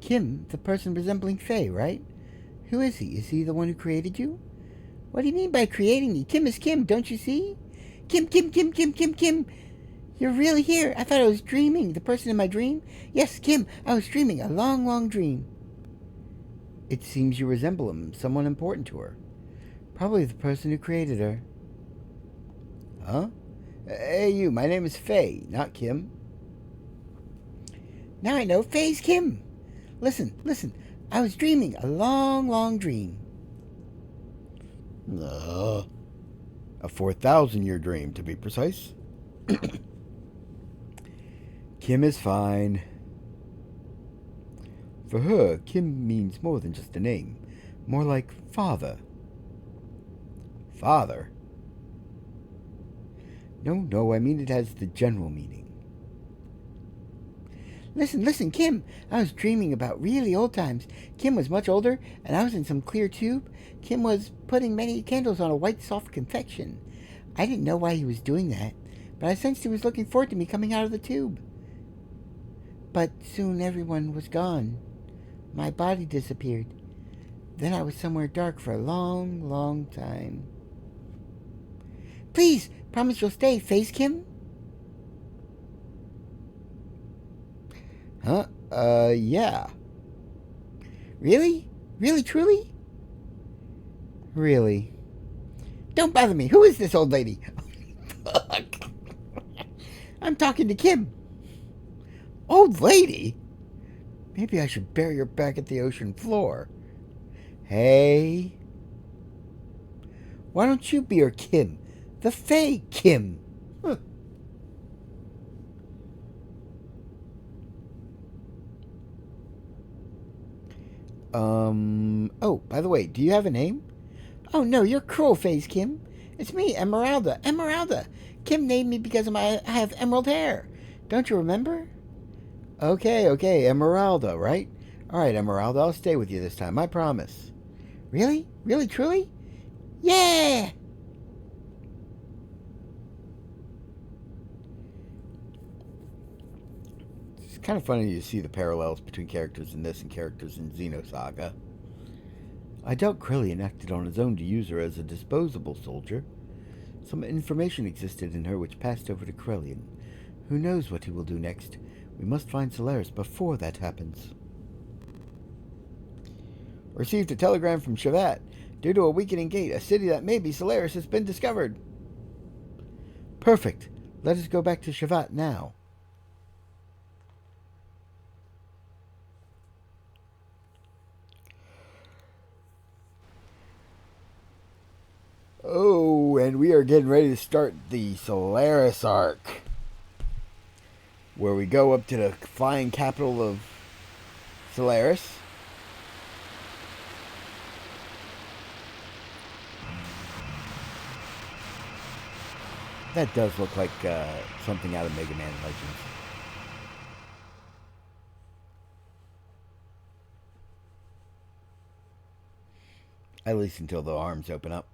Kim, the person resembling Faye, right? Who is he? Is he the one who created you? What do you mean by creating me? Kim is Kim, don't you see? Kim. You're really here. I thought I was dreaming. The person in my dream? Yes, Kim, I was dreaming. A long, long dream. It seems you resemble him. Someone important to her. Probably the person who created her. Huh? Hey, you. My name is Faye, not Kim. Now I know. Faye's Kim. Listen. I was dreaming. A long, long dream. A 4,000-year dream, to be precise. Kim is fine. For her, Kim means more than just a name. More like father. Father? No, I mean it has the general meaning. Listen, Kim. I was dreaming about really old times. Kim was much older, and I was in some clear tube. Kim was putting many candles on a white soft confection. I didn't know why he was doing that, but I sensed he was looking forward to me coming out of the tube. But soon everyone was gone. My body disappeared. Then I was somewhere dark for a long, long time. Please, promise you'll stay, Face Kim? Huh? Yeah. Really? Really, truly? Really. Don't bother me. Who is this old lady? Fuck. I'm talking to Kim. Old lady? Maybe I should bury her back at the ocean floor. Hey. Why don't you be her Kim? The Fae Kim. Huh. Oh, by the way, do you have a name? Oh, no, you're cruel, Face Kim. It's me, Esmeralda. Kim named me because I have emerald hair. Don't you remember? Okay, Esmeralda, right? All right, Esmeralda, I'll stay with you this time, I promise. Really? Really, truly? Yeah! It's kind of funny to see the parallels between characters in this and characters in Xenosaga. I doubt Krillian acted on his own to use her as a disposable soldier. Some information existed in her which passed over to Krillian. Who knows what he will do next? We must find Solaris before that happens. Received a telegram from Shavat. Due to a weakening gate, a city that may be Solaris has been discovered. Perfect. Let us go back to Shavat now. Oh, and we are getting ready to start the Solaris arc, where we go up to the flying capital of Solaris. That does look like something out of Mega Man Legends. At least until the arms open up.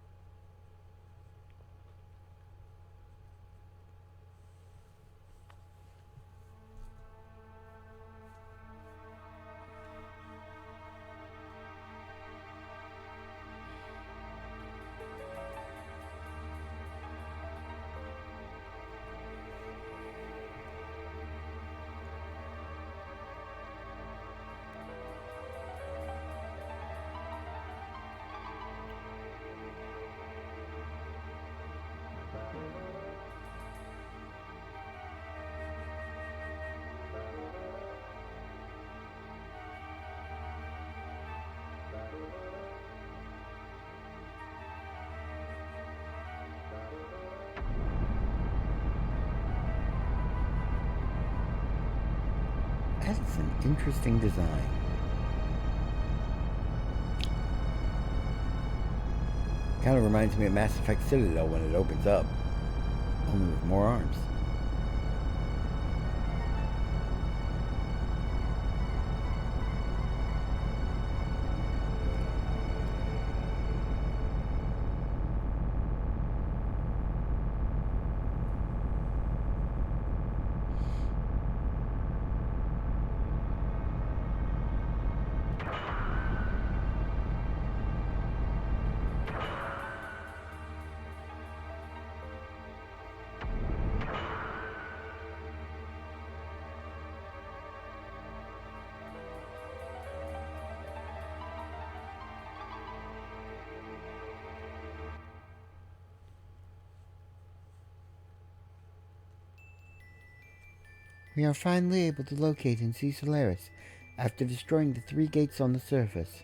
That's an interesting design. Kind of reminds me of Mass Effect Citadel when it opens up, only with more arms. We are finally able to locate and see Solaris after destroying the 3 gates on the surface.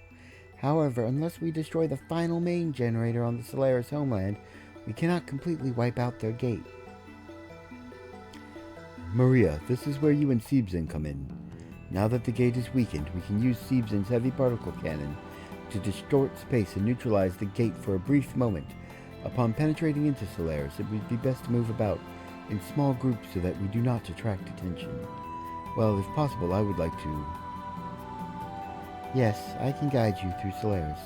However, unless we destroy the final main generator on the Solaris homeland, we cannot completely wipe out their gate. Maria, this is where you and Siebzen come in. Now that the gate is weakened, we can use Siebzen's heavy particle cannon to distort space and neutralize the gate for a brief moment. Upon penetrating into Solaris, it would be best to move about in small groups so that we do not attract attention. Well, if possible, I would like to... Yes, I can guide you through Solaris.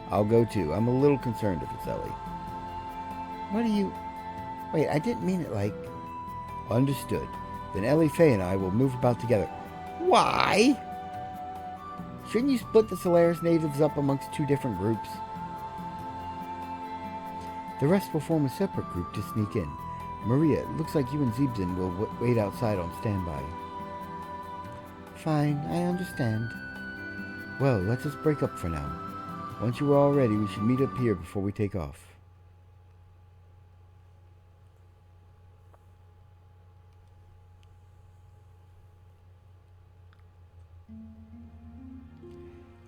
I'll go too. I'm a little concerned if it's Ellie. What do you... Wait, I didn't mean it like... Understood. Then Ellie, Faye, and I will move about together. Why? Shouldn't you split the Solaris natives up amongst 2 different groups? The rest will form a separate group to sneak in. Maria, it looks like you and Siebzen will wait outside on standby. Fine, I understand. Well, let's just break up for now. Once you are all ready, we should meet up here before we take off.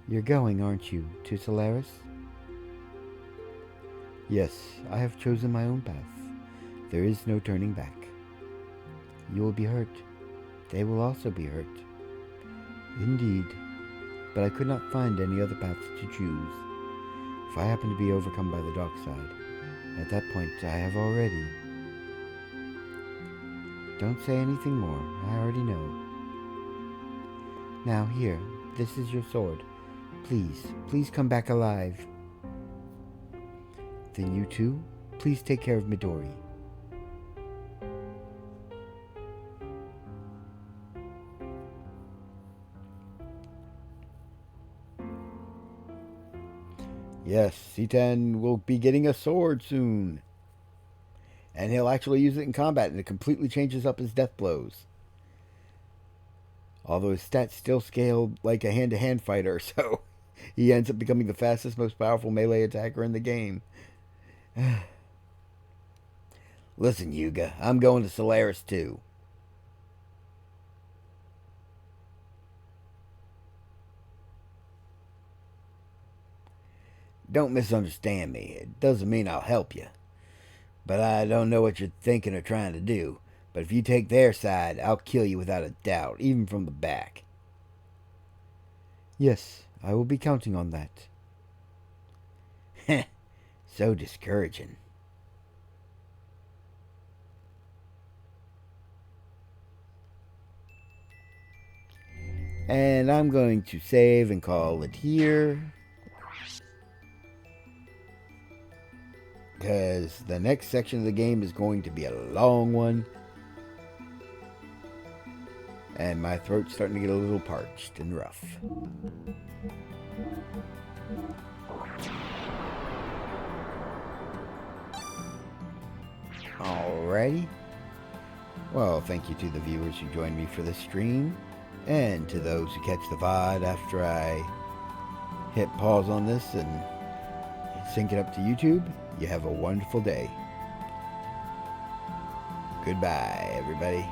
You're going, aren't you, to Solaris? Yes, I have chosen my own path. There is no turning back. You will be hurt. They will also be hurt. Indeed, but I could not find any other paths to choose. If I happen to be overcome by the dark side, at that point I have already... Don't say anything more. I already know. Now here, this is your sword. Please come back alive. Then you two, please take care of Midori. Yes, C10 will be getting a sword soon. And he'll actually use it in combat, and it completely changes up his death blows. Although his stats still scale like a hand-to-hand fighter, so he ends up becoming the fastest, most powerful melee attacker in the game. Listen, Yuga, I'm going to Solaris too. Don't misunderstand me. It doesn't mean I'll help you. But I don't know what you're thinking or trying to do. But if you take their side, I'll kill you without a doubt, even from the back. Yes, I will be counting on that. Heh, so discouraging. And I'm going to save and call it here. because the next section of the game is going to be a long one. And my throat's starting to get a little parched and rough. Alrighty. Well, thank you to the viewers who joined me for this stream, and to those who catch the VOD after I hit pause on this and sync it up to YouTube. You have a wonderful day. Goodbye, everybody.